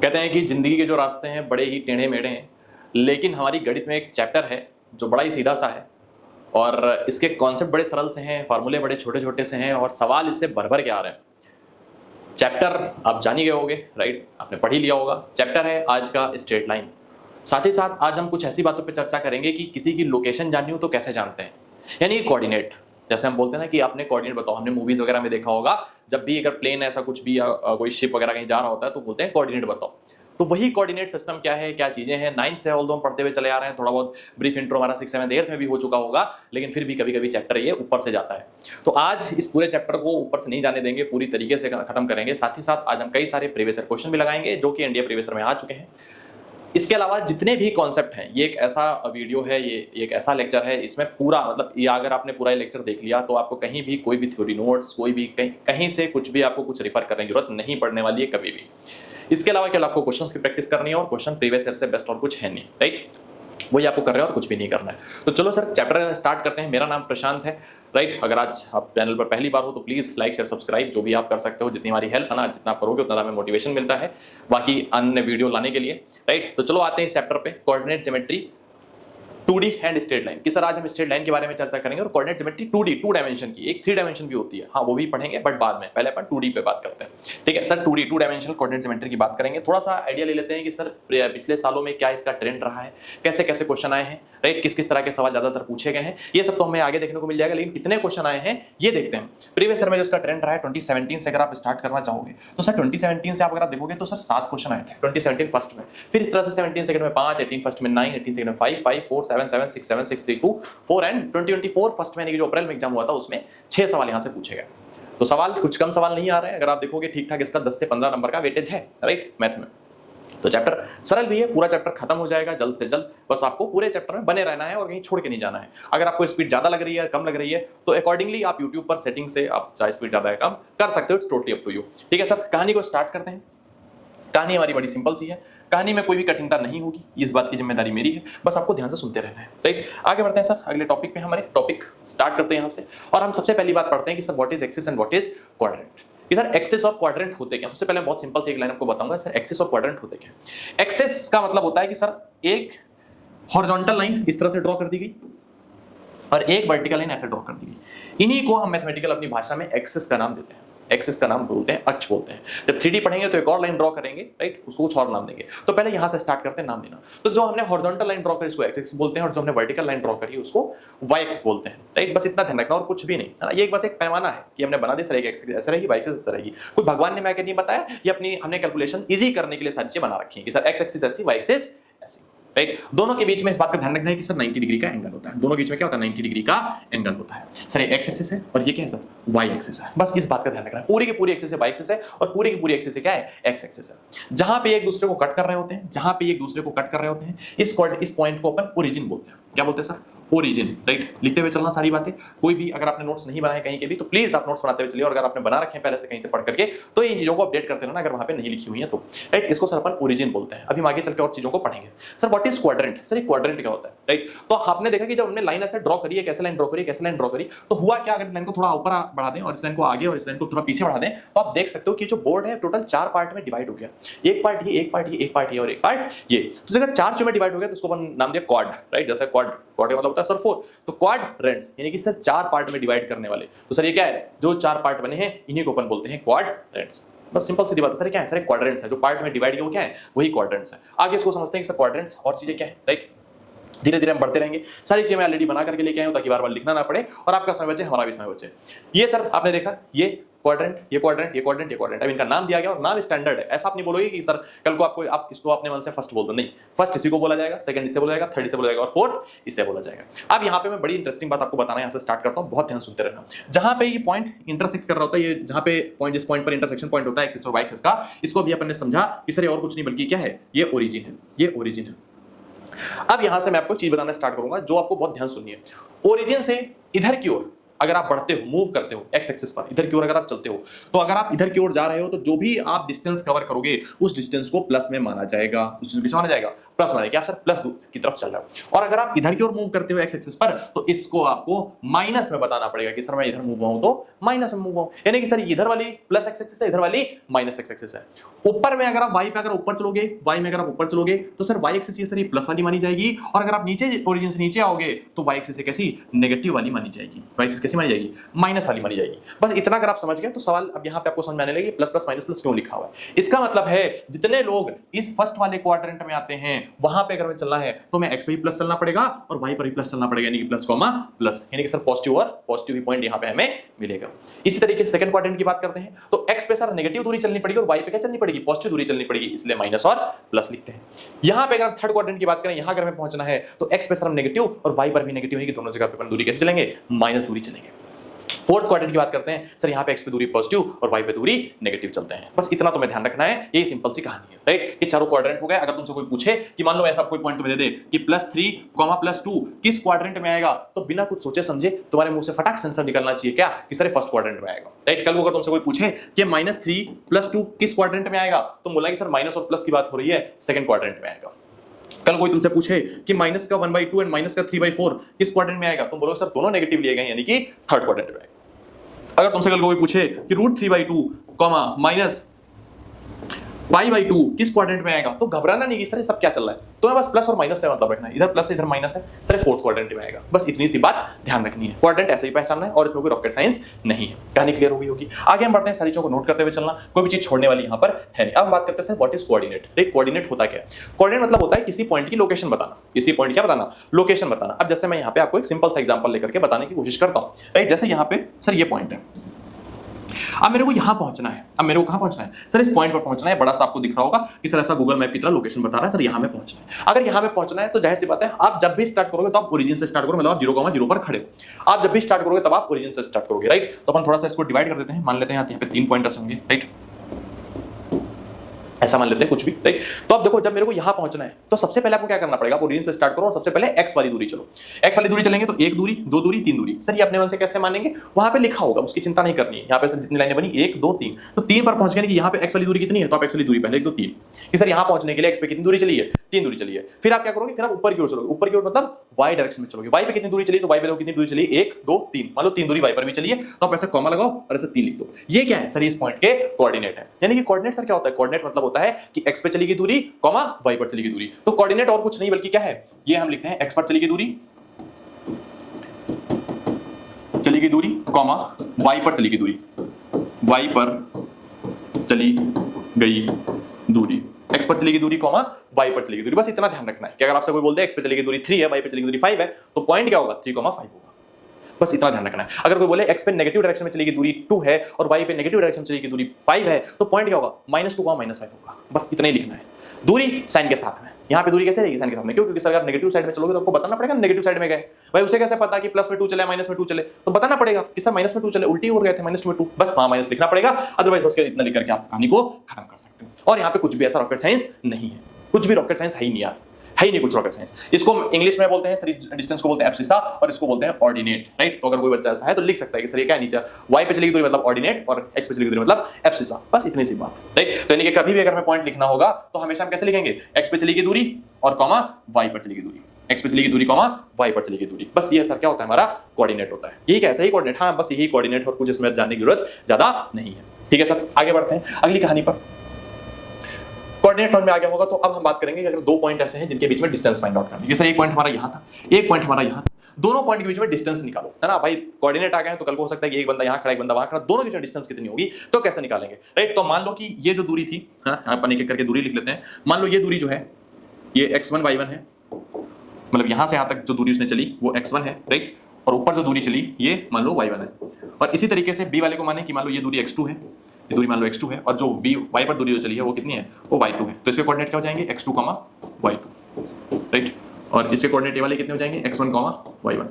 कहते हैं कि जिंदगी के जो रास्ते हैं बड़े ही टेढ़े मेढ़े हैं, लेकिन हमारी गणित में एक चैप्टर है जो बड़ा ही सीधा सा है और इसके कॉन्सेप्ट बड़े सरल से हैं, फार्मूले बड़े छोटे छोटे से हैं और सवाल इससे भर भर के आ रहे हैं। चैप्टर आप जान ही गए होंगे, राइट? आपने पढ़ ही लिया होगा। चैप्टर है आज का स्ट्रेट लाइन। साथ ही साथ आज हम कुछ ऐसी बातों पर चर्चा करेंगे कि किसी की लोकेशन जाननी हो तो कैसे जानते हैं, यानी कोऑर्डिनेट। जैसे हम बोलते हैं ना कि आपने कोऑर्डिनेट बताओ, हमने मूवीज वगैरह में देखा होगा, जब भी अगर प्लेन ऐसा कुछ भी या कोई शिप वगैरह कहीं जा रहा होता है तो बोलते हैं कोऑर्डिनेट बताओ। तो वही कोऑर्डिनेट सिस्टम क्या है, क्या चीजें हैं, 9th से ऑल्दो हम पढ़ते हुए चले आ रहे हैं, थोड़ा बहुत ब्रीफ इंट्रो हमारा 6th 7th 8th में भी हो चुका होगा, लेकिन फिर भी कभी कभी चैप्टर ये ऊपर से जाता है। तो आज इस पूरे चैप्टर को ऊपर से नहीं जाने देंगे, पूरी तरीके से खत्म करेंगे। साथ ही साथ आज हम कई सारे प्रीवियस ईयर क्वेश्चन भी लगाएंगे जो कि एनडीए प्रीवियस ईयर में आ चुके हैं। इसके अलावा जितने भी कॉन्सेप्ट हैं, ये एक ऐसा वीडियो है, ये एक ऐसा लेक्चर है, इसमें पूरा मतलब ये अगर आपने पूरा लेक्चर देख लिया तो आपको कहीं भी कोई भी थ्योरी नोट्स, कोई भी कहीं से कुछ भी आपको कुछ रेफर करने की जरूरत नहीं पड़ने वाली है कभी भी। इसके अलावा केवल आपको क्वेश्चंस की प्रैक्टिस करनी है और क्वेश्चन प्रीवियस ईयर से बेस्ट और कुछ है नहीं, राइट? वही आपको कर रहे हैं और कुछ भी नहीं करना है। तो चलो सर चैप्टर स्टार्ट करते हैं। मेरा नाम प्रशांत है, राइट? अगर आज आप चैनल पर पहली बार हो तो प्लीज लाइक शेयर सब्सक्राइब जो भी आप कर सकते हो, जितनी हमारी हेल्प है ना, जितना आप करोगे उतना हमें मोटिवेशन मिलता है बाकी अन्य वीडियो लाने के लिए, राइट? तो चलो आते हैं इस चैप्टर पे, coordinate geometry 2D and straight line कि सर आज हम स्ट्रेट लाइन के बारे में चर्चा करेंगे और कोऑर्डिनेट ज्योमेट्री 2D 2 डायमेंशन की, एक 3 डायमेंशन भी होती है, हाँ वो भी पढ़ेंगे बट बाद में, पहले अपन 2D पे बात करते हैं, ठीक है sir? 2D 2 dimensional coordinate geometry की बात करेंगे। थोड़ा सा आइडिया ले लेते हैं कि सर पिछले सालों में क्या इसका ट्रेंड रहा है, कैसे कैसे क्वेश्चन आए हैं, राइट? किस किस तरह के सवाल ज्यादातर पूछे गए हैं, ये सब तो हमें आगे देखने को मिल जाएगा, लेकिन कितने क्वेश्चन आए हैं ये देखते हैं। प्रीवियस ईयर में जो इसका ट्रेंड रहा है 2017 से अगर आप स्टार्ट करना चाहोगे तो सर 2017 से आप अगर आप देखोगे तो सर 7 क्वेश्चन आए थे 2017 फर्स्ट में, फिर इस तरह से 17 सेकंड में 5, 18 फर्स्ट में 9, 18 सेकंड में 5, 5, 4, 7, 7, 6, 7, 6, 3, 2, 4 एंड 2024 फर्स्ट में जो अप्रैल में एग्जाम हुआ था उसमें 6 सवाल यहां से पूछे गए। तो सवाल कुछ कम सवाल नहीं आ रहे हैं, अगर आप देखोगे ठीक ठाक इसका 10 से 15 नंबर का वेटेज है, राइट? मैथ में तो चैप्टर सरल भी है, पूरा चैप्टर खत्म हो जाएगा जल्द से जल्द, बस आपको पूरे चैप्टर में बने रहना है और कहीं छोड़ के नहीं जाना है। अगर आपको स्पीड ज्यादा लग रही है, कम लग रही है, तो अकॉर्डिंगली आप YouTube पर सेटिंग से आप चाहे स्पीड ज्यादा है कम कर सकते हो, it's totally up to you, ठीक है सर? कहानी को स्टार्ट करते हैं। कहानी हमारी बड़ी सिंपल सी है, कहानी में कोई भी कठिनता नहीं होगी, इस बात की जिम्मेदारी मेरी है, बस आपको ध्यान से सुनते रहना है, राइट? आगे बढ़ते हैं सर अगले टॉपिक पे, हमारे टॉपिक स्टार्ट करते हैं यहां से और हम सबसे पहली बात पढ़ते हैं कि sir what is axis and what is quadrant. कि सर एक्सिस और क्वाड्रेंट होते क्या? सबसे पहले बहुत सिंपल सी एक लाइन आपको बताऊंगा, सर एक्सिस और क्वाड्रेंट होते क्या। एक्सिस का मतलब होता है कि सर एक हॉरिजॉन्टल लाइन इस तरह से ड्रॉ कर दी गई और एक वर्टिकल लाइन ऐसे ड्रॉ कर दी गई, इन्हीं को हम मैथमेटिकल अपनी भाषा में एक्सिस का नाम देते हैं, एक्सिस का नाम बोलते हैं, अक्ष बोलते हैं। जब 3D पढ़ेंगे तो एक और लाइन ड्रॉ करेंगे, राइट? उसको कुछ और नाम देंगे। तो पहले यहां से स्टार्ट करते हैं नाम देना। तो जो हमने हॉरिजॉन्टल लाइन ड्रॉ करी उसको एक्स एक्सिस बोलते हैं और जो हमने वर्टिकल लाइन ड्रॉ करी उसको वाई एक्सिस बोलते हैं, राइट? बस इतना ध्यान रखना और कुछ भी नहीं, है ना? ये बस एक पैमाना है कि हमने बना दिया सर एक एक्सिस ऐसे रहेगी, वाई एक्सिस ऐसे रहेगी, कोई भगवान ने मैं नहीं बताया, ये अपनी हमने कैलकुलेशन इजी करने के लिए सारी चीजें बना रखी है कि सर एक्स एक्सिस ऐसी, वाई एक्सिस ऐसी, राइट? दोनों के बीच में इस बात का ध्यान रखना है कि सर 90 डिग्री का एंगल होता है, दोनों के बीच में क्या होता है, 90 डिग्री का एंगल होता है। सर ये एक्स एक्सिस है और ये क्या है सर, वाई एक्सिस है, बस इस बात का ध्यान रखना है। पूरी की पूरी एक्सिस है वाई एक्सिस है और पूरी की पूरी एक्सिस क्या है, एक्स एक्सिस है। जहां पे एक दूसरे को कट कर रहे होते हैं, जहां पे एक दूसरे को कट कर रहे होते हैं, इस पॉइंट को अपन ओरिजिन बोलते हैं। क्या बोलते हैं सर? Origin, right? लिखते हुए चलना सारी बातें। कोई भी अगर आपने नोट्स नहीं बनाए कहीं के भी तो प्लीज आप नोट्स बनाते हुए चलिए, और अगर आपने बना रखे हैं पहले से कहीं से पढ़ करके तो इन चीजों को अपडेट करते रहना अगर वहां पे नहीं लिखी हुई है तो, राइट? इसको सर अपन ओरिजिन बोलते हैं। अभी हम आगे चल के और चीजों को पढ़ेंगे। Sir what is quadrant? Sir quadrant क्या होता है, राइट? तो आपने देखा कि जब हमने लाइन ऐसे ड्रॉ करी है, कैसे लाइन ड्रॉ करी, कैसे लाइन ड्रॉ करी, तो हुआ क्या, अगर लाइन को थोड़ा ऊपर बढ़ा दें और इस लाइन को आगे और इस लाइन को थोड़ा पीछे बढ़ा दें तो आप देख सकते हो कि जो बोर्ड है टोटल 4 पार्ट में डिवाइड हो गया। एक पार्ट ये, एक पार्ट ये, एक पार्ट ये और एक पार्ट ये। तो अगर 4 में डिवाइड हो गया तो उसको अपन नाम दिया क्वाड, राइट? जैसे क्वाड का मतलब होता है सर 4, तो क्वाड्रेंट्स यानी कि सर 4 पार्ट में डिवाइड करने वाले। तो सर ये क्या है, जो 4 पार्ट बने हैं इन्हीं को अपन बोलते हैं क्वाड्रेंट्स। बस सिंपल सी बात है। सर क्या है, सर क्वाड्रेंट्स है, जो पार्ट में डिवाइड किया वो क्या है, वही क्वाड्रेंट्स है। आगे इसको समझते हैं कि सर क्वाड्रेंट्स और चीजें क्या है, राइट? धीरे धीरे हम बढ़ते रहेंगे। सारी चीजें मैं ऑलरेडी बना करके लेके आया हूं ताकि बार बार लिखना ना पड़े और आपका समय बचे, हमारा भी समय बचे। ये सर आपने देखा, ये क्वाड्रेंट, ये क्वाड्रेंट, ये क्वाड्रेंट, ये क्वाड्रेंट। अब इनका नाम दिया गया और नाम स्टैंडर्ड है। ऐसा आप नहीं बोलोगे कि सर कल को आप इसको अपने मन से फर्स्ट बोल दो, नहीं। फर्स्ट इसी को बोला जाएगा, सेकंड इसे बोला जाएगा, थर्ड इसे बोला जाएगा और फोर्थ इसे बोला जाएगा। अब यहाँ पे मैं बड़ी इंटरेस्टिंग बात आपको बताना यहाँ से स्टार्ट करता हूँ, बहुत ध्यान सुनते रहना। जहां पे ये पॉइंट इंटरसेक्ट कर रहा होता है, ये जहां पे पॉइंट, जिस पॉइंट पर इंटरसेक्शन पॉइंट होता है एक्स एक्सिस और वाई एक्सिस का, इसको भी अपन ने समझा कि सर ये और कुछ नहीं बल्कि क्या है, ये ओरिजिन है, ये ओरिजिन है। अब यहां से मैं आपको चीज बताना स्टार्ट करूंगा जो आपको बहुत ध्यान सुनिए। ओरिजिन से इधर की ओर अगर आप बढ़ते हो, मूव करते हो एक्स एक्सिस पर, इधर की ओर अगर आप चलते हो, तो अगर आप इधर की ओर जा रहे हो तो जो भी आप डिस्टेंस कवर करोगे उस डिस्टेंस को प्लस में माना जाएगा, उस डिस्टेंस माना जाएगा। प्लस माने कि आप सर प्लस की तरफ चल रहे हो। और अगर आप इधर की ओर मूव करते हो एक्स एक्सिस पर, तो इसको आपको माइनस में बताना पड़ेगा कि सर मैं इधर मूव हूं तो माइनस में मूव हूं, यानी कि सर इधर वाली प्लस एक्स एक्सिस है, इधर वाली माइनस एक्स एक्सिस है। ऊपर में अगर आप वाई पे अगर ऊपर चलोगे, वाई में अगर आप ऊपर चलोगे तो सर वाई एक्सिस ये सर ये प्लस वाली मानी जाएगी, और अगर आप नीचे ओरिजिन से नीचे आओगे तो वाई एक्सिस कैसी नेगेटिव वाली मानी जाएगी, वाई एक्सिस कैसी मानी जाएगी, माइनस वाली मानी जाएगी। बस इतना अगर आप समझ गए तो सवाल अब यहाँ पे आपको समझ में आने लगे प्लस प्लस माइनस प्लस क्यों लिखा हुआ है। इसका मतलब है जितने लोग इस फर्स्ट वाले क्वाड्रेंट में आते हैं वहां पे अगर मैं चलना है तो मैं एक्स पे भी प्लस चलना पड़ेगा और वाई पर भी प्लस चलना पड़ेगा, यानी कि प्लस कॉमा प्लस, यानी कि सर पॉजिटिव और पॉजिटिव पॉइंट यहाँ पे हमें मिलेगा। इसी तरीके से सेकंड क्वाड्रेंट की बात करते हैं तो एक्स पे सर नेगेटिव दूरी चलनी पड़ेगी और वाई पे क्या चलनी पड़ेगी, पॉजिटिव दूरी चलनी पड़ेगी, इसलिए माइनस और प्लस लिखते हैं। यहाँ पे अगर थर्ड क्वाड्रेंट की बात करें, यहाँ अगर हमें पहुंचना है तो एक्स पे सर हम नेगेटिव और वाई पर भी नेगेटिव, यानी कि दोनों जगह पे अपन दूरी कैसे चलेंगे, माइनस दूरी चलेंगे। फोर्थ क्वाड्रेंट की बात करते हैं, सर यहाँ पे एक्स पे दूरी पॉजिटिव और वाई पे दूरी नेगेटिव चलते हैं। बस इतना तुम्हें ध्यान रखना है, यही सिंपल सी कहानी है, राइट। ये चारों क्वाड्रेंट हो गए। अगर तुमसे कोई पूछे कि मान लो ऐसा कोई पॉइंट तुम्हें दे दे कि +3, +2 किस क्वाड्रेंट में आएगा, तो बिना कुछ सोचे समझे तुम्हारे मुंह से फटाक से आंसर निकलना चाहिए क्या कि सर फर्स्ट क्वाड्रेंट में आएगा, राइट। कल को अगर तुमसे कोई पूछे कि -3 +2 किस क्वाड्रेंट में आएगा, तो बोला कि सर माइनस और प्लस की बात हो रही है, सेकंड क्वाड्रेंट में आएगा। कल कोई तुमसे पूछे कि माइनस का 1/2 एंड माइनस का 3/4 किस क्वाड्रेंट में आएगा, तुम बोलोगे सर दोनों नेगेटिव लिए गए, यानी कि थर्ड क्वाड्रेंट में आएगा। अगर तुमसे कल कोई पूछे कि √3/2 माइनस π/2 किस क्वाड्रेंट में आएगा, तो घबराना नहीं कि सर ये सब क्या चल रहा है, तो बस प्लस और माइनस से मतलब रखना है, इधर प्लस इधर माइनस है, सर फोर्थ क्वाड्रेंट में आएगा। बस इतनी सी बात ध्यान रखनी है, क्वाड्रेंट ऐसे ही पहचानना है और इसमें कोई रॉकेट साइंस नहीं है। कहानी क्लियर हो गई होगी। आगे हम बढ़ते हैं, सारी चीजों को नोट करते हुए चलना, कोई भी चीज छोड़ने वाली यहाँ पर है नहीं। अब हम बात करते हैं व्हाट इज कोऑर्डिनेट। देखिए कोऑर्डिनेट होता क्या है, कोऑर्डिनेट मतलब होता है किसी पॉइंट की लोकेशन बताना, किसी पॉइंट क्या बताना, लोकेशन बताना। अब जैसे मैं यहाँ पे आपको एक सिंपल सा एग्जांपल लेकर के बताने की कोशिश करता हूँ, राइट। जैसे यहाँ पे सर ये पॉइंट है, अब मेरे को यहां पहुंचना है, अब मेरे को कहां पहुंचना है, सर इस पॉइंट पर पहुंचना है। बड़ा सा आपको दिख रहा होगा कि सर ऐसा गूगल मैप की तरह लोकेशन बता रहा है, सर यहां पे पहुंचना है। अगर यहां पे पहुंचना है तो जाहिर सी बात है आप जब भी स्टार्ट करोगे तो आप ओरिजिन से स्टार्ट करोगे, मतलब आप 0,0 पर खड़े हो। आप जब भी स्टार्ट करोगे तब आप ओरिजिन से स्टार्ट करोगे, राइट। तो अपन थोड़ा सा इसको डिवाइड कर देते हैं, मान लेते हैं यहाँ पे 3 पॉइंटर्स होंगे, राइट, ऐसा मान लेते हैं कुछ भी, राइट। तो अब देखो जब मेरे को यहां पहुंचना है तो सबसे पहले आपको क्या करना पड़ेगा, आप ओरिजिन से स्टार्ट करो और सबसे पहले एक्स वाली दूरी चलो। एक्स वाली दूरी चलेंगे तो 1 दूरी, 2 दूरी, 3 दूरी। सर ये अपने मन से कैसे मानेंगे, वहां पे लिखा होगा, उसकी चिंता नहीं करनी है। यहाँ पे सर जितनी लाइनें बनी 1 2 3, तो 3 पर पहुंच गए कि यहाँ पे एक्स वाली दूरी कितनी है, तो आप एक्स वाली दूरी पहले 1 2 3 कि सर यहाँ पहुंचने के लिए एक्स पे कितनी दूरी चली है, 3 दूरी चली है। फिर आप क्या करोगे, फिर आप ऊपर की ओर चलोगे, ऊपर की ओर मतलब वाई डायरेक्शन में चलोगे। वाई पे कितनी दूरी चली, तो वाई पे कितनी दूरी चली, 1 2 3, मान लो 3 दूरी वाई पर भी चली है, तो आप ऐसा कॉमा लगाओ और ऐसे 3 लिख दो। ये क्या है सर, इस पॉइंट के कोऑर्डिनेट है। यानी कि कोऑर्डिनेट सर क्या होता है, कोऑर्डिनेट मतलब होता है कि एक्स पे चली गई दूरी, कॉमा वाई पर चली गई दूरी। तो कोऑर्डिनेट और कुछ नहीं बल्कि क्या है, ये हम लिखते हैं एक्स पर चली गई दूरी, चली गई दूरी, कॉमा वाई पर चली गई दूरी, वाई पर चली गई दूरी, एक्स पर चली गई दूरी, कॉमा वाई पर चली गई दूरी। बस इतना ध्यान रखना है कि अगर आपसे कोई बोल दे एक्स पे चली गई दूरी 3 है, वाई पे चली गई दूरी 5 है, तो पॉइंट क्या होगा, 3,5 होगा। बस इतना ध्यान रखना है। अगर कोई बोले एक्स पे नेगेटिव डायरेक्शन में चली गई दूरी 2 है और वाई पे नेगेटिव डायरेक्शन में चली गई दूरी 5 है, तो पॉइंट क्या होगा, -2, -5 होगा। बस इतना ही लिखना है, दूरी साइन के साथ में। यहाँ पे दूरी कैसे रहेगी, साइन के साथ में, क्यों, क्योंकि सर अगर नेगेटिव साइड में चलोगे तो आपको बताना पड़ेगा नेगेटिव साइड में गए। भाई उसे कैसे पता कि प्लस में 2 चले माइनस में 2 चले, तो बताना पड़ेगा कि सर माइनस में 2 चले, उल्टी हो गए थे -2 में 2, बस वहां माइनस लिखना पड़ेगा। अदरवाइज बस इतना लिख करके आप कहानी को खत्म कर सकते हो। और यहाँ पे कुछ भी ऐसा रॉकेट साइंस नहीं है, कुछ भी रॉकेट साइंस है ही नहीं यार, है ही नहीं कुछ रॉकेट साइंस। इसको इंग्लिश में बोलते हैं सर, इस डिस्टेंस को बोलते हैं एब्सिसा और इसको बोलते हैं ऑर्डिनेट, राइट। तो अगर कोई बच्चा ऐसा है तो लिख सकता है कि सर ये क्या है, नीचे वाई पे चली गई दूरी मतलब ऑर्डिनेट और एक्स पे चली गई दूरी मतलब एब्सिसा। बस इतनी सी बात, राइट। तो यानी कि कभी भी अगर हमें पॉइंट लिखना होगा तो हमेशा हम कैसे लिखेंगे, एक्स पे चली गई दूरी और कॉमा वाई पर चली गई दूरी, एक्स पे चली गई दूरी, कॉमा वाई पर चली गई दूरी। बस ये सर क्या होता है, हमारा कोऑर्डिनेट होता है। यही क्या है, सही कोऑर्डिनेट, हाँ बस यही कोऑर्डिनेट, और कुछ इसमें जानने की जरूरत ज्यादा नहीं है। ठीक है सर, आगे बढ़ते हैं अगली कहानी पर। कोऑर्डिनेट समझ में आ गया होगा, तो अब हम बात करेंगे अगर 2 पॉइंट ऐसे हैं जिनके बीच में डिस्टेंस फाइंड आउट करना है। जैसे एक पॉइंट हमारा यहाँ था, एक पॉइंट हमारा यहाँ था, दोनों पॉइंट के बीच में डिस्टेंस निकालो, है ना भाई। कोऑर्डिनेट आ गए हैं तो कल को हो सकता है कि एक बंदा यहाँ खड़ा एक बंदा वहां खड़ा, दोनों के बीच में डिस्टेंस कितनी होगी, तो कैसे निकालेंगे, राइट। तो मान लो कि ये जो दूरी थी, अपन एक एक करके दूरी लिख लेते हैं। मान लो ये दूरी जो है ये x1 y1 है, मतलब यहां से यहां तक जो दूरी उसने चली वो x1 है, राइट। और ऊपर जो दूरी चली ये मान लो y1 है। और इसी तरीके से b वाले को माने कि मान लो ये दूरी x2 है, ये दूरी मान लो x2 है, और जो y पर दूरी जो चली है वो कितनी है, वो y2 है। तो इसके कोऑर्डिनेट क्या हो जाएंगे, x2, y2, राइट। और इसके कोऑर्डिनेट वाले कितने हो जाएंगे, x1, y1,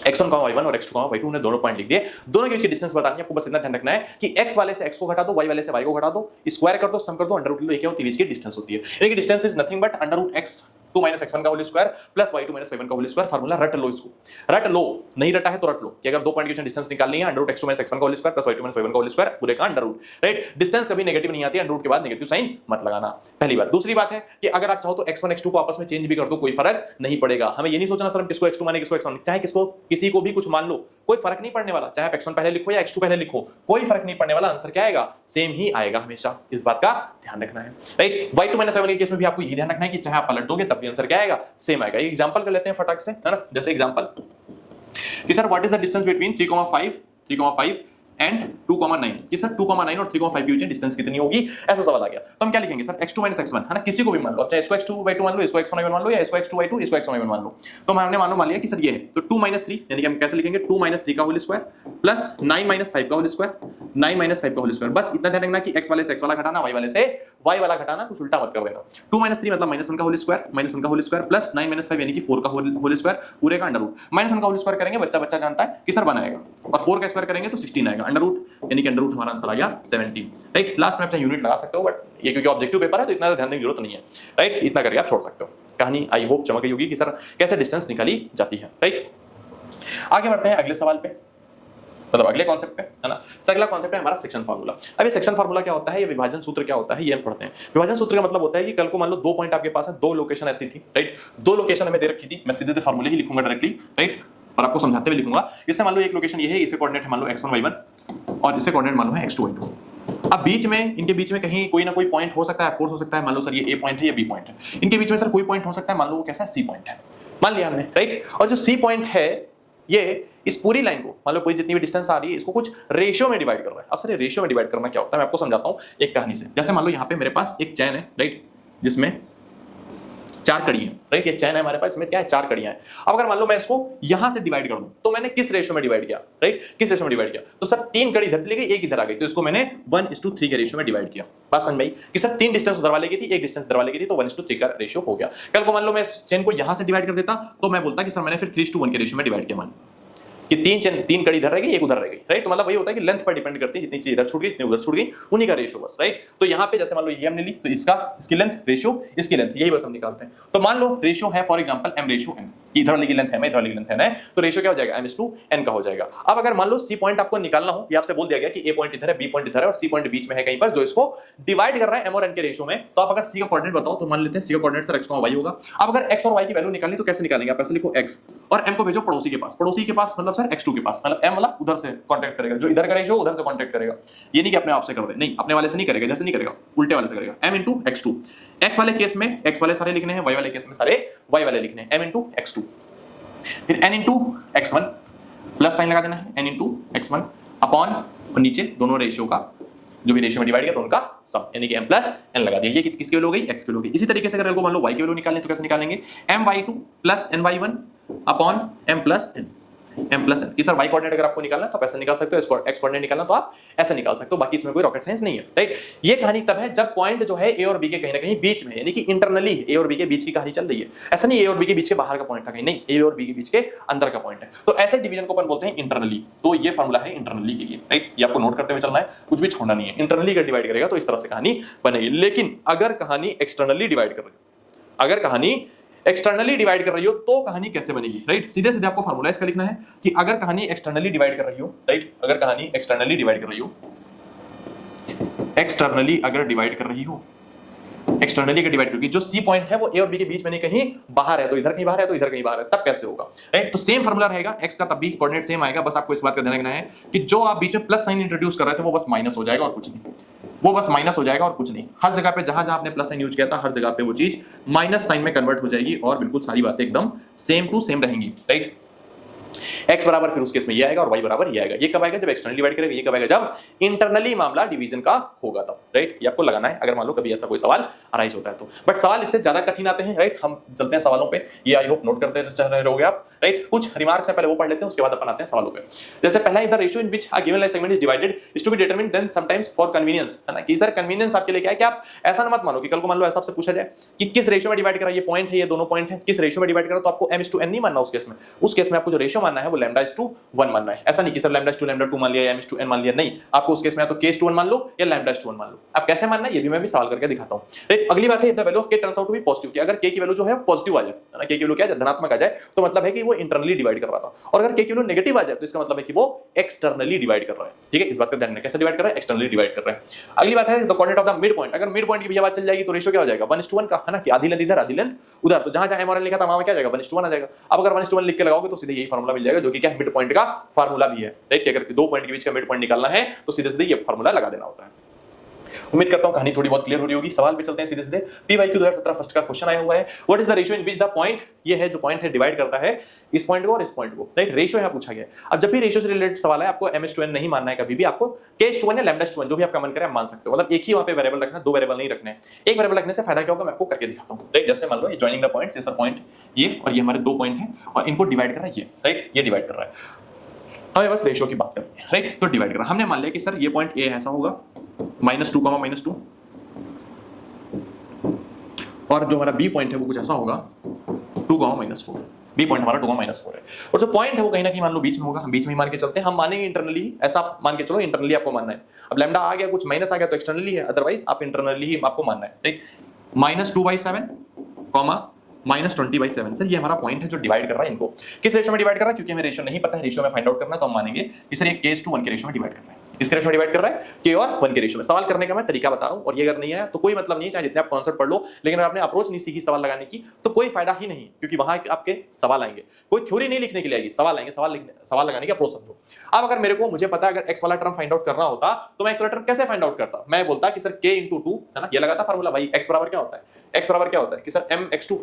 x1, y1 और x2, y2, उन्हें दोनों पॉइंट लिख दिए। दोनों के बीच की डिस्टेंस बतानी है आपको, बस इतना ध्यान रखना है कि x वाले से x को घटा दो, y वाले से y को घटा दो, स्क्वायर कर दो, सम कर दो, अंडर रूट लो, ये क्या होती है, बीच की डिस्टेंस होती है। यानी कि distance is nothing but under root x 2 minus x1 का whole square plus y2 minus y1 का होल स्क्वायर। फार्मूला रट लो, इसको रट लो, नहीं रटा है तो रट लो कि अगर 2 पॉइंट के बीच डिस्टेंस निकालनी है under root x2 minus x1 का whole square plus y2 minus y1 का होल स्क्वायर पूरे का अंडर रूट, राइट। डिस्टेंस कभी नेगेटिव नहीं आती, अंडर रूट के बाद नेगेटिव साइन मत लगाना, पहली बात। दूसरी बात है कि अगर आप चाहो तो x1 x2 को आपस में चेंज भी कर दो, कोई फर्क नहीं पड़ेगा। हमें ये नहीं सोचना सर हम किसको x2 माने किसको x1, चाहे किसको किसी को भी कुछ मान लो, कोई फर्क नहीं पड़ने वाला। चाहे आप x1 पहले लिखो या x2 पहले लिखो, कोई फर्क नहीं पड़ने वाला, आंसर क्या आएगा सेम ही आएगा हमेशा, इस बात का ध्यान रखना है, राइट। y2 माइनस y1 के केस में भी आपको यही ध्यान रखना है कि चाहे आप पलट दोगे तब भी आंसर क्या आएगा सेम आएगा। एग्जांपल कर लेते हैं फटाक से, है ना। जैसे एग्जांपल कि sir what is the distance between 3,5 and 2,9, कि सर 2,9 और 3,5 के बीच डिस्टेंस कितनी होगी, ऐसा सवाल आ गया। तो हम क्या लिखेंगे सर x2 माइनस x1, है ना, किसी को भी मान लो, चाहे इसको x2y2 मान लो, इसको x1y1 मान लो, या इसको x2y2 इसको x1y1 मान लो। तो हमने मान लिया कि सर ये है, तो 2 माइनस 3 यानी कि हम कैसे लिखेंगे 2 माइनस 3 का होल स्क्वायर प्लस 9 माइनस 5 का होल स्क्वायर, 9 माइनस 5 का होल स्क्वायर। बस इतना ध्यान रखना कि x वाले से x वाला घटाना, y वाले से y वाला घटाना, कुछ उल्टा मत कर देना। 2 माइनस 3 मतलब माइनस 1 का होल स्क्वायर प्लस 9 माइनस 5 यानी कि 4 का होल स्क्वायर पूरे का अंडर रूट। माइनस 1 का होल स्क्वायर करेंगे, बच्चा जानता है कि सर 1 आएगा, और 4 का स्क्वायर करेंगे तो 16 आएगा, अंडर रूट यानी कि अंडर रूट हमारा आंसर आ गया 17, राइट। लास्ट में आप चाहे यूनिट लगा सकते हो, बट ये क्योंकि ऑब्जेक्टिव पेपर है तो इतना ध्यान देने की जरूरत नहीं है, राइट। इतना करके आप छोड़ सकते हो। कहानी आई होप चमक गई होगी कि सर कैसे डिस्टेंस निकाली जाती है, राइट। आगे बढ़ते हैं अगले सवाल पे, मतलब अगले कॉन्सेप्ट पे, है ना। तो अगला कॉन्सेप्ट है हमारा सेक्शन फार्मूला। अब ये सेक्शन फार्मूला क्या होता है, ये विभाजन सूत्र क्या होता है, ये हम पढ़ते हैं। विभाजन सूत्र का मतलब होता है कि कल को मान लो 2 पॉइंट आपके पास है, 2 लोकेशन ऐसी थी, राइट। 2 लोकेशन हमें दे रखी थी, मैं सीधे फार्मूले ही लिखूंगा डायरेक्टली, राइट, और आपको समझाते हुए लिखूंगा। इससे मान लो एक लोकेशन ये है, इसे कोऑर्डिनेट है मान लो x1 y1 और इसे कोऑर्डिनेट मान लो है x2 y2। अब बीच में, इनके बीच में कहीं कोई ना कोई पॉइंट हो सकता है, कोर्स हो सकता है, मान लो सर ये A पॉइंट है, ये B पॉइंट है। इनके बीच में सर कोई पॉइंट हो सकता है, मान लो वो कैसा है C पॉइंट है, मान लिया हमने, राइट। और जो C पॉइंट है ये इस पूरी लाइन को, मान लो कोई जितनी भी डिस्टेंस आ रही है, इसको कुछ रेशियो में डिवाइड कर रहा है। अब सर ये रेशियो में डिवाइड करना क्या होता है, मैं आपको समझाता हूं एक कहानी से। जैसे मान लो यहाँ पे मेरे पास एक चैन है, राइट, जिसमें 4 कड़ी है, राइट। ये चैन है हमारे पास, इसमें क्या है 4 कड़ियां हैं। अब अगर मान लो मैं इसको यहां से डिवाइड कर दूं, तो मैंने किस रेशियो में डिवाइड किया, राइट, किस रेशियो में डिवाइड किया। तो सर 3 कड़ी इधर चली गई, एक इधर आ गई, तो इसको मैंने 1:3 के रेशियो में डिवाइड किया। बात समझ में आई कि सर 3 डिस्टेंस उधर वाले की थी, एक डिस्टेंस इधर वाले की थी, तो 1:3 का रेशियो हो गया। कल को मान लो मैं चैन को यहां से डिवाइड कर देता, तो मैं बोलता कि सर मैंने फिर 3:1 के रेशियो में डिवाइड किया, मान कि 3 कड़ी इधर रह गई, एक उधर रह गई, राइट। तो मतलब वही होता है कि लेंथ पर डिपेंड करती है, जितनी चीज इधर छूट गई, जितनी उधर छूट गई, उन्हीं का रेशियो बस, राइट। तो यहाँ पे जैसे मान लो ये हमने ली, तो इसकी लेंथ रेशियो इसकी लेंथ, यही बस हम निकालते हैं। तो मान लो रेशियो है फॉर एग्जांपल m/n, कि इधर वाली की लेंथ है, इधर वाली की लेंथ है, तो रेशियो क्या हो जाएगा m/n का हो जाएगा। अब अगर मान लो C पॉइंट आपको निकालना हो, ये आपसे बोल दिया गया कि A पॉइंट इधर है, B पॉइंट इधर है और C पॉइंट बीच में है कहीं पर, जो इसको डिवाइड कर रहा है m और n के रेशियो में। तो आप अगर C का कोऑर्डिनेट बताओ, तो मान लेते हैं C का कोऑर्डिनेट सर x y होगा। अब अगर x और y की वैल्यू निकालनी तो कैसे निकालेंगे, आप ऐसे लिखो x और m को भेजो पड़ोसी के पास, पड़ोसी के पास मतलब सर x2 के पास, मतलब m वाला उधर से कांटेक्ट करेगा, जो इधर का रेशियो उधर से कांटेक्ट करेगा। ये नहीं कि अपने आप से कर दे, नहीं, अपने वाले से नहीं करेगा, इधर से नहीं करेगा, उल्टे वाले से करेगा। m * x2, x वाले केस में x वाले सारे लिखने हैं, y वाले केस में सारे y वाले लिखने हैं, m * x2। फिर n * x1 प्लस साइन लगा देना है, n * x1 अपॉन, और नीचे दोनों रेशियो का जो भी रेशियो में डिवाइड किया तो उनका सम, यानी कि m + n लगा दिया। ये किसकी वैल्यू हो गई, x की वैल्यू हो गई। इसी तरीके से अगर मान लो y की वैल्यू निकालनी तो कैसे निकालेंगे, my2 + ny1 upon m + n, कि सर y कोऑर्डिनेट अगर आपको निकालना है तो आप ऐसे निकाल सकते हो, x कोऑर्डिनेट निकालना तो आप ऐसे निकाल सकते हो। बाकी इसमें कोई रॉकेट साइंस नहीं है, राइट। ये कहानी तब है जब पॉइंट जो है a और b के कहीं ना कहीं बीच में, यानी कि इंटरनली a और b के बीच की कहानी चल रही है। ऐसा नहीं a और b के बीच के बाहर का पॉइंट था, कहीं नहीं, a और b के बीच के अंदर का पॉइंट है। तो ऐसे डिवीजन को अपन बोलते हैं इंटरनली। तो ये फार्मूला है इंटरनली के लिए, राइट। ये आपको नोट करते हुए चलना है, कुछ भी छोड़ना नहीं है। इंटरनली का डिवाइड करेगा तो इस तरह से कहानी बनेगी। लेकिन अगर कहानी एक्सटर्नली डिवाइड कर रही है, अगर कहानी एक्सटर्नली डिवाइड कर रही हो तो कहानी कैसे बनेगी, राइट। सीधे सीधे आपको फार्मूला इसका लिखना है कि अगर कहानी एक्सटर्नली डिवाइड कर रही हो, राइट, अगर कहानी एक्सटर्नली डिवाइड कर रही हो, एक्सटर्नली अगर डिवाइड कर रही हो, एक्सटर्नली का डिवाइड करके जो C पॉइंट है वो A और B के बीच में नहीं कहीं बाहर है, तो इधर कहीं बाहर है तो इधर कहीं बाहर है, तब कैसे होगा, राइट। तो सेम फार्मूला रहेगा, x का तब भी कोऑर्डिनेट सेम आएगा। बस आपको इस बात का ध्यान रखना है कि जो आप बीच में प्लस साइन इंट्रोड्यूस कर रहे थे वो बस माइनस हो जाएगा और कुछ नहीं, वो बस माइनस हो जाएगा और कुछ नहीं। हर जगह पे जहां जहां आपने प्लस साइन यूज किया था हर जगह पे वो चीज माइनस साइन में कन्वर्ट हो जाएगी और बिल्कुल सारी बातें एकदम सेम टू सेम रहेंगी, राइट। x बराबर फिर उस केस में ये आएगा और y बराबर ये आएगा। ये कब आएगा, जब एक्सटर्नली डिवाइड करेगा। ये कब आएगा, जब इंटरनली मामला डिवीजन का होगा तब, राइट। ये आपको लगाना है अगर मान लो कभी ऐसा कोई सवाल अराइज होता है तो। बट सवाल इससे ज्यादा कठिन आते हैं, राइट। हम चलते हैं सवालों पे, ये आई होप नोट करते रह रहे होगे आप। राइट। कुछ रिमार्क्स है पहले वो पढ़ लेते हैं, उसके बाद अपन आते हैं सवालों पे। जैसे पहला the ratio in which a given line segment is divided is to be determined then sometimes for convenience, है ना, कि सर कन्वीनियंस आपके लिए क्या है कि आप ऐसा ना मत मानो कि कल को मान लो ऐसा आपसे पूछा जाए कि किस रेशियो में डिवाइड करा, ये पॉइंट है, ये दोनों पॉइंट है, किस रेशियो में डिवाइड करा, तो आपको m/n नहीं मानना उस केस में। उस केस में आपको जो रेशियो मानना है वो λ/1 मानना है। ऐसा नहीं कि सर λ/2 λ2 मान लिया या m/n मान लिया, नहीं, आपको उस केस में या तो k/1 मान लो या λ/1 मान लो। आप कैसे मानना है ये भी मैं भी सवाल करके दिखाता हूं। राइट। अगली बात है the value of k turns out to be positive, कि अगर k की वैल्यू जो है पॉजिटिव आ जाए, है ना, k की वैल्यू क्या है धनात्मक आ जाए, तो मतलब है कि वो इंटरनली डिवाइड कर रहा था, और अगर k की वैल्यू नेगेटिव आ जाए तो इसका मतलब है कि वो एक्सटर्नली डिवाइड कर रहा है। ठीक है, इस बात का ध्यान रखना, कैसे डिवाइड कर रहा है, एक्सटर्नली डिवाइड कर रहा है। अगली बात है the coordinate of the mid point, अगर मिड पॉइंट की भी बात चल जाएगी तो रेशियो क्या हो जाएगा 1:1 का, है ना, कि आधी लेंथ इधर आधी लेंथ उधर, तो जहां जहां m और n लिखा था वहां क्या आ जाएगा 1:1 आ जाएगा। अब अगर 1:1 लिख के लगाओगे तो सीधे यही फार्मूला मिल जाएगा, जो कि क्या मिड पॉइंट का फार्मूला भी है। राइट, कि अगर दो पॉइंट के बीच का मिड पॉइंट निकालना है तो सीधे सीधे ये फार्मूला लगा देना होता है। उम्मीद करता हूं कहानी थोड़ी बहुत क्लियर हो रही होगी। सवाल पे चलते हैं सीधे सीधे। पीवाईक्यू 2017 फर्स्ट का क्वेश्चन आया हुआ है, what is the ratio in which the point, ये है जो पॉइंट है डिवाइड करता है इस पॉइंट को और इस पॉइंट को। राइट, रेशियो यहां पूछा गया है। अब जब भी रेशियो से रिलेटेड सवाल है आपको m/n नहीं मानना है कभी भी, आपको k/1 या λ/1 जो भी आपका मन करे आप मान सकते हो। मतलब एक ही वहां पे वेरिएबल रखना, दो वेरिएबल नहीं रखने। एक वेरिएबल रखने से फायदा क्या होगा मैं आपको करके दिखाता हूं। राइट, जैसे मान लो ये जॉइनिंग द पॉइंट्स, ये सर पॉइंट ये और ये हमारे दो पॉइंट हैं और इनको डिवाइड कर रहा है ये। राइट, ये डिवाइड कर रहा है, हमें बस रेशियो की बात करनी है। राइट, तो डिवाइड कर रहा है, हमने मान लिया कि सर ये पॉइंट ए ऐसा होगा -2, और जो हमारा बी पॉइंट है वो कुछ ऐसा होगा 2, -4। बी पॉइंट हमारा 2, -4 है, और जो पॉइंट है वो कहीं ना कहीं मान लो बीच में होगा, हम बीच में ही मान के चलते हैं, हम मानेंगे इंटरनली, ऐसा मान के चलो इंटरनली आपको मानना है। अब लैम्डा आ गया कुछ माइनस आ गया तो एक्सटर्नली है, अदरवाइज आप इंटरनली ही आपको मानना है। ठीक, -2/7, -20/7 सर ये हमारा पॉइंट है जो डिवाइड कर रहा है इनको। किस रेशियो में डिवाइड कर रहा है, क्योंकि हमें रेशियो नहीं पता है, रेशियो में फाइंड आउट करना है, तो हम मानेंगे कि सर ये k/1 के रेशियो में डिवाइड कर रहा है। किसके रेशियो में डिवाइड कर रहा है, k और 1 के रेशियो में। सवाल करने का मैं तरीका बता रहा हूं, और ये अगर नहीं है तो कोई मतलब नहीं है, चाहे जितने आप कॉन्सेप्ट पढ़ लो, लेकिन अगर आपने अप्रोच नहीं सीखी सवाल लगाने की तो कोई फायदा ही नहीं, क्योंकि वहां आपके सवाल आएंगे। कोई थ्योरी नहीं लिखने के लिए आएगी, सवाल आएंगे, सवाल लगाने की अप्रोच समझो। अब अगर मुझे पता है अगर x वाला टर्म फाइंड आउट करना होता तो मैं x वाला टर्म कैसे फाइंड आउट करता, मैं बोलता कि सर k/2, है ना, ये लगाता फार्मूला भाई। x बराबर क्या होता है, x बराबर क्या होता है कि sir mx2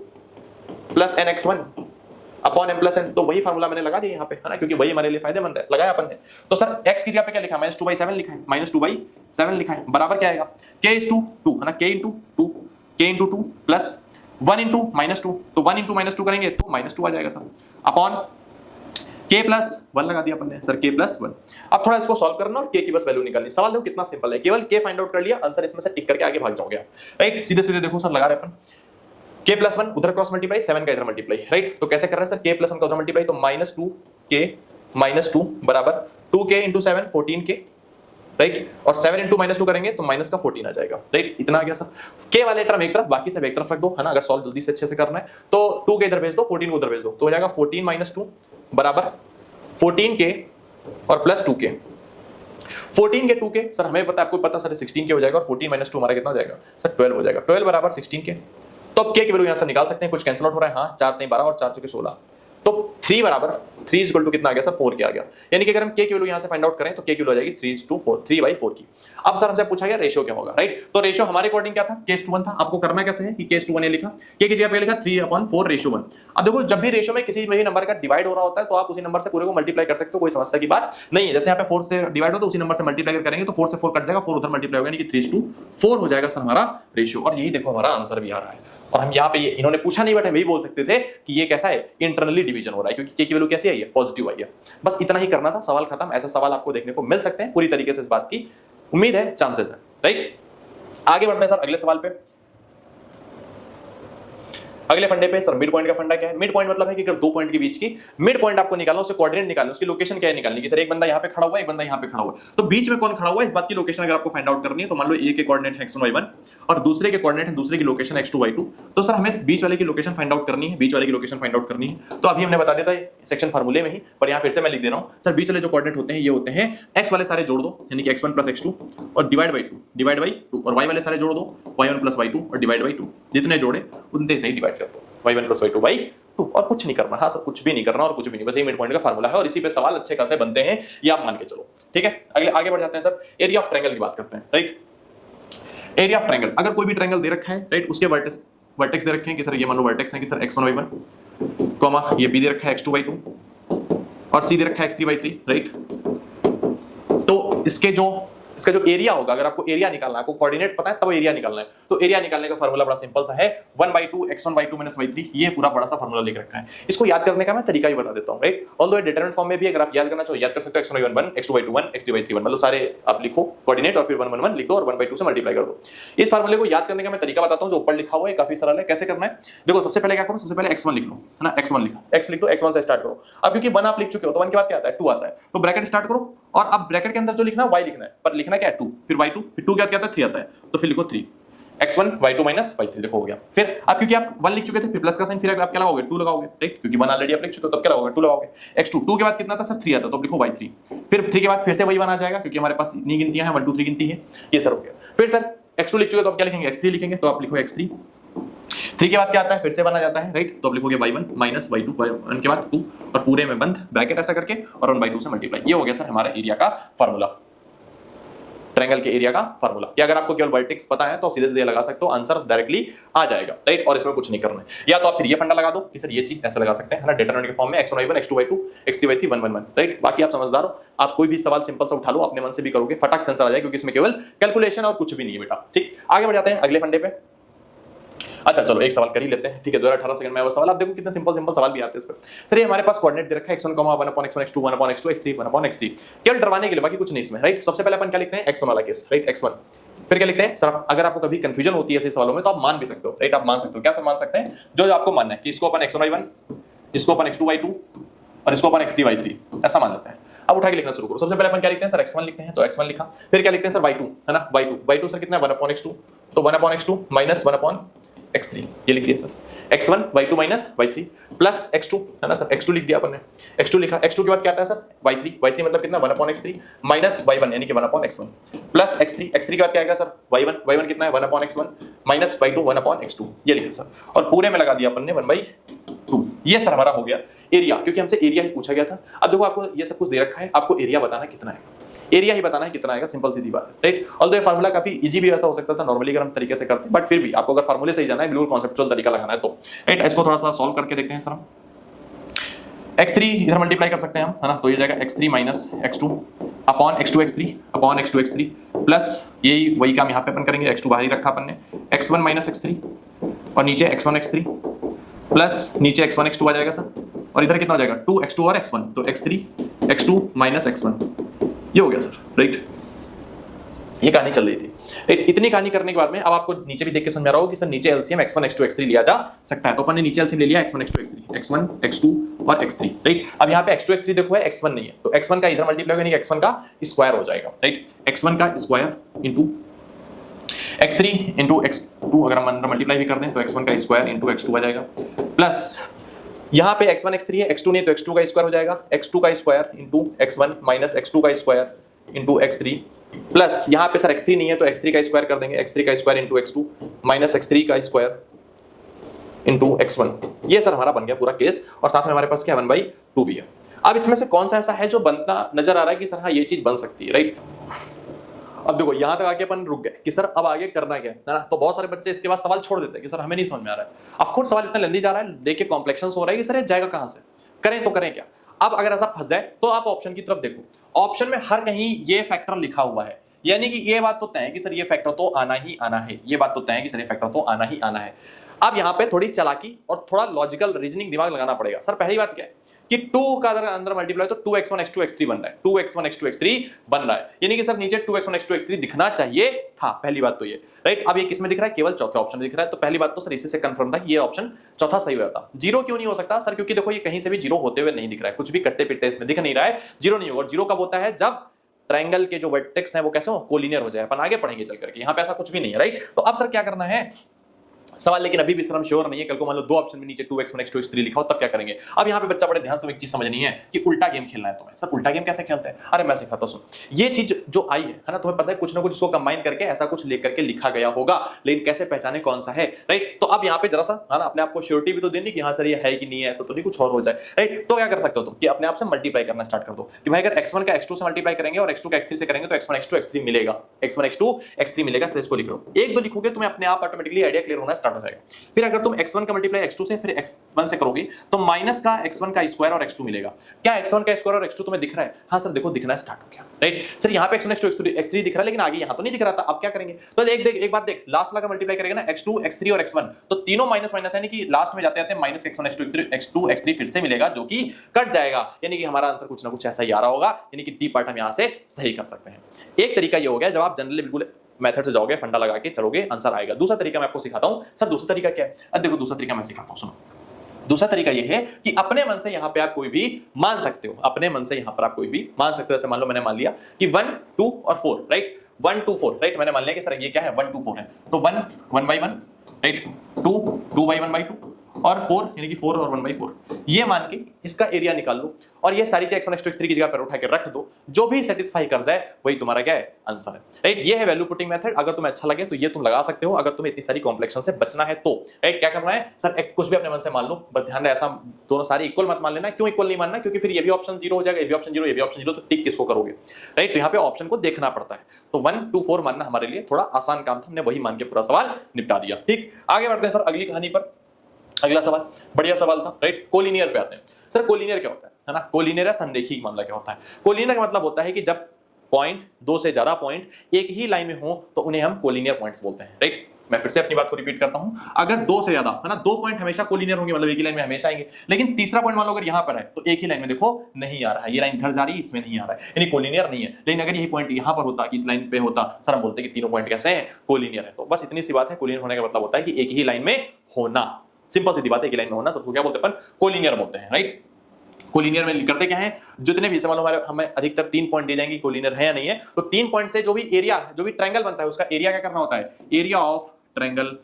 plus nx1 upon m plus n, तो वही फार्मूला मैंने लगा दिया यहाँ पे, है ना, क्योंकि वही हमारे लिए फायदेमंद है, लगाया अपन ने। तो सर x की जगह पे क्या लिखा, -2/7 लिखा है, -2/7 लिखा है, बराबर क्या आएगा k/2, है ना, k/2 प्लस 1 × -2, तो 1 × -2 करेंगे तो -2 आ जाएगा सर, अपॉन k प्लस 1 लगा दिया अपन ने सर, k प्लस 1। अब थोड़ा इसको सॉल्व करना और k की बस वैल्यू निकालनी। सवाल देखो कितना सिंपल है, केवल k फाइंड आउट कर लिया, आंसर इसमें से टिक करके आगे भाग जाओगे। राइट, सीधे सीधे देखो सर लगा रहे अपन, k+1 उधर क्रॉस मल्टीप्लाई, 7 का इधर मल्टीप्लाई। राइट, तो कैसे कर रहे हैं सर, k+1 का उधर मल्टीप्लाई, तो -2k बराबर 2k × 7 14k। राइट, और 7 × -2 करेंगे तो माइनस का 14 आ जाएगा। राइट, इतना आ गया सर। k वाले टर्म एक तरफ, बाकी सब एक तरफ रख दो, है ना, अगर सॉल्व जल्दी से अच्छे से करना है तो 2 के इधर भेज दो, 14 को उधर भेज दो, तो हो जाएगा 14 - 2 बराबर 14k और plus 2k। 14k 2k sir हमें पता है, आपको पता सर 16k हो जाएगा, और 14 - 2 हमारा कितना हो जाएगा सर 12 हो जाएगा। 12 बराबर 16k, तो अब k की वैल्यू यहां से निकाल सकते हैं, कुछ कैंसिल आउट हो रहा है, हाँ 4 3 12 और 4 4 16, तो 3 बराबर 3 इक्वल टू कितना आ गया सर 4 के आ गया। यानी कि अगर हम k की वैल्यू यहां से फाइंड आउट करें तो k की वैल्यू आ जाएगी 3:4, 3/4 की। अब सर हमसे पूछा गया रेशियो क्या होगा। राइट, तो रेशियो हमारे अकॉर्डिंग क्या था, k/1 था। आपको करना कैसे है कि k/1 ये लिखा, k की जगह पे लिखा 3/4:1। अब देखो जब भी रेशियो में किसी भी नंबर का डिवाइड हो रहा होता है तो आप उसी नंबर से पूरे को मल्टीप्लाई कर सकते हो, कोई समस्या की बात नहीं है। जैसे यहाँ पे 4 से डिवाइड हो तो उसी नंबर से मल्टीप्लाई करेंगे तो 4 से 4 कट जाएगा, 4 उधर मल्टीप्लाई होगा, यानी कि 3:4 हो जाएगा सर हमारा रेशियो। और यही देखो हमारा आंसर भी आ रहा है। और हम यहाँ पे इन्होंने पूछा नहीं, बट हम यही बोल सकते थे कि ये कैसा है, इंटरनली डिवीजन हो रहा है, क्योंकि k की वैल्यू कैसी आई है, पॉजिटिव आई है। बस इतना ही करना था, सवाल खत्म। ऐसा सवाल आपको देखने को मिल सकते हैं, पूरी तरीके से इस बात की उम्मीद है, चांसेस है। राइट, आगे बढ़ते हैं सर अगले सवाल पे। अगले फंडे पे सर मिड पॉइंट का फंडा क्या है। मिड पॉइंट मतलब है कि अगर दो पॉइंट के बीच की मिड पॉइंट आपको निकालना, उसके कोऑर्डिनेट निकालना, उसकी लोकेशन क्या है निकालनी की। सर एक बंदा यहाँ पे खड़ा हुआ है, एक बंदा यहाँ पे खड़ा हुआ है, तो बीच में कौन खड़ा हुआ है इस बात की लोकेशन अगर आपको फाइंड आउट करनी है, तो मान लो ए के कोऑर्डिनेट है x1 y1 और दूसरे के कोऑर्डिनेट है, दूसरे की लोकेशन x2 y2, तो सर हमें बीच वाले की लोकेशन फाइंड आउट करनी है, बीच वाले की लोकेशन फाइंड आउट करनी है। तो अभी हमने बता दिया था सेक्शन फार्मूले में ही, पर यहाँ फिर से मैं लिख दे रहा हूँ सर। बीच वाले जो कोऑर्डिनेट होते हैं ये होते हैं x वाले सारे जोड़ दो, यानी कि x1 + x2 और डिवाइड बाई 2, और y वाले सारे जोड़ दो, y1 + y2 और डिवाइड बाई 2। जितने जोड़े उतने से ही डिवाइड कर दो, y1 + y2/2, और कुछ नहीं करना। हाँ सर, कुछ भी नहीं करना और कुछ भी नहीं, बस ये मिड पॉइंट का फार्मूला है और इसी पे सवाल अच्छे खासे बनते हैं, ये आप मान के चलो। ठीक है, अगले आगे बढ़ जाते हैं सर, एरिया ऑफ ट्रायंगल की बात करते हैं। राइट, एरिया ऑफ ट्रायंगल, अगर कोई भी ट्रायंगल दे रखा है, राइट, उसके वर्टेक्स दे रखे हैं कि सर ये मान लो वर्टेक्स है कि सर x1 y1, कॉमा ये b दे रखा है x2 y2 और c दे रखा है x3 y3। राइट, तो इसके जो इसका जो एरिया होगा, अगर आपको एरिया निकालना है, आपको कोऑर्डिनेट पता है तब एरिया निकालना है, तो एरिया निकालने का फॉर्मूला बड़ा सिंपल सा है 1/2 x1/2 - y3। ये पूरा बड़ा सा फॉर्मूला लिख रखा है। इसको याद करने का मैं तरीका ही बता देता हूं, राइट। ऑल्दो डिटरमिनेंट फॉर्म में भी अगर आप याद करना चाहो याद कर सकते हो, x1/1 1 x2/2 1 x3/3 1, मतलब सारे आप लिखो कोऑर्डिनेट और फिर 1 1 1 लिख दो और 1/2 से मल्टीप्लाई कर दो। इस फॉर्मूले को याद करने का मैं तरीका बताता हूं, जो ऊपर लिखा हुआ है काफी सरल है। कैसे करना है देखो, सबसे पहले क्या करो, सबसे पहले x1 लिख लो, है ना, x1 लिखा, x लिख दो, x1 से स्टार्ट करो। अब क्योंकि 1 आप लिख चुके हो तो 1 के बाद क्या आता है 2 आता है, तो ब्रैकेट स्टार्ट करो और अब ब्रैकेट के अंदर जो लिखना है y लिखना है, पर लिखना क्या है 2, फिर y2, फिर 2 के बाद क्या आता है 3 आता है, तो फिर लिखो 3 x1 y2 - y3 लिखो, हो गया। फिर अब क्योंकि आप 1 लिख चुके थे, फिर प्लस का साइन, फिर आप क्या लगाओगे 2 लगाओगे, राइट, क्योंकि 1 ऑलरेडी आप लिख चुके हो, तब क्या लगाओगे 2 लगाओगे। x2 2 के बाद कितना था सर 3 आता, तो लिखो y3, फिर 3 के बाद फिर से वही 1 आ जाएगा, क्योंकि हमारे पास इतनी गिनतियां हैं 1 2 3 गिनती है, ये सर हो गया। फिर सर x2 लिख चुके तो अब क्या लिखेंगे x3 लिखेंगे, तो आप लिखो x3, 3 के बाद क्या आता है फिर से 1 आ जाता है, राइट, तो आप लिखोगे y1 - y2, 1 के बाद 2 और पूरे में बंद ब्रैकेट ऐसा करके और 1/2 से मल्टीप्लाई। ये हो गया सर हमारा एरिया का फार्मूला, ट्रायंगल के एरिया का फार्मूला। या अगर आपको केवल वर्टेक्स पता है तो सीधे सीधे लगा सकते हो, आंसर डायरेक्टली आ जाएगा, राइट, और इसमें कुछ नहीं करना है। या तो आप फिर ये फंडा लगा दो कि सर ये चीज ऐसे लगा सकते हैं, है ना, डिटरमिनेंट के फॉर्म में x1y1 x2y2 x3y3 1 1 1, राइट। बाकी आप समझदार हो, आप कोई भी सवाल सिंपल सा उठा लो, अपने मन से भी करोगे फटाक से आंसर आ जाएगा, क्योंकि इसमें केवल कैलकुलेशन और कुछ भी नहीं है बेटा, ठीक। आगे बढ़ जाते हैं अगले फंडे पे। अच्छा चलो एक सवाल कर ही लेते हैं, ठीक है, 2018 सेकंड में वो सवाल। आप देखो कितने सिंपल सिंपल सवाल भी आते हैं इस पर। सर ये हमारे पास कोऑर्डिनेट दे रखा है x1, 1/x1 x2 1/x2 x3 1/x3, केवल डरवाने के लिए, बाकी कुछ नहीं इसमें, राइट। सबसे पहले अपन क्या लिखते हैं x1 वाला केस, राइट, x1। फिर क्या लिखते हैं सर, अगर आपको कभी कंफ्यूजन होती है ऐसे सवालों में तो आप मान भी सकते हो, राइट, आप मान सकते हो। क्या सर मान सकते हैं, जो आपको मानना है कि इसको अपन x1y1, इसको अपन x2y2 और इसको अपन x3y3 ऐसा मान लेते हैं। अब उठा के लिखना शुरू करो। सबसे पहले अपन क्या लिखते हैं सर x1 लिखते हैं, तो x1 लिखा। फिर क्या लिखते हैं सर y2, है ना, y2 सर कितना है 1/x2, तो 1/x2 - 1/x3 ये लिख दिया sir. x1 y2 - y3 plus x2, है ना सर, x2 लिख दिया अपन ने, x2 लिखा। x2 के बाद क्या आता है सर y3 मतलब कितना 1/x3 माइनस y1 यानी कि 1/x1 प्लस x3 के बाद क्या आएगा सर y1 कितना है 1/x1 माइनस y2 1/x2 ये लिखा सर, और पूरे में लगा दिया अपन ने 1/2। ये सर हमारा हो गया एरिया, क्योंकि हमसे एरिया ही पूछा गया था। अब देखो आपको ये सब कुछ दे रखा है, आपको एरिया बताना कितना है, एरिया ही बताना है कितना आएगा, सिंपल सीधी बात है, राइट। ऑल्दो ये फार्मूला काफी इजी भी ऐसा हो सकता था नॉर्मली अगर हम तरीके से करते, बट फिर भी आपको अगर फार्मूले से ही जाना है, बिल्कुल कॉन्सेप्चुअल तरीका लगाना है तो, राइट। इसको थोड़ा सा सॉल्व करके देखते हैं सर हम। x3 इधर मल्टीप्लाई कर सकते हैं हम, है ना, तो ये जाएगा x3 - x2 upon x2 plus यही वही काम यहाँ पे अपन करेंगे, x2 बाहर ही रखा अपन ने, x1 - x3 और नीचे x1 x3 प्लस नीचे x1 x2 आ जाएगा सर, और इधर कितना हो जाएगा 2 x2 और x1, तो x3 x2 - x1 ये हो गया सर, राइट। ये कहानी चल रही थी, राइट। इतनी कहानी करने के बाद में अब आपको नीचे भी देख के समझ में आ रहा होगा कि सर नीचे एलसीएम x1 x2 x3 लिया जा सकता है, तो अपन ने नीचे एलसीएम ले लिया x1 x2 और x3, राइट। अब यहाँ पे x2 x3 देखो है, x1 नहीं है, तो x1 का इधर मल्टीप्लाई यानी कि x1 का स्क्वायर हो जाएगा, राइट। x1 का square into x3 into x2, अगर हम अंदर मल्टीप्लाई भी कर दें तो x1 का स्क्वायर इंटू x2 आ जाएगा, प्लस यहाँ पे x1 x3 है, x2 नहीं तो x2 का स्क्वायर हो जाएगा, x2 का square into x1 minus x2 का स्क्वायर इंटू x3 प्लस यहाँ पे सर x3 नहीं है तो x3 का स्क्वायर कर देंगे, x3 का square into x2 minus x3 का स्क्वायर इंटू x1। ये सर हमारा बन गया पूरा केस, और साथ में हमारे पास क्या 1/2 भी है। अब इसमें से कौन सा ऐसा है जो बनता नजर आ रहा है कि सर हाँ ये चीज बन सकती है, राइट। अब देखो यहां तक आके अपन रुक गए कि सर अब आगे करना क्या है ना, तो बहुत सारे बच्चे इसके बाद सवाल छोड़ देते हैं कि सर हमें नहीं समझ में आ रहा है। ऑफ कोर्स सवाल इतना लेंदी जा रहा है, देख के कॉम्प्लेक्शन हो रहा है कि सर ये जाएगा कहां से, करें तो करें क्या। अब अगर ऐसा फंस जाए तो आप ऑप्शन की तरफ देखो, ऑप्शन में हर कहीं ये फैक्टर लिखा हुआ है, यानी कि ये बात तो तय है कि सर ये फैक्टर तो आना ही आना है, ये बात तो तय है कि सर ये फैक्टर तो आना ही आना है। अब यहाँ पे थोड़ी चालाकी और थोड़ा लॉजिकल रीजनिंग दिमाग लगाना पड़ेगा। सर पहली बात क्या है कि 2 का अंदर मल्टीप्लाई तो 2x1 x2 x3 बन रहा है, 2x1 x2 x3 बन रहा है, यानी कि सर नीचे 2x1 x2 x3 दिखना चाहिए था, पहली बात तो ये, राइट। अब ये किस में दिख रहा है, केवल चौथे ऑप्शन में दिख रहा है, तो पहली बात तो सर इसी से कंफर्म था कि ये ऑप्शन चौथा सही हुआ था। जीरो क्यों नहीं हो सकता सर, क्योंकि देखो ये कहीं से भी जीरो होते हुए नहीं दिख रहा है, कुछ भी कट्टे पिट्टे इसमें दिख नहीं रहा है, जीरो नहीं होगा। जीरो कब होता है, जब ट्रायंगल के जो वर्टेक्स हैं वो कैसे हो, कोलिनियर हो जाए। अपन आगे पढ़ेंगे चल करके, यहाँ पे ऐसा कुछ भी नहीं है, राइट। तो अब सर क्या करना है सवाल, लेकिन अभी भी सर हम श्योर नहीं है, कल को मान लो 2 ऑप्शन में नीचे 2x1 x2 x3 लिखा हो तब क्या करेंगे। अब यहाँ पे बच्चा बड़े ध्यान से एक चीज समझनी है कि उल्टा गेम खेलना है तुम्हें। सर उल्टा गेम कैसे खेलते हैं, अरे मैं सिखाता हूं, सुन। ये चीज जो आई है ना, तुम्हें पता है कुछ ना कुछ इसको कंबाइन करके ऐसा कुछ लेकर के लिखा गया होगा, लेकिन कैसे पहचाने कौन सा है, राइट। तो अब यहाँ पे जरा सा है ना अपने आप को श्योरिटी भी तो देनी कि हाँ सर ये है कि नहीं है, ऐसा तो नहीं कुछ और हो जाए, राइट। तो क्या कर सकते हो तुम कि अपने आप से मल्टीप्लाई करना स्टार्ट कर दो कि भाई अगर x1 का x2 से मल्टीप्लाई करेंगे और x2 का x3 से करेंगे तो x1 x2 x3 मिलेगा, x1 x2 x3 मिलेगा। सर इसको लिख लो, 1 2 लिखोगे तुम्हें अपने आप ऑटोमेटिकली आइडिया क्लियर होना स्टार्ट हो जाएगा। फिर अगर तुम x1 का मल्टीप्लाई x2 से फिर x1 से करोगे तो माइनस का x1 का स्क्वायर और x2 मिलेगा। क्या x1 का स्क्वायर और x2 तुम्हें दिख रहा है? हाँ सर देखो दिखना स्टार्ट हो गया, राइट सर यहाँ पे x1 x2 x3 दिख रहा है लेकिन आगे यहाँ तो नहीं दिख रहा था। अब क्या करेंगे? तो एक बात देख, लास्ट वाला का मल्टीप्लाई करेगा ना x2 x3 और x1 तो तीनों माइनस माइनस यानी कि लास्ट में जाते जाते माइनस x1 x2 x3 फिर से मिलेगा जो कि कट जाएगा, यानी कि हमारा आंसर कुछ ना कुछ ऐसा ही आ रहा होगा, यानी कि डी पार्ट हम यहाँ से सही कर सकते हैं। एक तरीका ये हो गया, जब आप जनरली बिल्कुल मेथड से जाओगे, फंडा लगा के चलोगे, आंसर आएगा। दूसरा तरीका मैं आपको सिखाता हूं। सर दूसरा तरीका क्या है? अब देखो दूसरा तरीका मैं सिखाता हूं, सुनो। दूसरा तरीका यह है कि अपने मन से यहां पे आप कोई भी मान सकते हो, अपने मन से यहां पर आप कोई भी मान सकते हो। जैसे मान लो मैंने मान लिया कि 1 2 और 4, राइट 1 2 4, राइट मैंने मान लिया कि सर ये क्या है 1 2 4 है, तो 1 1 by 1, राइट 2 2 by 1 by 2 और 4 यानी कि 4 और 1 by 4, ये मान के इसका एरिया निकाल लो और ये सारी चीज x1 x2 x3 की जगह पर उठा के रख दो, जो भी सेटिस्फाई कर जाए वही तुम्हारा क्या है आंसर है, राइट। ये है वैल्यू पुटिंग मेथड। अगर तुम्हें अच्छा लगे तो ये तुम लगा सकते हो, अगर तुम्हें इतनी सारी कॉम्प्लेक्शन से बचना है तो, राइट। क्या करना है सर, कुछ भी अपने मन से मान लो, बस ध्यान रहे ऐसा दोनों सारे इक्वल मत मान लेना। क्यों इक्वल नहीं मानना? क्योंकि फिर ये भी ऑप्शन 0 हो जाएगा, ये भी ऑप्शन 0, ये भी ऑप्शन 0, तो टिक किसको करोगे, राइट। तो यहाँ पे ऑप्शन को देखना पड़ता है। तो 1 2 4 मानना हमारे लिए थोड़ा आसान काम था, हमने वही मान के पूरा सवाल निपटा दिया। ठीक, आगे बढ़ते हैं सर अगली कहानी पर। अगला सवाल बढ़िया सवाल था, राइट। कोलिनियर पे आते हैं। सर कोलिनियर क्या होता है ना? कोलिनियर है संरेखिक मामला क्या होता है? कोलिनियर का मतलब होता है कि जब पॉइंट, दो से ज्यादा पॉइंट एक ही लाइन में हो तो उन्हें हम कोलिनियर पॉइंट्स बोलते हैं, राइट। मैं फिर से अपनी बात को रिपीट करता हूं, अगर दो से ज्यादा है ना, दो पॉइंट हमेशा कोलिनियर होंगे, मतलब एक ही लाइन में हमेशा आएंगे, लेकिन तीसरा पॉइंट मान लो अगर यहां पर है तो एक ही लाइन में देखो नहीं आ रहा है, ये लाइन इधर जा रही है, इसमें नहीं आ रहा है, यानी कोलिनियर नहीं है। लेकिन अगर यही पॉइंट यहां पर होता कि इस लाइन पे होता, सर हम बोलते कि तीनों पॉइंट कैसे हैं कोलिनियर है। तो बस इतनी सी बात है। कोलिनियर होने का मतलब होता है कि एक ही लाइन में होना, सिंपल सी बात है, एक ही लाइन में होना, सबको क्या बोलते हैं अपन कोलिनियर बोलते हैं, राइट। कोलिनियर में करते क्या है, जितने भी सवाल हमारे हमें अधिकतर 3 पॉइंट दिए जाएंगे कोलिनियर है या नहीं है, तो 3 पॉइंट से जो भी एरिया, जो भी ट्रायंगल बनता है उसका एरिया क्या करना होता है, area of triangle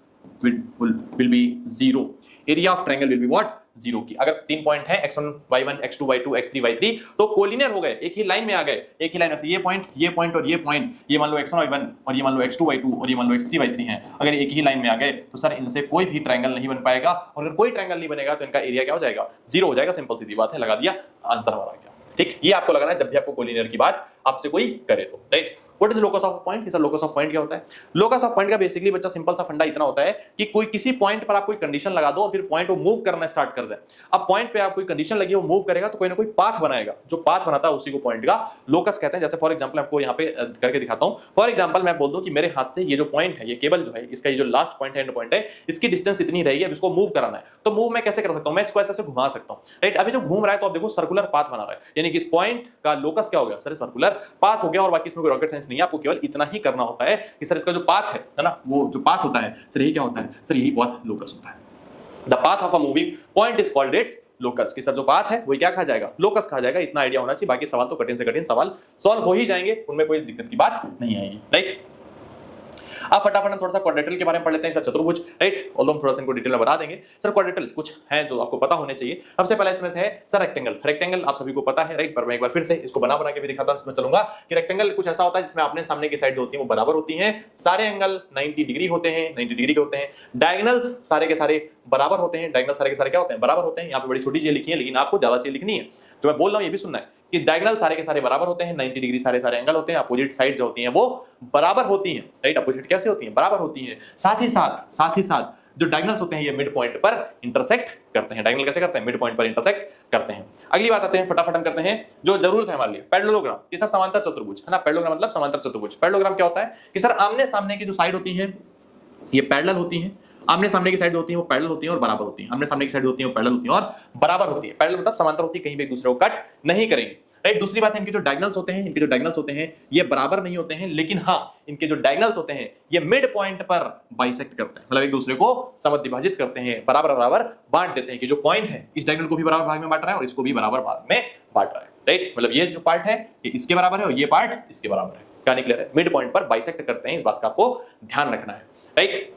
will be 0, area of triangle will be what 0 की। अगर 3 पॉइंट है x1 y1 x2 y2 x3 y3 तो कोलिनियर हो गए, एक ही लाइन में आ गए, एक ही लाइन से ये पॉइंट और ये पॉइंट, ये मान लो x1 y1 और ये मान लो x2 y2 और ये मान लो x3 y3 हैं, अगर एक ही लाइन में आ गए तो सर इनसे कोई भी ट्रायंगल नहीं बन पाएगा, और अगर कोई ट्रायंगल नहीं बनेगा तो इनका एरिया क्या हो जाएगा 0 हो जाएगा। सिंपल सीधी बात है, लगा दिया, आंसर हमारा क्या। ठीक, ये आपको लगाना है जब भी आपको कोलिनियर की बात आपसे कोई करे तो, right. What is locus of point? Sir locus of point क्या होता है? लोकस ऑफ पॉइंट का बेसिकली बच्चा सिंपल सा फंडा इतना होता है कि कोई किसी पॉइंट पर आप कोई कंडीशन लगा दो और फिर पॉइंट वो मूव करना स्टार्ट कर जाए। अब पॉइंट पे आप कोई कंडीशन लगी, वो मूव करेगा तो कोई ना कोई पाथ बनाएगा, जो पाथ बनाता है उसी को पॉइंट का लोकस कहते हैं। जैसे फॉर एग्जांपल आपको यहाँ पे करके दिखाता हूँ। फॉर एग्जांपल मैं बोल दूं कि मेरे हाथ से ये जो पॉइंट है, ये केबल जो है, इसका ये जो लास्ट पॉइंट है, एंड पॉइंट है, इसकी डिस्टेंस इतनी रहेगी, अब इसको मूव कराना है। तो मूव मैं कैसे कर सकता हूँ? मैं इसको ऐसे घुमा सकता हूँ, राइट। अभी जो घूम रहा है तो आप देखो सर्कुलर पाथ बना रहा है, यानी कि इस पॉइंट का लोकस क्या हो गया सर, सर्कुलर पाथ हो गया। और बाकी इसमें कोई रॉकेट साइंस नहीं है, आपको केवल इतना ही करना होता है कि सर इसका जो पाथ है ना, वो जो पाथ होता है सर यही क्या होता है, सर यही पाथ लोकस होता है। The path of a moving point is called its locus, कि सर जो पाथ है वही क्या कहा जाएगा, लोकस कहा जाएगा। इतना आइडिया होना चाहिए, बाकी सवाल तो कठिन से कठिन सवाल सॉल्व हो ही जाएंगे, उनमें कोई दिक्कत की बात नहीं आएगी, राइट। अब फटाफट हम थोड़ा सा क्वाड्रेटल के बारे में पढ़ लेते हैं। सर चतुर्भुज, राइट, ऑल्दो हम थोड़ा सा इनको डिटेल में बता देंगे। सर क्वाड्रेटल कुछ हैं जो आपको पता होने चाहिए। सबसे पहले इसमें से है सर रेक्टेंगल। रेक्टेंगल आप सभी को पता है, राइट, पर मैं एक बार फिर से इसको बना के भी दिखाता हूं, चलूंगा कि रेक्टेंगल कुछ ऐसा होता है जिसमें आपने सामने की साइड जो होती है वो बराबर होती है, सारे एंगल 90 डिग्री होते हैं, 90 डिग्री के होते हैं, डायगोनल्स सारे के सारे बराबर होते हैं, डायगोनल सारे के सारे क्या होते हैं, बराबर होते हैं। यहाँ पे बड़ी छोटी चीज लिखी है, लेकिन आपको ज्यादा चीज लिखनी है, जो मैं बोल रहा हूँ ये भी सुनना है कि डायगोनल सारे के सारे बराबर होते हैं, 90 डिग्री सारे सारे एंगल होते हैं, अपोजिट साइड जो होती हैं वो बराबर होती हैं, राइट। अपोजिट कैसे होती हैं, बराबर होती हैं। साथ ही साथ जो डायगोनल्स होते हैं ये मिड पॉइंट पर इंटरसेक्ट करते हैं। डायगोनल कैसे करते हैं, मिड पॉइंट पर इंटरसेक्ट करते हैं। अगली बात आते हैं, फटाफट हम करते हैं जो जरूरत है हमारे लिए, पैरेललोग्राम। कि सर समांतर चतुर्भुज है ना, पैरेललोग्राम मतलब समांतर चतुर्भुज। पैरेललोग्राम क्या होता है कि सर आमने सामने की जो साइड होती है ये पैरेलल होती है, आमने सामने की साइड होती है वो पैरेलल होती है और बराबर होती है, आमने सामने की साइड होती है वो पैरेलल होती है और बराबर होती है। पैरेलल मतलब समांतर होती है, कहीं भी एक दूसरे को कट नहीं करेंगे, राइट। दूसरी बात है इनके जो डायगोनल्स होते हैं ये बराबर नहीं होते हैं, लेकिन हाँ इनके जो डायगोनल्स होते हैं ये मिड पॉइंट पर बाइसेक्ट करते हैं, मतलब एक दूसरे को समद्विभाजित करते हैं, बराबर बराबर बांट देते हैं कि जो पॉइंट है इस डायगोनल को भी बराबर भाग में बांट रहा है और इसको भी बराबर भाग में बांट रहा है, राइट। मतलब ये जो पार्ट है ये इसके बराबर है और ये पार्ट इसके बराबर है। कहानी क्लियर है, मिड पॉइंट पर बाइसेक्ट करते हैं, इस बात का आपको ध्यान रखना है, राइट।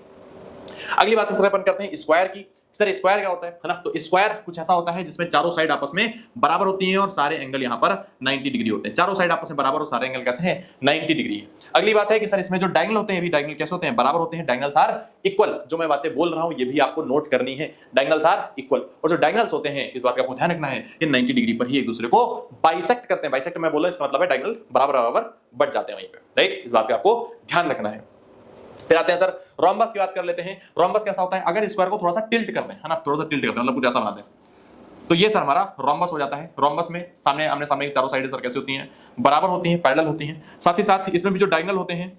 अगली बात अपन करते हैं स्क्वायर की। सर स्क्वायर क्या होता है ना, तो स्क्वायर कुछ ऐसा होता है जिसमें चारों साइड आपस में बराबर होती हैं और सारे एंगल यहाँ पर 90 डिग्री होते हैं। चारों साइड आपस में बराबर और सारे एंगल कैसे हैं, 90 डिग्री है। अगली बात है कि सर इसमें जो डायगोनल होते हैं, भी डायगोनल कैसे होते हैं, बराबर होते हैं, डायगोनल्स आर इक्वल। जो मैं बातें बोल रहा हूं ये भी आपको नोट करनी है, डायगोनल्स आर इक्वल। और जो डायगोनल्स होते हैं इस बात का आपको ध्यान रखना है ये 90 डिग्री पर ही एक दूसरे को बाइसेक्ट करते हैं। बाइसेक्ट मैं बोल रहा हूं इसका मतलब है डायगोनल बराबर बराबर बढ़ जाते हैं वहीं पे, राइट। इस बात का आपको ध्यान रखना है। फिर आते हैं सर रोम्बस की बात कर लेते हैं। रोम्बस कैसा होता है, अगर स्क्वायर को थोड़ा सा टिल्ट कर दें, है ना, थोड़ा सा टिल्ट कर दें, मतलब कुछ ऐसा बना दें, तो ये सर हमारा रोम्बस हो जाता है। रोम्बस में सामने आमने सामने की चारों साइडें सर कैसी होती हैं, बराबर होती हैं, पैरेलल होती हैं। साथ ही साथ इसमें भी जो डायगोनल होते हैं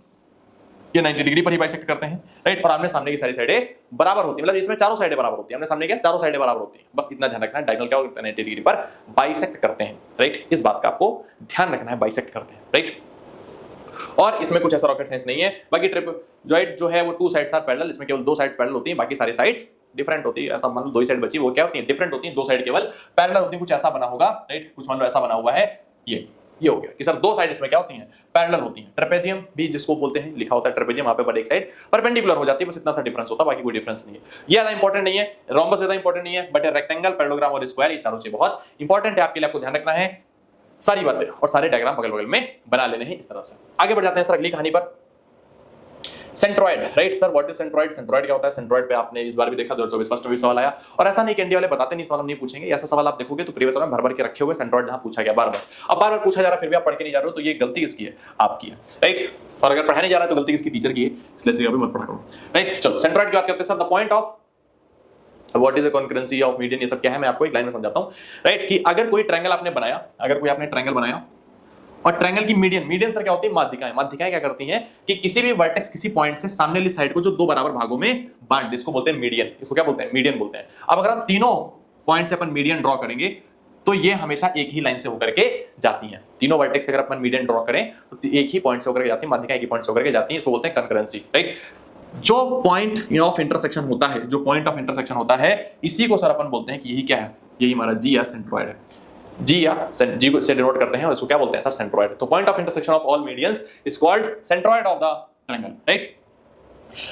ये 90 डिग्री पर ही बाइसेक्ट करते हैं, राइट। और आमने सामने की सारी साइडें बराबर होती है, मतलब इसमें चारों साइडें बराबर होती है, आमने सामने क्या चारों साइडें बराबर होती है। बस इतना ध्यान रखना है, डायगोनल क्या होता है 90 डिग्री पर बाइसेक्ट करते हैं, राइट। इस बात का आपको ध्यान रखना है, बाइसेक्ट करते हैं, राइट। और इसमें कुछ ऐसा रॉकेट साइंस नहीं है। बाकी ट्रिपजॉइड जो है वो 2 साइड्स आर पैरेलल, इसमें केवल 2 साइड्स पैरेलल होती हैं, बाकी सारी साइड्स डिफरेंट होती है। ऐसा मान लो 2 ही साइड बची, वो क्या होती है, डिफरेंट होती है। 2 साइड केवल पैरेलल होती है, कुछ ऐसा बना होगा, राइट। कुछ मान लो ऐसा बना हुआ है, ये हो गया कि सर 2 साइड इसमें क्या होती हैं, पैरेलल होती हैं। ट्रेपेजियम भी जिसको बोलते हैं, लिखा होता है ट्रेपेजियम, वहां पे बट एक साइड परपेंडिकुलर हो जाती है, बस इतना सा डिफरेंस होता है, बाकी कोई डिफरेंस नहीं है। ये ज्यादा इंपॉर्टेंट नहीं है, रोम्बस ज्यादा इंपॉर्टेंट नहीं है, बट रेक्टेंगल, पैरेललोग्राम और स्क्वायर ये चारों चीजें बहुत इंपॉर्टेंट है आपके लिए, आपको ध्यान रखना है सारी बातें, और सारे डायग्राम बगल बगल में बना लेने हैं इस तरह से। आगे बढ़ जाते हैं सर अगली कहानी पर। Centroid, right sir, what is centroid? Centroid क्या होता है? सेंट्रॉइड पे आपने इस बार भी देखा 2024 फर्स्ट में भी सवाल आया, और ऐसा नहीं कि इंडिया वाले बताते नहीं, सवाल हम नहीं पूछेंगे। ऐसा सवाल आप देखोगे तो प्रीवियस में भर भर के रखे हुए सेंट्रॉइड जहां पूछा गया बार बार, अब बार बार पूछा जा रहा है, फिर भी आप पढ़ के नहीं जा रहे हो, तो ये गलती किसकी है? आपकी है, राइट। और अगर पढ़ाने जा रहा है तो गलती किसकी? टीचर की है, इसलिए अभी मत पढ़ा करो, राइट। चलो सेंट्रॉइड की बात करते हैं sir. The point of what is the concurrency of median, ये सब क्या है मैं आपको एक लाइन में समझाता हूं, राइट। कि अगर कोई ट्रायंगल आपने बनाया, अगर कोई आपने ट्रायंगल बनाया और ट्रायंगल की मीडियन सर क्या होती है? माध्यिकाएं। माध्यिकाएं क्या करती हैं कि किसी भी वर्टेक्स किसी पॉइंट से सामने वाली साइड को जो 2 बराबर भागों में बांट दे, इसको बोलते हैं मीडियन। इसको क्या बोलते हैं? मीडियन बोलते हैं। अब अगर हम तीनों पॉइंट से अपन मीडियन ड्रॉ करेंगे तो ये हमेशा एक ही लाइन से होकर के जाती हैं। तीनों वर्टेक्स अगर अपन मीडियन ड्रॉ करें तो एक ही पॉइंट से होकर के जाती है, माध्यिकाएं एक ही पॉइंट से होकर के जाती हैं, इसको बोलते हैं कंकरेंसी, राइट। जो पॉइंट ऑफ इंटरसेक्शन होता है, जो पॉइंट ऑफ इंटरसेक्शन होता है, इसी को सर अपन बोलते हैं कि यही क्या है? यही हमारा जी या सेंट्रॉइड है। जी को से डिनोट करते हैं और इसको क्या बोलते हैं सर? सेंट्रॉइड। तो point of intersection of all medians is called centroid of the triangle, right.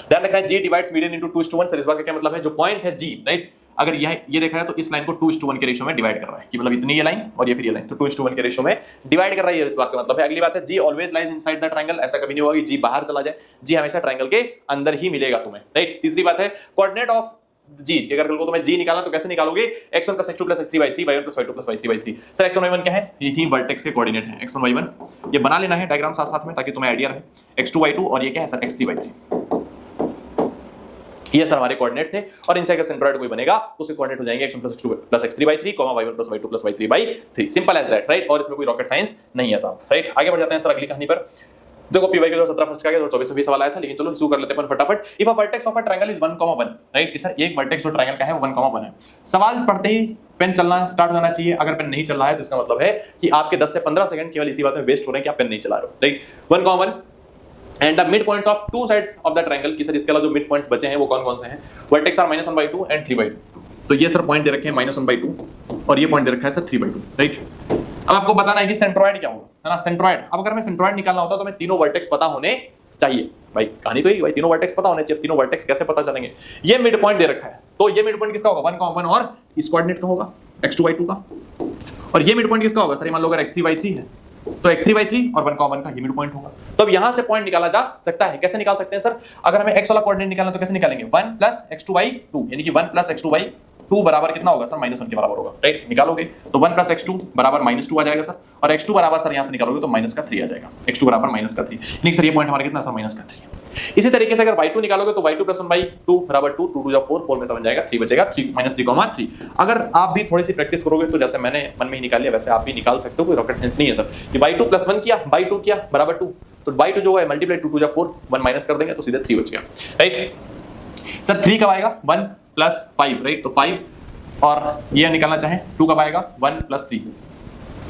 ध्यान रखना है, जी डिवाइड्स मीडियन इनटू 2:1। सर इस बात का क्या मतलब है? जो पॉइंट है जी, राइट, अगर ये देखा है तो इस लाइन को 2:1 के रेशियो में डिवाइड कर रहा है, कि मतलब इतनी ये लाइन और ये फिर ये लाइन, तो 2:1 के रेशियो में डिवाइड कर रहा है, इस बात का मतलब है। अगली बात है, G always lies inside the triangle. ऐसा कभी नहीं होगा कि जी बाहर चला जाए, जी हमेशा ट्रायंगल के अंदर ही मिलेगा तुम्हें, राइट। तीसरी बात है, कोऑर्डिनेट ऑफ जी, अगर कल को तुम्हें जी निकालना तो कैसे निकालोगे? x1 + x2 + x3/3, y1 + y2 + y3/3। Sir x1 y1 क्या है? ये तीन वर्टेक्स के कोऑर्डिनेट हैं, x1 y1, ये बना लेना है डायग्राम साथ साथ में ताकि तुम्हें आइडिया रहे। x2 y2 और ये क्या है सर? x3/3। ये सर हमारे कोऑर्डिनेट थे, और इनसे अगर सेंट्रॉइड कोई बनेगा तो उसके कोऑर्डिनेट हो जाएंगे x1 + x2 + x3/3, y1 + y2 + y3/3। Simple as that, right. और इसमें कोई रॉकेट साइंस नहीं है साहब, राइट। आगे बढ़ जाते हैं सर अगली कहानी पर। देखो पीवाई के 2017 फर्स्ट का गया, 2024 में भी सवाल आया था, लेकिन चलो शुरू कर लेते हैं फटाफट। If a vertex of a triangle is 1,1, right, कि सर एक वर्टेक्स जो ट्रायंगल का है वो 1,1 है। सवाल पढ़ते ही पेन चलना स्टार्ट होना चाहिए। अगर पेन नहीं चल रहा है तो इसका मतलब है कि आपके 10 से 15 सेकंड केवल इसी बात में वेस्ट हो रहे हैं कि आप पेन नहीं चला रहे हो, right. 1,1 and the mid points of 2 sides of the triangle, कि सर इसके अलावा जो मिड पॉइंट्स बचे हैं वो कौन कौन से हैं? Vertex are -1/2 and 3/2। तो ये सर पॉइंट दे रखे हैं -1/2 और ये पॉइंट दे रखा है सर 3/2, राइट। अब आपको बताना है कि सेंट्रॉइड क्या होगा, है ना, सेंट्रॉइड। अब अगर मैं सेंट्रॉइड निकालना होता तो मैं तीनों वर्टेक्स पता होने चाहिए भाई, कहानी तो यही भाई, तीनों वर्टेक्स पता होने चाहिए। तीनों वर्टेक्स कैसे पता चलेंगे? ये मिड पॉइंट दे रखा है, तो ये मिड पॉइंट किसका होगा? 1,1 और इस कोऑर्डिनेट का होगा x2 y2 का। और ये मिड पॉइंट किसका होगा सर? मान लो अगर x3 y3 है तो x3 और 1,1 का ये मिड पॉइंट होगा। तो अब यहां से पॉइंट निकाला जा सकता है। कैसे निकाल सकते हैं सर? अगर हमें x वाला कोऑर्डिनेट निकालना तो कैसे निकालेंगे? 1 + x2 y2, यानी कि 1 + x2 y2 बराबर कितना होगा सर? -1 के बराबर होगा, राइट। निकालोगे तो 1 + x2 बराबर -2 आ जाएगा सर, और x2 बराबर सर यहां से निकालोगे तो -3 आ जाएगा। x2 बराबर -3, यानी सर ये पॉइंट हमारा कितना सर? -3। इसी तरीके से अगर y2 निकालोगे तो y2 + 1/2 बराबर 2, 2 × 4, 4 में 7 जाएगा, 3 बचेगा, 3 -3,3। अगर आप भी थोड़ी सी प्रैक्टिस करोगे तो जैसे मैंने मन में ही निकाल लिया वैसे आप भी निकाल सकते हो, कोई रॉकेट साइंस नहीं है सर। कि y2 + 1 किया, y2 किया बराबर 2, तो y2 जो है मल्टीप्लाई 2 × 4, 1 माइनस कर देंगे तो सीधे 3 बच गया, राइट। सर 3 कब आएगा? 1 + 5, राइट। तो 5 और ये निकालना चाहें 2 कब आएगा? 1 + 3,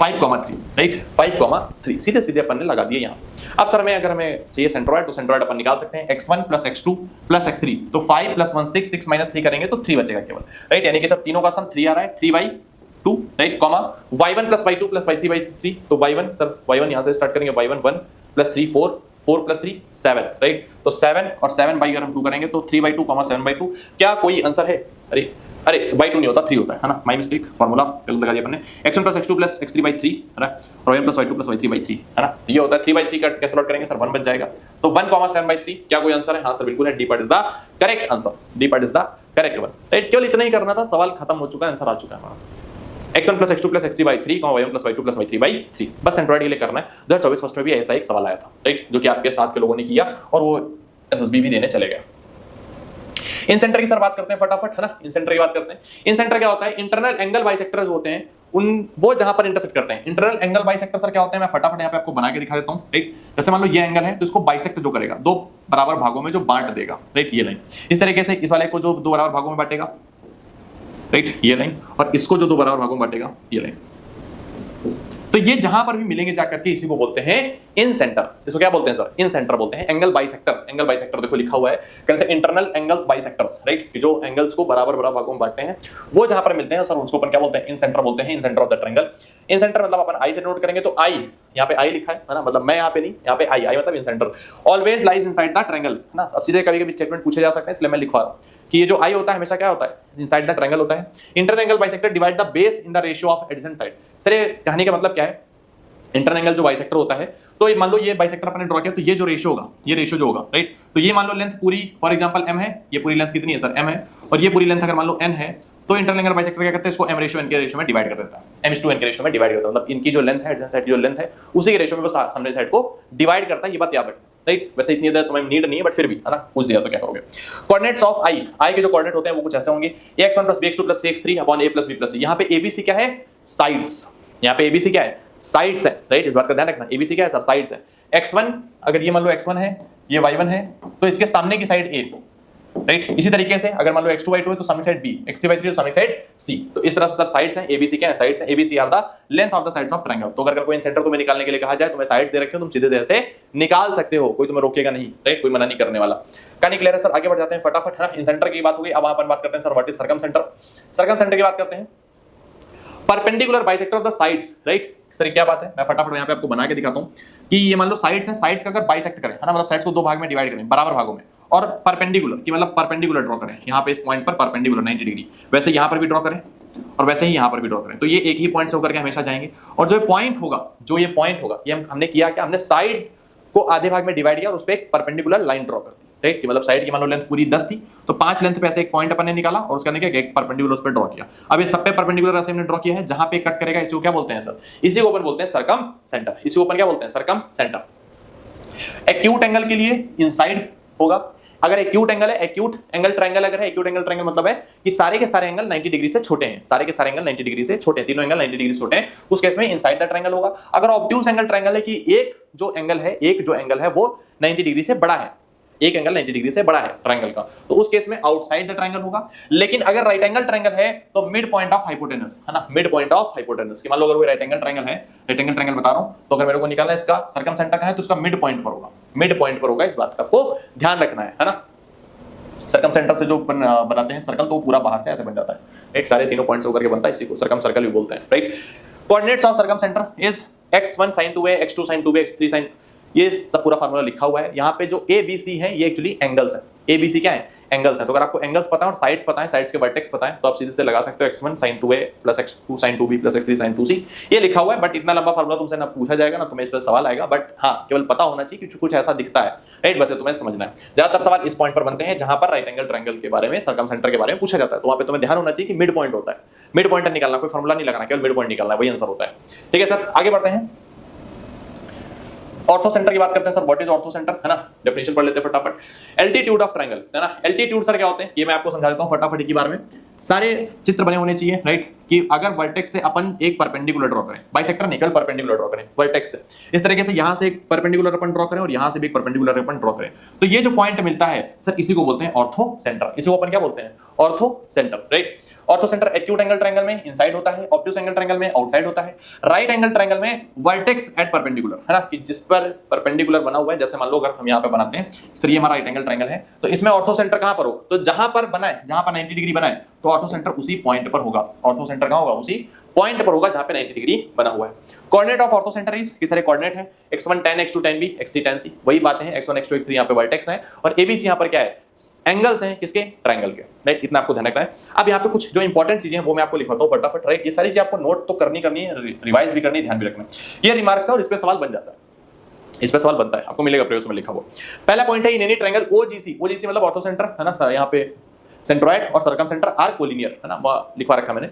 5,3, राइट। 5,3 सीधे सीधे अपन ने लगा दिए यहाँ। अब सर में अगर हमें चाहिए सेंट्रॉइड, तो सेंट्रॉइड अपन निकाल सकते हैं x1 + x2 + x3। तो 5 + 1 6, 6 - 3 करेंगे तो 3 बचेगा केवल, राइट। यानी कि सब तीनों का सम 3 आ रहा है, 3/2, right, comma y1 + y2 + y3/3। तो y1 सर, y1 यहाँ से स्टार्ट करेंगे, y1 1 + 3 4, 4 + 3 7, राइट। तो 7 और 7 बाई अगर हम 2 करेंगे तो 3/2, 7/2। क्या कोई आंसर है? अरे by2 नहीं होता, 3 होता है ना, माय मिस्टेक, फार्मूला गलत लगा दिया अपन ने। x1 + x2 + x3/3, है ना, और y1 + y2 + y3/3, है ना। ये होता है 3/3 का कैसे लॉट करेंगे सर? 1 बच जाएगा। तो 1, 7/3। क्या कोई आंसर है? हाँ सर बिल्कुल है, D part is the correct answer, D part is the correct one, right. केवल इतना ही करना था, सवाल खत्म हो चुका है, आंसर आ चुका है हमारा। x1 + x2 + x3/3, y1 + y2 + y3/3। बस सेंट्रॉइड के लिए करना है। 2024 फर्स्ट में भी ऐसा एक सवाल आया था, राइट, जो कि आपके साथ के लोगों ने किया और वो SSB भी देने चले गए। इन सेंटर की सर बात करते हैं फटाफट, है ना। इन सेंटर की बात करते हैं। इन सेंटर क्या होता है, इंटरनल एंगल बाइसेक्टर जो होते हैं उन वो जहां पर इंटरसेक्ट करते हैं। इंटरनल एंगल बाइसेक्टर सर क्या होते हैं, मैं फटाफट यहाँ पे आपको बना के दिखा देता हूँ। राइट, जैसे मान लो ये एंगल है तो इसको बाइसेक्ट जो करेगा, दो बराबर भागों में जो बांट देगा। राइट, ये लाइन इस तरीके से इस वाले को जो दो बराबर भागों में बांटेगा, राइट, ये लाइन, और इसको जो दो बराबर भागों में बांटेगा, ये लाइन। तो ये जहां पर भी मिलेंगे जाकर के इसी को बोलते हैं इन सेंटर। इसको क्या बोलते हैं सर, इन सेंटर बोलते हैं। एंगल बाइसेक्टर, एंगल बाइसेक्टर देखो लिखा हुआ है कैसे, इंटरनल एंगल्स बाइसेक्टर्स। राइट, जो एंगल्स को बराबर बराबर भागों में बांटते हैं वो जहां पर मिलते हैं सर उसको अपन क्या बोलते हैं, इन सेंटर बोलते हैं। Incentre of the triangle. Incentre मतलब अपन आई से नोट करेंगे तो आई, यहाँ पे आई लिखा है ना, मतलब मैं यहाँ पे नहीं, यहाँ पे आई, आई मतलब incentre. Always lies inside the triangle, है ना। अब सीधे कभी कभी स्टेटमेंट पूछे जा सकते हैं, इसलिए मैं लिखवा रहा हूं कि ये जो आई होता है हमेशा क्या होता है, इनसाइड द ट्रायंगल होता है। Internal angle bisector divide the base in the ratio of adjacent side. Sir ये कहने का मतलब क्या है, इंटरनल एंगल जो बाइसेक्टर होता है, तो मान लो ये बाइसेक्टर अपने ड्रॉ किया तो ये जो रेशियो होगा, ये रेशियो जो होगा, राइट, तो ये मान लो लेंथ पूरी फॉर एग्जांपल m है, ये पूरी लेंथ कितनी है सर, m है, और ये पूरी लेंथ अगर मान लो n है, तो इंटरनल एंगल बाइसेक्टर क्या करते हैं, इसको m रेशियो n के रेशियो में डिवाइड कर देता है। m is to n के रेशियो में डिवाइड करता है, मतलब इनकी जो लेंथ है, एडजेसेंट साइड की जो लेंथ है, उसी के रेशियो में वो सामने साइड को डिवाइड करता है। ये बात याद रखना, राइट। वैसे इतनी देर तुम्हें नीड नहीं है, बट फिर भी, है ना, पूछ दिया तो क्या करोगे। कोऑर्डिनेट्स ऑफ आई, आई के जो कोऑर्डिनेट होते हैं वो कुछ ऐसे होंगे, x1 + bx2 + cx3 upon a + b + c। यहाँ पे abc क्या है, साइड्स। यहाँ पे abc क्या है, साइड्स है, राइट। इस बात का ध्यान रखना, एबीसी क्या है सर, साइड्स है। x1 अगर ये मान लो x1 है, ये y1 है, तो इसके सामने की साइड a, राइट। इसी तरीके से अगर मान लो x2 y2 है तो सामने साइड b, x3 y3 तो सामने साइड c। तो इस तरह से सर साइड्स हैं, एबीसी क्या है, साइड्स हैं। ABC are the length of the sides of triangle. तो अगर कोई सेंटर तुम्हें निकालने के लिए कहा जाए, तुम्हें साइड्स दे रखे हो, तुम सीधे सीधे से निकाल सकते हो, कोई तुम्हें रोकेगा नहीं, राइट, कोई मना नहीं करने वाला। कहानी क्लियर है सर, आगे बढ़ जाते हैं फटाफट, है ना। इन सेंटर की बात हो गई, अब अपन बात करते हैं sir what is circum centre. Circum centre की बात करते हैं, perpendicular bisector of the sides, right. Sir क्या बात है, मैं फटाफट यहाँ पे आपको बना के दिखाता हूँ कि ये मान लो साइड्स हैं, साइड्स का अगर बाइसेक्ट करें, है ना, मतलब साइड्स को दो भाग में डिवाइड करें, बराबर भागों में, और परपेंडिकुलर की मतलब परपेंडिकुलर ड्रॉ करें, यहाँ पे इस पॉइंट पर परपेंडिकुलर 90 डिग्री, वैसे यहाँ पर भी ड्रॉ करें और वैसे ही यहाँ पर भी ड्रॉ करें, तो ये एक ही पॉइंट से होकर के हमेशा जाएंगे। और जो पॉइंट होगा, जो ये पॉइंट होगा, ये हमने किया क्या, हमने साइड को आधे भाग में डिवाइड किया और उस पर एक परपेंडिकुलर लाइन ड्रॉ कर दी, राइट। कि मतलब साइड की मान लो लेंथ पूरी 10 थी, तो 5 लेंथ पे ऐसे एक पॉइंट अपन ने निकाला और उसका क्या एक परपेंडिकुलर उस पर ड्रॉ किया। अब ये सब पे परपेंडिकुलर ऐसे हमने ड्रॉ किया है, जहां पे कट करेगा इसी को क्या बोलते हैं सर, इसी को अपन बोलते हैं सर्कम सेंटर। इसी को अपन क्या बोलते हैं, सर्कम सेंटर। एक्यूट एंगल के लिए इनसाइड होगा। अगर एक्यूट एंगल है, एक्यूट एंगल ट्रायंगल अगर है, एक्यूट एंगल ट्रायंगल मतलब है कि सारे के सारे एंगल 90 डिग्री से छोटे हैं, सारे के सारे एंगल 90 डिग्री से छोटे हैं, तीनों एंगल 90 डिग्री से छोटे हैं, उस केस में इनसाइड द ट्रायंगल होगा। अगर ऑब्ट्यूज एंगल ट्रायंगल है कि एक जो एंगल है वो 90 डिग्री से बड़ा है, एक एंगल 90 डिग्री से बड़ा है ट्रायंगल का, तो उस केस में आउटसाइड द ट्रायंगल होगा। लेकिन अगर राइट एंगल ट्रायंगल है तो मिड पॉइंट ऑफ हाइपोटेनस, है ना, मिड पॉइंट ऑफ हाइपोटेनस। कि मान लो अगर कोई राइट एंगल ट्रायंगल है, राइट एंगल ट्रायंगल बता रहा हूं, तो अगर मेरे को निकालना है इसका सर्कम सेंटर का है तो उसका मिड पॉइंट पर होगा, मिड पॉइंट पर होगा। इस बात का आपको ध्यान रखना है ना। सर्कम सेंटर से जो बनाते हैं सर्कल, तो पूरा बाहर से ऐसे बन जाता है, एक सारे तीनों पॉइंट्स होकर के बनता है, इसी को सर्कम सर्कल भी बोलते हैं, right. Coordinates of circum centre is x1 sin 2a, x2 sin 2b, x3 sin, ये सब पूरा फार्मूला लिखा हुआ है। यहाँ पे जो ए बी सी है ये एक्चुअली एंगल्स है, ए बी सी क्या है, एंगल्स है। तो अगर आपको एंगल्स पता है और साइड्स पता है, साइड्स के वर्टेक्स पता है, तो आप सीधे से लगा सकते हो x1 sin 2a + x2 sin 2b + x3 sin 2c। ये लिखा हुआ है, बट इतना लंबा फार्मूला तुमसे ना पूछा जाएगा ना तुम्हें इस पर सवाल आएगा, बट हाँ केवल पता होना चाहिए कि कुछ ऐसा दिखता है, राइट। वैसे तुम्हें समझना है, ज्यादातर सवाल इस पॉइंट पर बनते हैं जहां पर राइट एंगल ट्रायंगल के बारे में, सर्कम सेंटर के बारे में पूछा जाता है, तो वहां पे तुम्हें ध्यान होना चाहिए कि मिड पॉइंट होता है, मिड पॉइंट निकालना, कोई फार्मूला नहीं लगाना, केवल मिड पॉइंट निकालना, वही आंसर होता है। ठीक है सर, आगे बढ़ते हैं। ऑर्थो सेंटर की बात करते हैं sir, what is ortho centre, है ना। डेफिनेशन पढ़ लेते हैं फटाफट। एल्टीट्यूड ऑफ ट्रायंगल, है ना। एल्टीट्यूड सर क्या होते हैं, ये मैं आपको समझा देता हूं फटाफट एक ही बार में। सारे चित्र बने होने चाहिए, राइट। कि अगर वर्टेक्स से अपन एक परपेंडिकुलर ड्रॉ करें, बाइसेक्टर निकल परपेंडिकुलर ड्रॉ करें वर्टेक्स से, इस तरीके से यहां से एक परपेंडिकुलर अपन ड्रॉ करें और यहां से भी एक परपेंडिकुलर अपन ड्रॉ करें, तो ये जो पॉइंट मिलता है सर, इसी को बोलते हैं ऑर्थो सेंटर। इसी को अपन क्या बोलते हैं, ortho centre, right. Ortho centre acute angle triangle में इनसाइड होता है, ऑब्ट्यूज एंगल ट्रायंगल में आउटसाइड होता है, राइट एंगल ट्रायंगल में वर्टेक्स एट परपेंडिकुलर, है ना, कि जिस पर परपेंडिकुलर बना हुआ है। जैसे मान लो अगर हम यहाँ पे बनाते हैं सर, ये हमारा राइट एंगल ट्रायंगल है, तो इसमें ऑर्थो सेंटर कहां पर हो, तो जहां पर बना है, जहां पर 90 डिग्री बना है, तो ऑर्थो सेंटर उसी पॉइंट पर होगा। ऑर्थो सेंटर कहां होगा, उसी पॉइंट पर होगा जहां पे 90 डिग्री बना हुआ है। Coordinate of ortho centre is, किस सारे कोऑर्डिनेट है, x1 tan, x2 tan b, x3 tan c, वही बातें हैं, x1 x2 x3 यहाँ पे वर्टेक्स हैं और abc यहाँ पर क्या है, एंगल्स हैं, किसके, ट्रायंगल के, राइट। इतना आपको ध्यान रखना है। अब यहाँ पे कुछ जो इंपॉर्टेंट चीजें हैं वो मैं आपको लिखवाता हूँ फटाफट, राइट। ये सारी चीजें आपको नोट तो करनी है, रिवाइज भी करनी है, ध्यान भी रखना है। ये रिमार्क्स है और इस पे सवाल बन जाता है, इस पे सवाल बनता है, आपको मिलेगा प्रयोग में लिखा हुआ। पहला पॉइंट है इन एनी ट्रायंगल ओजीसी, ओजीसी मतलब ऑर्थो सेंटर, है ना। यहाँ पे सेंट्रोइड और सर्कम सेंटर आर कोलिनियर, है ना, लिखवा रखा मैंने।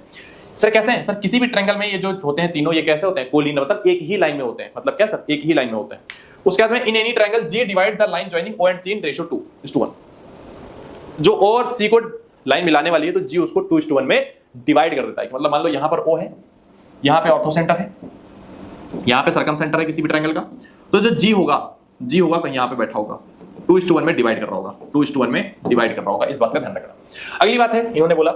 सर कैसे हैं सर, किसी भी ट्रायंगल में ये जो होते हैं तीनों, ये कैसे होते हैं, कोलिनियर मतलब एक ही लाइन में होते हैं, मतलब क्या सर, एक ही लाइन में होते हैं। उसके बाद में in any triangle G divides the line joining O and C in ratio 2:1। जो ओ और सी को लाइन मिलाने वाली है तो जी उसको 2:1 में डिवाइड कर देता है। मतलब मान लो यहां पर ओ है, यहां पे ऑर्थो सेंटर है, यहां पे सर्कम सेंटर है किसी भी ट्रायंगल का, तो जो जी होगा कहीं यहां पे बैठा होगा, 2:1 में डिवाइड कर रहा होगा, 2:1 में डिवाइड कर रहा होगा। इस बात का ध्यान रखना। अगली बात है, इन्होंने बोला,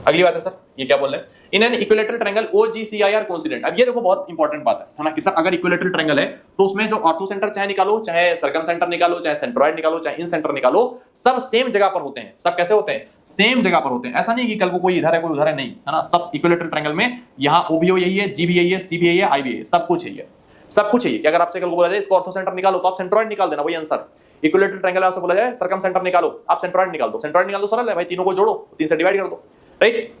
अगली बात है सर, ये क्या बोल रहे हैं, in an equilateral triangle OGCI are coincident. अब ये देखो बहुत इंपॉर्टेंट बात है ना कि सर अगर इक्विलेटरल ट्रायंगल है तो उसमें जो ऑर्थो सेंटर चाहे निकालो, चाहे सर्कम सेंटर निकालो, चाहे सेंट्रोइड निकालो, चाहे इन सेंटर निकालो, सब सेम जगह पर होते हैं। सब कैसे होते हैं? सेम जगह पर होते हैं। ऐसा नहीं कि कल को कोई इधर है कोई उधर है, नहीं, है ना। सब इक्विलेटरल ट्रायंगल में यहाँ O भी यही है, G भी यही है, C भी यही है, I भी यही है, सब कुछ यही है, सब कुछ यही है। कि अगर आपसे कल को बोला जाए इसको ऑर्थो सेंटर निकालो तो आप सेंट्रोइड निकाल देना, वही आंसर। इक्विलेटरल ट्रायंगल आपसे बोला जाए सर्कम सेंटर निकालो, आप सेंट्रोइड निकाल दो, सेंट्रोइड निकाल दो, सरल है भाई, तीनों को जोड़ो, 3 से डिवाइड कर दो, राइट।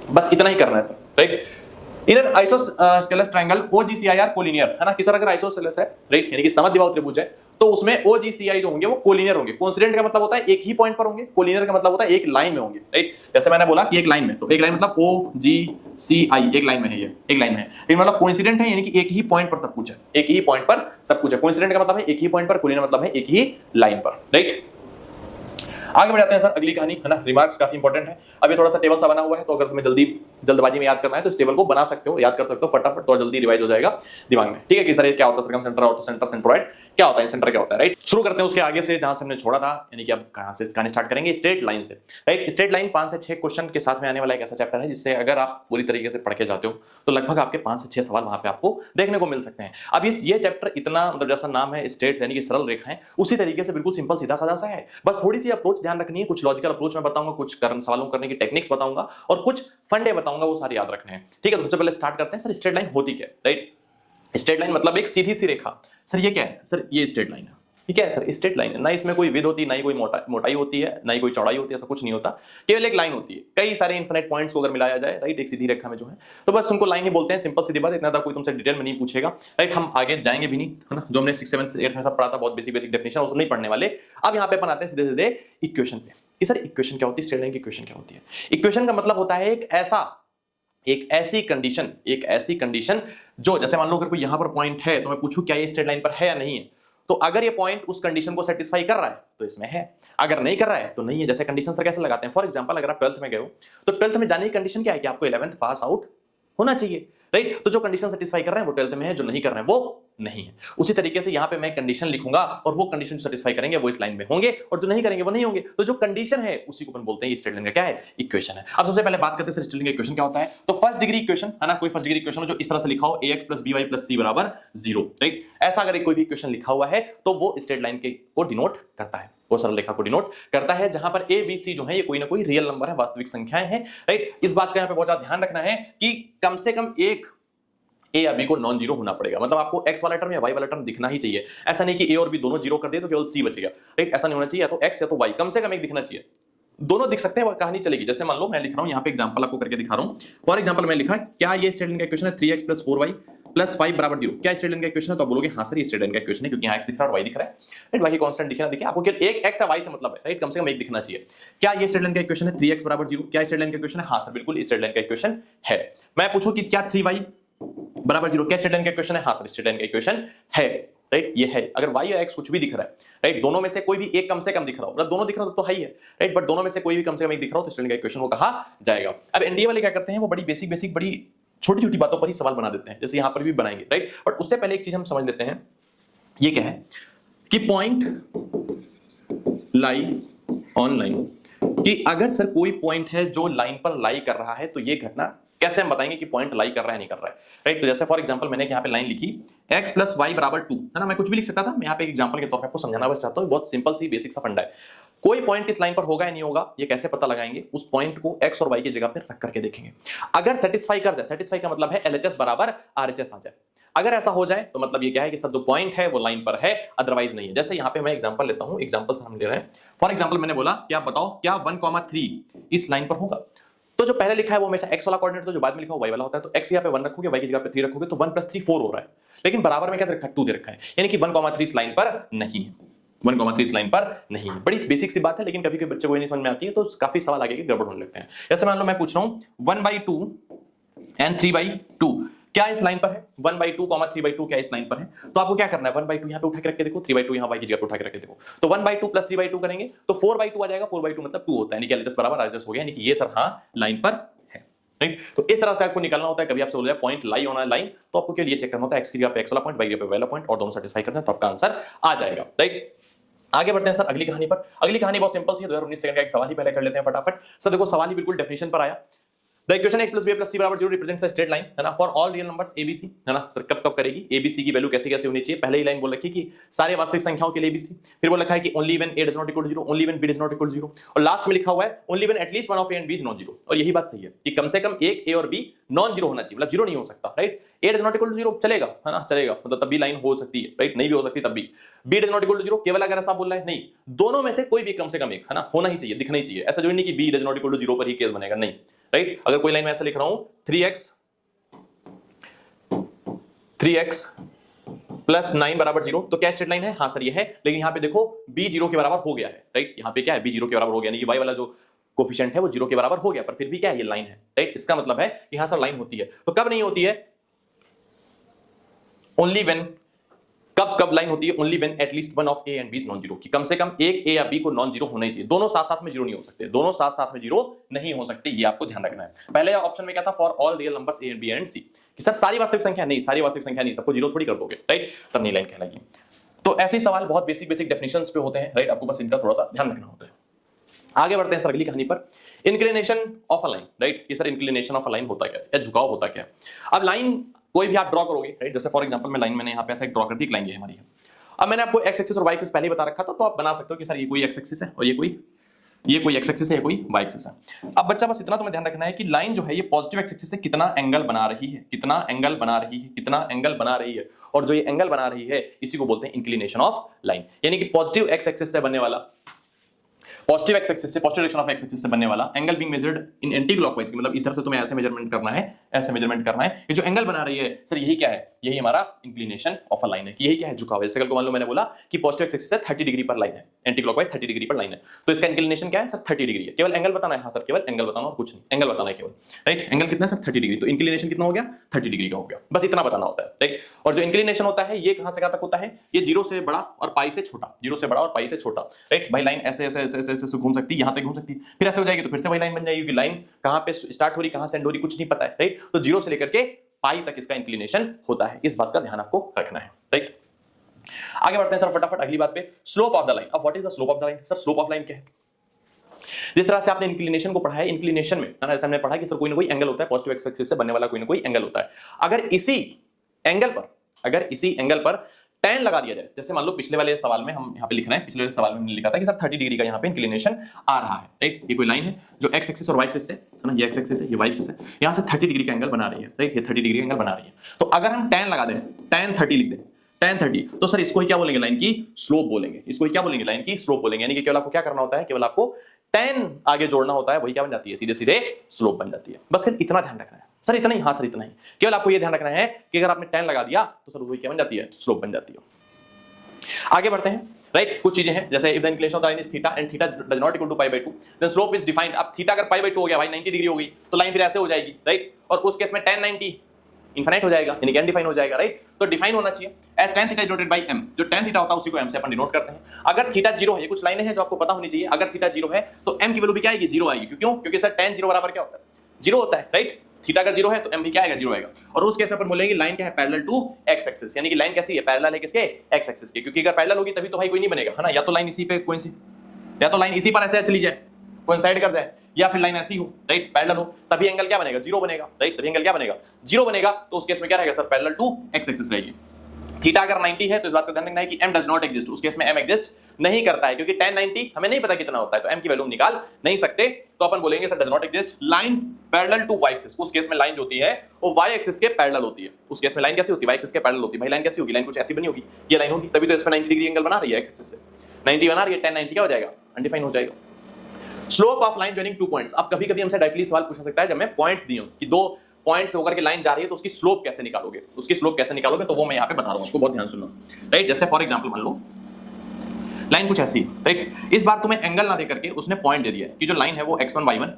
बस इतना ही करना है sir, right. In an isosceles triangle OGCI are collinear, है ना कि सर अगर आइसोस्केलेस है, राइट, यानी कि समद्विबाहु त्रिभुज है, तो उसमें OGCI जो होंगे वो कोलिनियर होंगे। कोइंसिडेंट का मतलब होता है एक ही पॉइंट पर होंगे, कोलिनियर का मतलब होता है एक लाइन में होंगे, राइट। जैसे मैंने बोला कि एक लाइन में, तो एक लाइन मतलब OGCI एक लाइन में है, ये एक लाइन में है, लेकिन मतलब कोइंसिडेंट है यानी कि एक ही पॉइंट पर सब कुछ है, एक ही पॉइंट पर सब कुछ है। कोइंसिडेंट का मतलब है एक ही पॉइंट पर, कोलिनियर मतलब है एक ही लाइन पर, राइट। आगे बढ़ जाते हैं सर, अगली कहानी, है ना। रिमार्क्स काफी इंपॉर्टेंट है। अब ये थोड़ा सा टेबल सा बना हुआ है, तो अगर तुम्हें जल्दबाजी में याद करना है तो इस टेबल को बना सकते हो, याद कर सकते हो फटाफट, तो जल्दी रिवाइज हो जाएगा दिमाग में, ठीक है। कि सर ये क्या होता है, circum centre, ortho centre, centroid क्या होता है, सेंटर क्या होता है, राइट। शुरू करते हैं उसके आगे से जहां से हमने छोड़ा था, यानी कि अब कहां से कहानी स्टार्ट करेंगे, स्ट्रेट लाइन से, राइट। स्ट्रेट लाइन 5 से 6 क्वेश्चन के साथ में आने वाला एक ऐसा चैप्टर है जिससे अगर आप पूरी तरीके से पढ़ के जाते हो तो लगभग आपके 5 से 6 सवाल वहां पे आपको देखने को मिल सकते हैं। अब ये चैप्टर इतना, मतलब जैसा नाम है स्ट्रेट यानी कि सरल रेखाएं, उसी तरीके से बिल्कुल सिंपल सीधा साधा सा है। बस थोड़ी सी अप्रोच ध्यान रखनी है, कुछ लॉजिकल अप्रोच में बताऊंगा, कुछ सवालों करने की टेक्निक्स बताऊंगा और कुछ फंडे बताऊंगा, वो सारे याद रखने हैं, ठीक है। तो सबसे पहले स्टार्ट करते हैं, सर स्ट्रेट लाइन होती क्या है, राइट। स्ट्रेट लाइन मतलब एक सीधी सी रेखा। सर ये क्या है? सर ये स्ट्रेट लाइन है। ये क्या है सर? स्ट्रेट लाइन है ना, इसमें कोई विड्थ होती है, ना ही कोई मोटाई होती है, ना ही कोई चौड़ाई होती है, ऐसा कुछ नहीं होता, केवल एक लाइन होती है। कई सारे इनफिनिट पॉइंट्स को अगर मिलाया जाए, राइट, एक सीधी रेखा में जो है, तो बस उनको लाइन ही बोलते हैं। सिंपल सीधी बात, इतना कोई तुमसे डिटेल में नहीं पूछेगा, राइट। हम आगे जाएंगे भी नहीं, है ना। जो हमने 6th 7th 8th में सब पढ़ा था, बहुत बेसिक डेफिनेशन, वो सब नहीं पढ़ने वाले। अब यहाँ पे अपन आते हैं सीधे सीधे इक्वेशन पे कि सर इक्वेशन क्या होती है, स्ट्रेट लाइन की इक्वेशन क्या होती है। इक्वेशन का मतलब होता है एक ऐसी कंडीशन जो, जैसे मान लो अगर कोई यहां पर पॉइंट है तो मैं पूछूं क्या ये स्ट्रेट लाइन पर है या नहीं है, तो अगर ये पॉइंट उस कंडीशन को सेटिस्फाई कर रहा है तो इसमें है, अगर नहीं कर रहा है तो नहीं है। जैसे कंडीशन सर कैसे लगाते हैं, फॉर एग्जांपल अगर आप 12th में गए हो तो 12th में जाने की कंडीशन क्या है कि आपको 11th पास आउट होना चाहिए, राइट। तो जो कंडीशन सेटिस्फाई कर रहे हैं वो 12th में है, जो नहीं कर रहे हैं वो नहीं है। उसी तरीके से यहां पे मैं कंडीशन लिखूंगा और वो कंडीशन सेटिस्फाई करेंगे वो इस लाइन में होंगे और जो नहीं करेंगे वो नहीं होंगे। तो जो कंडीशन है उसी को अपन बोलते हैं स्ट्रेट लाइन का क्या है, इक्वेशन है। अब सबसे पहले बात करते हैं स्ट्रेट लाइन का इक्वेशन क्या होता है। तो फर्स्ट डिग्री इक्वेशन, है ना, कोई फर्स्ट डिग्री इक्वेशन हो जो इस तरह से लिखा हो ax + by + c = 0, राइट। ऐसा अगर कोई भी इक्वेशन लिखा हुआ है तो वो स्ट्रेट लाइन को डिनोट करता है, वो सरल रेखा को डिनोट करता है, जहां पर a b c जो है ये कोई ना कोई रियल नंबर है, वास्तविक संख्याएं हैं, राइट। इस बात का यहां पे बहुत ज्यादा ध्यान रखना है कि कम से कम एक ए या बी को नॉन जीरो होना पड़ेगा, मतलब आपको एक्स वाला टर्म या वाई वाला टर्म दिखना ही चाहिए। ऐसा नहीं कि ए और बी दोनों जीरो कर दिए तो केवल सी बचेगा, राइट। ऐसा नहीं होना चाहिए, या तो एक्स या तो वाई, कम से कम एक दिखना चाहिए। दोनों दिख सकते हैं, कहानी चलेगी। जैसे मान लो मैं लिख रहा हूं, यहाँ पे एग्जांपल आपको करके दिखा रहा हूं। फॉर एग्जांपल मैं लिखा क्या ये स्ट्रेट लाइन का इक्वेशन है 3x + 4y + 5 = 0, क्या स्ट्रेट लाइन का इक्वेशन है? तो आप बोलोगे हां सर ये स्ट्रेट लाइन का इक्वेशन है, क्योंकि यहाँ x दिख रहा है और y दिख रहा है, राइट। बाकी कांस्टेंट दिखे ना दिखे, आपको केवल एक x या y से मतलब है, राइट। कम से कम एक दिखना चाहिए। क्या ये स्ट्रेट लाइन का इक्वेशन है 3x = 0, क्या स्ट्रेट लाइन का इक्वेशन है? हां सर बिल्कुल स्ट्रेट लाइन का इक्वेशन है। मैं पूछूं कि क्या 3y = 0, क्या स्ट्रेट लाइन का इक्वेशन है? हां सर स्ट्रेट लाइन का इक्वेशन है, राइट। ये है। अगर y या x कुछ भी दिख रहा है, राइट, दोनों में से कोई भी एक कम से कम दिख रहा हो, मतलब दोनों दिख रहा हो तो है ही है, राइट, बट दोनों में से कोई भी कम से कम एक दिख रहा हो तो स्ट्रेट लाइन का इक्वेशन वो कहा जाएगा। अब एनडीए वाले क्या करते हैं, वो बड़ी बेसिक बड़ी छोटी छोटी बातों पर ही सवाल बना देते हैं, जैसे यहां पर भी बनाएंगे, राइट। बट उससे पहले एक चीज हम समझ लेते हैं, ये क्या है कि पॉइंट लाई ऑन लाइन, कि अगर सर कोई पॉइंट है जो लाइन पर लाई कर रहा है तो ये घटना कैसे हम बताएंगे कि पॉइंट लाई कर रहा है नहीं कर रहा है, राइट। तो जैसे फॉर एग्जांपल मैंने यहाँ पे लाइन लिखी x + y = 2, है ना। मैं कुछ भी लिख सकता था, मैं यहाँ पे एक एग्जांपल के तौर पे आपको समझाना बस चाहता हूँ, बहुत सिंपल सी बेसिक सा फंडा है। कोई पॉइंट इस लाइन पर होगा या नहीं होगा, ये कैसे पता लगाएंगे? उस पॉइंट को x और y की जगह पे रख करके देखेंगे। अगर सेटिस्फाई कर जाए, सेटिस्फाई का मतलब है LHS = RHS आ जाए, अगर ऐसा हो जाए तो मतलब ये क्या है कि सब जो पॉइंट है वो लाइन पर है, अदरवाइज नहीं है। जैसे यहाँ पे मैं एग्जांपल लेता हूँ, एग्जांपल से हम ले रहे हैं। फॉर एग्जांपल मैंने बोला क्या बताओ क्या 1,3 इस लाइन पर होगा, तो जो पहले लिखा है वो हमेशा x वाला कोऑर्डिनेट, तो जो बाद में लिखा है y वाला होता है। तो x यहाँ पे 1 रखोगे, y की जगह पे 3 रखोगे, तो 1 + 3 4 हो रहा है, लेकिन बराबर में क्या दे रखा है? 2 दे रखा है, यानी कि 1,3 इस लाइन पर नहीं है, 1,3 इस लाइन पर नहीं है। बड़ी बेसिक सी बात है, लेकिन कभी कभी बच्चे को नहीं समझ में आती है तो काफी सवाल आगे के गड़बड़ होने लगते हैं। जैसे मान लो मैं पूछ रहा हूँ 1/2 and 3/2, क्या इस लाइन पर है 1/2 3/2 क्या इस लाइन पर है, तो आपको क्या करना है 1/2 यहां पे उठा के रख के देखो, 3/2 यहां y की जगह पे उठा के रख के देखो, तो 1/2 प्लस 3/2 करेंगे तो 4/2 आ जाएगा, 4/2 मतलब 2 होता है, यानी कि एलएचएस बराबर आरएचएस हो गया, यानी कि ये सर हाँ लाइन पर है, राइट। तो इस तरह से आपको निकालना होता है, कभी आपसे बोल जाए point lie on a line, तो आपको क्या लिए चेक करना होता है x की जगह पे x वाला पॉइंट, y की जगह पे y वाला पॉइंट, और दोनों सेटिस्फाई करते हैं तो आपका आंसर आ जाएगा, राइट। आगे बढ़ते हैं सर अगली कहानी पर। अगली कहानी बहुत सिंपल सी है, 2019 सेकंड का एक सवाल ही पहले कर लेते हैं फटाफट। सर देखो सवाल ही बिल्कुल डेफिनेशन पर आया। The equation x plus b plus c बराबर 0 रिप्रेजेंट्स अ स्ट्रेट लाइन, है ना, for all real numbers abc, है ना। सर कब कब करेगी, abc की वैल्यू कैसे कैसे होनी चाहिए, पहले ही लाइन बोल रखी कि सारे वास्तविक संख्याओं के लिए abc, फिर बोल रखा है कि only when a does not equal to 0, only when b does not equal to 0, और लास्ट में लिखा हुआ है only when at least one of a and b is non zero. और यही बात सही है कि कम से कम एक a और b नॉन जीरो होना चाहिए, मतलब जीरो नहीं हो सकता, right. a does not equal to 0 चलेगा, है ना, चलेगा, मतलब तब भी लाइन हो सकती है, राइट, नहीं भी हो सकती तब भी। b does not equal to 0 केवल अगर ऐसा बोल रहा है, नहीं, दोनों में से कोई भी कम से कम एक, है ना, होना ही चाहिए, दिखना ही चाहिए, ऐसा जो नहीं कि b does not equal to 0 पर ही केस बनेगा, नहीं, राइट। अगर कोई लाइन में ऐसा लिख रहा हूं 3x प्लस 9 बराबर 0, तो क्या स्ट्रेट लाइन है, हाँ सर ये है, लेकिन यहां पे देखो b 0 के बराबर हो गया है, राइट, यहां पे क्या है b 0 के बराबर हो गया, यानी कि y वाला जो कोफिशिएंट है वो 0 के बराबर हो गया, पर फिर भी क्या है ये लाइन है, राइट। इसका मतलब है कि हाँ सर लाइन होती है, तो कब नहीं होती है, ओनली व्हेन, कब लाइन होती है, only when at least one of a and b is non zero, कि कम से कम एक a या b को नॉन जीरो होना ही चाहिए, दोनों साथ साथ में जीरो नहीं हो सकते, दोनों साथ साथ में जीरो नहीं हो सकते, ये आपको ध्यान रखना है। पहले ऑप्शन में क्या था, for all real numbers a and b and c, कि सर सारी वास्तविक संख्या नहीं, सारी वास्तविक संख्या नहीं, सबको जीरो थोड़ी कर दोगे, राइट, तब नहीं लाइन कहलाएगी। तो ऐसे ही सवाल बहुत बेसिक बेसिक डेफिनेशंस पे होते हैं, राइट, आपको बस इनका थोड़ा सा ध्यान रखना होता है। आगे बढ़ते हैं सर अगली कहानी पर, inclination of a line, right. ये sir inclination of a line होता क्या है, या झुकाव होता क्या है। अब लाइन कोई भी आप ड्रॉ करोगे, राइट, जैसे फॉर एग्जांपल मैं लाइन मैंने यहाँ पे ऐसा एक ड्रॉ कर दी, एक लाइन ये हमारी है। अब मैंने आपको x एक्सिस और y एक्सिस पहले ही बता रखा था, तो आप बना सकते हो कि सर ये कोई x एक्सिस है और ये कोई x एक्सिस है, ये कोई y एक्सिस है। अब बच्चा बस इतना तुम्हें ध्यान रखना है कि लाइन जो है ये पॉजिटिव x एक्सिस से कितना एंगल बना रही है, कितना एंगल बना रही है, कितना एंगल बना रही है, और जो ये एंगल बना रही है इसी को बोलते हैं इंक्लिनेशन ऑफ लाइन, यानी कि पॉजिटिव x एक्सिस से बनने वाला, पॉजिटिव x एक्सिस से, positive direction of x axis से बनने वाला angle being measured in anti clockwise, मतलब इधर से तुम्हें ऐसे मेजरमेंट करना है, ऐसे मेजरमेंट करना है, ये जो एंगल बना रही है सर यही क्या है, यही हमारा इंक्लिनेशन ऑफ अ लाइन है, कि यही क्या है, झुकाव। जैसे कल को मान लो मैंने बोला कि पॉजिटिव x एक्सिस से 30 डिग्री पर लाइन है, एंटी क्लॉकवाइज 30 डिग्री पर लाइन है, तो इसका इंक्लिनेशन क्या है सर 30 डिग्री है, केवल एंगल बताना है, हाँ सर केवल एंगल बताना और कुछ नहीं, एंगल बताना है केवल, राइट। एंगल कितना है सर 30 डिग्री, तो इंक्लिनेशन कितना हो गया 30 डिग्री का हो गया, बस इतना बताना होता है, राइट। और जो इंक्लिनेशन होता है ये कहां से कहां तक होता है, ये 0 से बड़ा और पाई से छोटा, 0 से बड़ा और पाई से छोटा, राइट। भाई लाइन ऐसे ऐसे ऐसे ऐसे घूम सकती है, यहां तक घूम सकती है, फिर ऐसे हो जाएगी तो फिर से वही लाइन बन जाएगी, लाइन कहां पे स्टार्ट हो रही कहां से एंड हो रही कुछ नहीं पता है, राइट। तो 0 से लेकर के पाई तक इसका इंक्लिनेशन होता है, इस बात का ध्यान आपको रखना है, राइट। आगे बढ़ते हैं सर फटाफट अगली बात पे, स्लोप ऑफ द लाइन। अब what is the slope of the line, sir slope of line क्या है, जिस तरह से आपने इंक्लिनेशन को पढ़ा है, इंक्लिनेशन में ना, ऐसा हमने पढ़ा कि सर कोई ना कोई एंगल होता है, पॉजिटिव एक्स एक्सिस से बनने वाला कोई ना कोई एंगल होता है। अगर इसी एंगल पर tan लगा दिया जाए, जैसे मान लो पिछले वाले सवाल में हम यहाँ पे लिख रहे हैं, पिछले वाले सवाल में हमने लिखा था कि सर 30 डिग्री का यहाँ पे इंक्लिनेशन आ रहा है, राइट। ये कोई लाइन है जो x एक्सिस और y एक्सिस से, है ना, ये x एक्सिस है, ये y एक्सिस है, यहाँ से 30 डिग्री का एंगल बना रही है, राइट, ये 30 डिग्री का एंगल बना रही है। तो अगर हम tan लगा दें, tan 30 लिख दें, tan 30, तो सर इसको ही क्या बोलेंगे, लाइन की स्लोप बोलेंगे, इसको ही क्या बोलेंगे, लाइन की स्लोप बोलेंगे, यानी कि केवल आपको क्या करना होता है, केवल आपको tan आगे जोड़ना होता है, वही क्या बन जाती है, सीधे सीधे स्लोप बन जाती है। बस इतना ध्यान रखना है सर, इतना ही, हाँ सर इतना ही, केवल आपको ये ध्यान रखना है कि अगर आपने tan लगा दिया तो सर वही क्या बन जाती है, स्लोप बन जाती है। आगे बढ़ते हैं, राइट। कुछ चीजें हैं, जैसे if the inclination of the line is theta and theta does not equal to pi by 2, then slope is defined. अब थीटा अगर पाई बाय 2 हो गया भाई, 90 डिग्री हो गई, तो लाइन फिर ऐसे हो जाएगी, राइट। और उस केस में tan 90 इनफाइनाइट हो जाएगा, यानी कि अनडिफाइन हो जाएगा, राइट। तो डिफाइन होना चाहिए as tan theta denoted by m, जो tan थीटा होता है उसी को m से अपन डिनोट करते हैं। अगर थीटा 0 है, ये कुछ लाइनें हैं जो आपको पता होनी चाहिए, अगर थीटा 0 है तो m की वैल्यू भी क्या आएगी, 0 आएगी, क्यों, क्योंकि सर tan 0 बराबर क्या होता है, 0 होता है, राइट। थीटा अगर 0 है तो m भी क्या आएगा, 0 आएगा। और उस केस में अपन बोलेंगे लाइन क्या है, पैरेलल टू x एक्सिस, यानी कि लाइन कैसी है, पैरेलल है किसके, x एक्सिस के, क्योंकि अगर पैरेलल होगी तभी तो भाई कोई नहीं बनेगा, है ना, या तो लाइन इसी पे या तो लाइन इसी पर ऐसे चली जाए, कोइंसाइड कर जाए, या फिर लाइन ऐसी हो, राइट, पैरेलल हो, तभी एंगल क्या बनेगा, 0 बनेगा, राइट, तभी एंगल क्या बनेगा, 0 बनेगा। तो उस केस में क्या रहेगा sir, parallel to x axis रहेगी। थीटा अगर 90 है तो इस बात का ध्यान रखना है कि m डज नॉट एग्जिस्ट, उस केस में m एग्जिस्ट नहीं करता है, क्योंकि tan 90 हमें नहीं पता कितना होता है, तो m की वैल्यू निकाल नहीं सकते, तो अपन बोलेंगे sir does not exist line parallel to y axis. उस केस में लाइन जो होती है वो y एक्सिस के पैरेलल होती है, उस केस में लाइन कैसी होती है, y एक्सिस के पैरेलल होती है। भाई लाइन कैसी होगी, लाइन कुछ ऐसी बनी होगी, ये लाइन होगी, तभी तो इसमें 90 डिग्री एंगल बना रही है, x एक्सिस से 90 बना रही है, tan 90 क्या हो जाएगा, अनडिफाइन हो जाएगा। Slope of line joining two points. अब कभी कभी हमसे डायरेक्टली सवाल पूछा सकता है, जब मैं पॉइंट्स दिए कि दो पॉइंट से होकर के लाइन जा रही है तो उसकी स्लोप कैसे निकालोगे, तो वो मैं यहाँ पे बता रहा हूँ, आपको बहुत ध्यान सुनना, राइट। जैसे फॉर एग्जांपल मान लो लाइन कुछ ऐसी, राइट। इस बार तुम्हें एंगल ना दे करके उसने पॉइंट दे दिया कि जो लाइन है वो x1 y1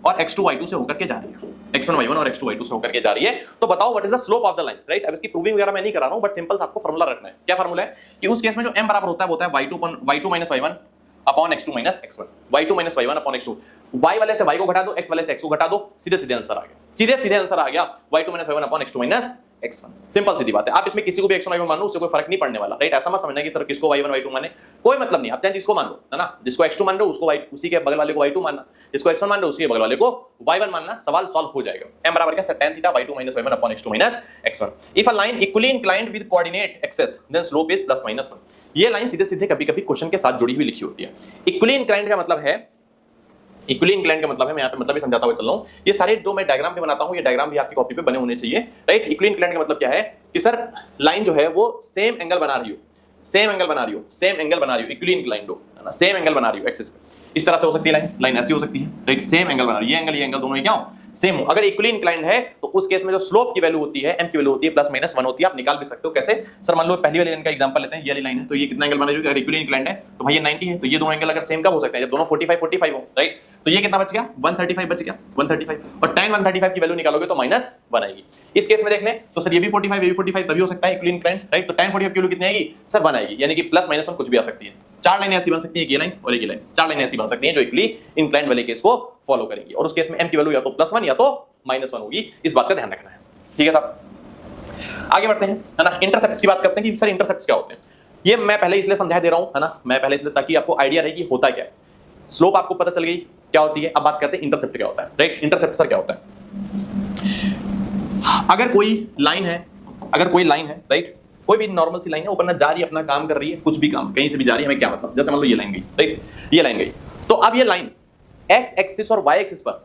और x2 y2 से होकर के जा रही है, x1 y1 और x2 y2 से होकर के जा रही है, तो बताओ what is the slope of the line, right. अब इसकी प्रूविंग वगैरह मैं नहीं करा रहा हूं, बट सिंपल सा आपको फार्मूला रखना है। क्या फार्मूला है कि उस केस में जो m बराबर होता है वो होता है y2 minus y1 upon x2 minus x1, y2 minus y1 upon x2। y वाले से y को घटा दो, x वाले से x को घटा दो, सीधे सीधे आंसर आ गया, सीधे सीधे आंसर आ गया y2 minus y1 upon x2 minus x1। Simple सीधी बात है। आप इसमें किसी को भी x1 y1 मान लो, उससे कोई फर्क नहीं पड़ने वाला, राइट। ऐसा मत समझना कि सर किसको y1 y2 माने, कोई मतलब नहीं। आप चाहे जिसको मान लो, है ना, जिसको x2 मान रहे हो उसको उसी के बगल वाले को y2 मानना, जिसको x1 मान रहे हो उसी के बगल वाले को y1 मानना, सवाल सॉल्व हो जाएगा। m बराबर क्या, tan theta y2 minus y1 upon x2 minus x1। If a line equally inclined with coordinate axes then slope is plus minus 1। ये लाइन सीधे सीधे कभी कभी क्वेश्चन के साथ जुड़ी हुई लिखी होती है। इक्वली इंक्लाइंड का मतलब है, इक्वली इंक्लाइंड का मतलब है, मैं यहाँ पे मतलब भी समझाता हुआ चल रहा हूँ। ये सारे जो मैं डायग्राम पे बनाता हूँ, ये डायग्राम भी आपकी कॉपी पे बने होने चाहिए, राइट। इक्वली इंक्लाइंड का मतलब क्या है कि सर लाइन जो है वो सेम एंगल बना रही हो, सेम एंगल बना रही हो, सेम एंगल बना रही हो, इक्वली इंक्लाइंड हो, है ना, सेम एंगल बना रही हो एक्सिस पे। इस तरह से हो सकती है लाइन ऐसी हो सकती है, राइट। सेम एंगल बना रही है, ये एंगल दोनों ही क्या हो, सेम हो। अगर इक्वली इंक्लाइंड है तो उस केस में जो स्लोप की वैल्यू होती है, m की वैल्यू होती है प्लस माइनस 1 होती है। आप निकाल भी सकते हो। कैसे सर, मान लो पहली वाली लाइन का एग्जांपल लेते हैं, ये वाली लाइन है तो ये कितना एंगल बना रही है, अगर इक्वली इंक्लाइंड है तो भाई ये 90 है, तो ये दोनों एंगल अगर सेम कब हो सकते हैं, जब दोनों 45 हो, राइट। तो ये कितना बच गया, 135 बच गया, 135। और tan 135 की वैल्यू निकालोगे तो माइनस 1 आएगी। इस केस में देख लें तो सर ये भी 45, ये भी 45 तभी हो सकता है इक्वली इंक्लाइंड, राइट। तो tan 45 की वैल्यू कितनी आएगी सर, 1 आएगी, यानी कि प्लस माइनस 1 कुछ भी आ सकती है। चार लाइनें ऐसी बन सकती है, ये लाइन और एक लाइन, चार लाइनें ऐसी बन सकती हैं जो इक्वली इंक्लाइंड वाले केस को फॉलो करेंगी। और उस केस में m की वैल्यू या तो +1 या तो -1 होगी। इस बात का ध्यान रखना है, ठीक है साहब। आगे बढ़ते हैं, है ना। इंटरसेप्ट्स की बात करते हैं कि सर इंटरसेप्ट्स क्या होते हैं। ये मैं पहले इसलिए समझा दे रहा हूं, है ना, मैं पहले इसलिए ताकि आपको आइडिया रहे कि होता क्या है। स्लोप आपको पता चल गई क्या होती है। अब बात करते हैं इंटरसेप्ट क्या होता है, राइट। इंटरसेप्ट सर क्या होता है, अगर कोई लाइन है, अगर कोई लाइन है, राइट, कोई भी नॉर्मल सी लाइन है, ऊपर ना जा रही है, अपना काम कर रही है, कुछ भी काम कहीं से भी जा रही है, हमें क्या मतलब, जैसे मान लो ये लाइन गई, राइट, ये लाइन गई, तो अब ये लाइन x एक्सिस और y एक्सिस पर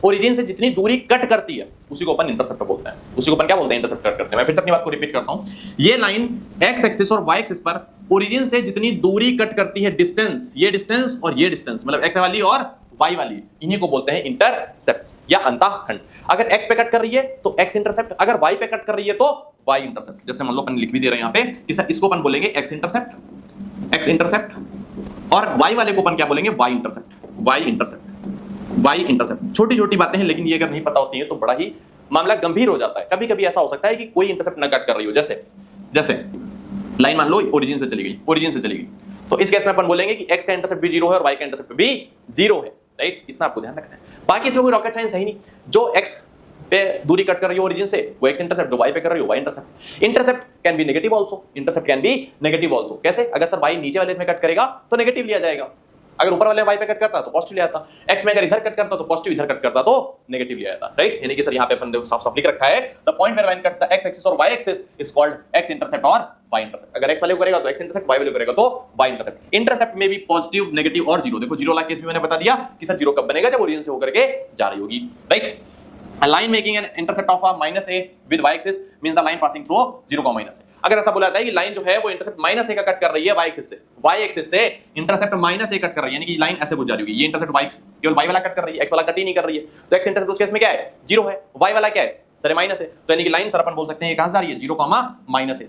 ओरिजिन से जितनी दूरी कट करती है उसी को अपन इंटरसेप्ट बोलते हैं, उसी को अपन क्या बोलते हैं, इंटरसेप्ट कट करते हैं। मैं फिर से अपनी बात को रिपीट करता हूं, ये लाइन x एक्सिस और y एक्सिस पर ओरिजिन से जितनी दूरी कट करती है, डिस्टेंस, ये डिस्टेंस और ये डिस्टेंस, मतलब x वाली और y वाली, इन्हीं को बोलते हैं इंटरसेप्ट्स या अंतःखंड। अगर x पे कट कर रही है तो x इंटरसेप्ट, अगर y पे कट कर रही है तो y इंटरसेप्ट। जैसे मान लो अपन लिख भी दे रहे हैं यहाँ पे कि सर इसको अपन बोलेंगे x इंटरसेप्ट, x इंटरसेप्ट, और y वाले को अपन क्या बोलेंगे, y intercept, y intercept, y intercept. छोटी छोटी बातें हैं, लेकिन ये अगर नहीं पता होती है तो बड़ा ही मामला गंभीर हो जाता है। कभी कभी ऐसा हो सकता है कि कोई इंटरसेप्ट ना कट कर रही हो, जैसे लाइन मान लो ओरिजिन से चली गई, ओरिजिन से चली गई, तो इस केस में अपन बोलेंगे कि x का इंटरसेप्ट भी 0 है और y का इंटरसेप्ट भी 0 है, राइट। इतना आपको ध्यान रखना है। बाकी इसमें कोई रॉकेट साइंस है ही नहीं। जो x पे दूरी कट कर रही हो ओरिजिन से वो x इंटरसेप्ट, जो y पे कर रही हो y intercept. Intercept can be negative also, intercept can be negative also. कैसे, अगर सर y नीचे वाले में कट करेगा तो नेगेटिव लिया जाएगा, अगर ऊपर वाले y पे कट करता तो पॉजिटिव लिया जाता, x में अगर इधर कट करता तो पॉजिटिव, इधर कट करता तो नेगेटिव लिया जाता, राइट। यानी कि सर यहाँ पे अपन ने साफ साफ लिख रखा है, the point where line cuts the x axis और y axis is called x intercept और y इंटरसेप्ट। अगर x वाले को करेगा तो x इंटरसेप्ट, y वाले को करेगा तो y इंटरसेप्ट। इंटरसेप्ट में भी पॉजिटिव, नेगेटिव और 0। देखो 0 वाला केस भी मैंने बता दिया कि सर 0 कब बनेगा, जब ओरिजिन से होकर के जा रही होगी, right. A line making an intercept of a -a with y axis means the line passing through 0, -a। अगर ऐसा बोला जाता है कि लाइन जो है वो इंटरसेप्ट -a का कट कर रही है y एक्सिस से, y एक्सिस से इंटरसेप्ट -a कट कर रही है, यानी कि लाइन ऐसे गुजर रही होगी, ये इंटरसेप्ट y केवल y वाला कट कर रही है, x वाला कट ही नहीं कर रही है, तो x इंटरसेप्ट उस केस में क्या है, 0 है, y वाला क्या है सर, माइनस है। तो यानी कि लाइन सर अपन बोल सकते हैं ये कहां से आ रही है, 0, -a से,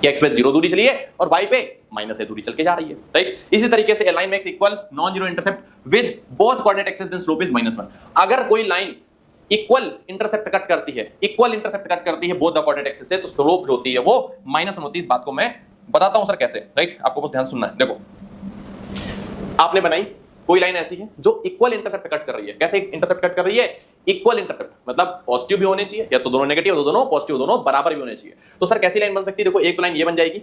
कि x पे 0 दूरी चली है और y पे -a दूरी चल के जा रही है, राइट। इसी तरीके से a line makes equal non-zero intercept with both coordinate axes then slope is -1। अगर कोई लाइन इक्वल इंटरसेप्ट कट करती है, इक्वल इंटरसेप्ट कट करती है बोथ द कोऑर्डिनेट एक्सिस से, तो स्लोप होती है वो -1 होती है। इस बात को मैं बताता हूं सर कैसे, राइट। आपको बस ध्यान सुनना है। देखो आपने बनाई कोई लाइन ऐसी है जो इक्वल इंटरसेप्ट कट कर रही है। कैसे इंटरसेप्ट कट कर रही है, इक्वल इंटरसेप्ट, मतलब पॉजिटिव भी होने चाहिए, या तो दोनों नेगेटिव, तो दोनों पॉजिटिव, दोनों बराबर भी होने चाहिए। तो सर कैसी लाइन बन सकती है, देखो एक तो लाइन ये बन जाएगी,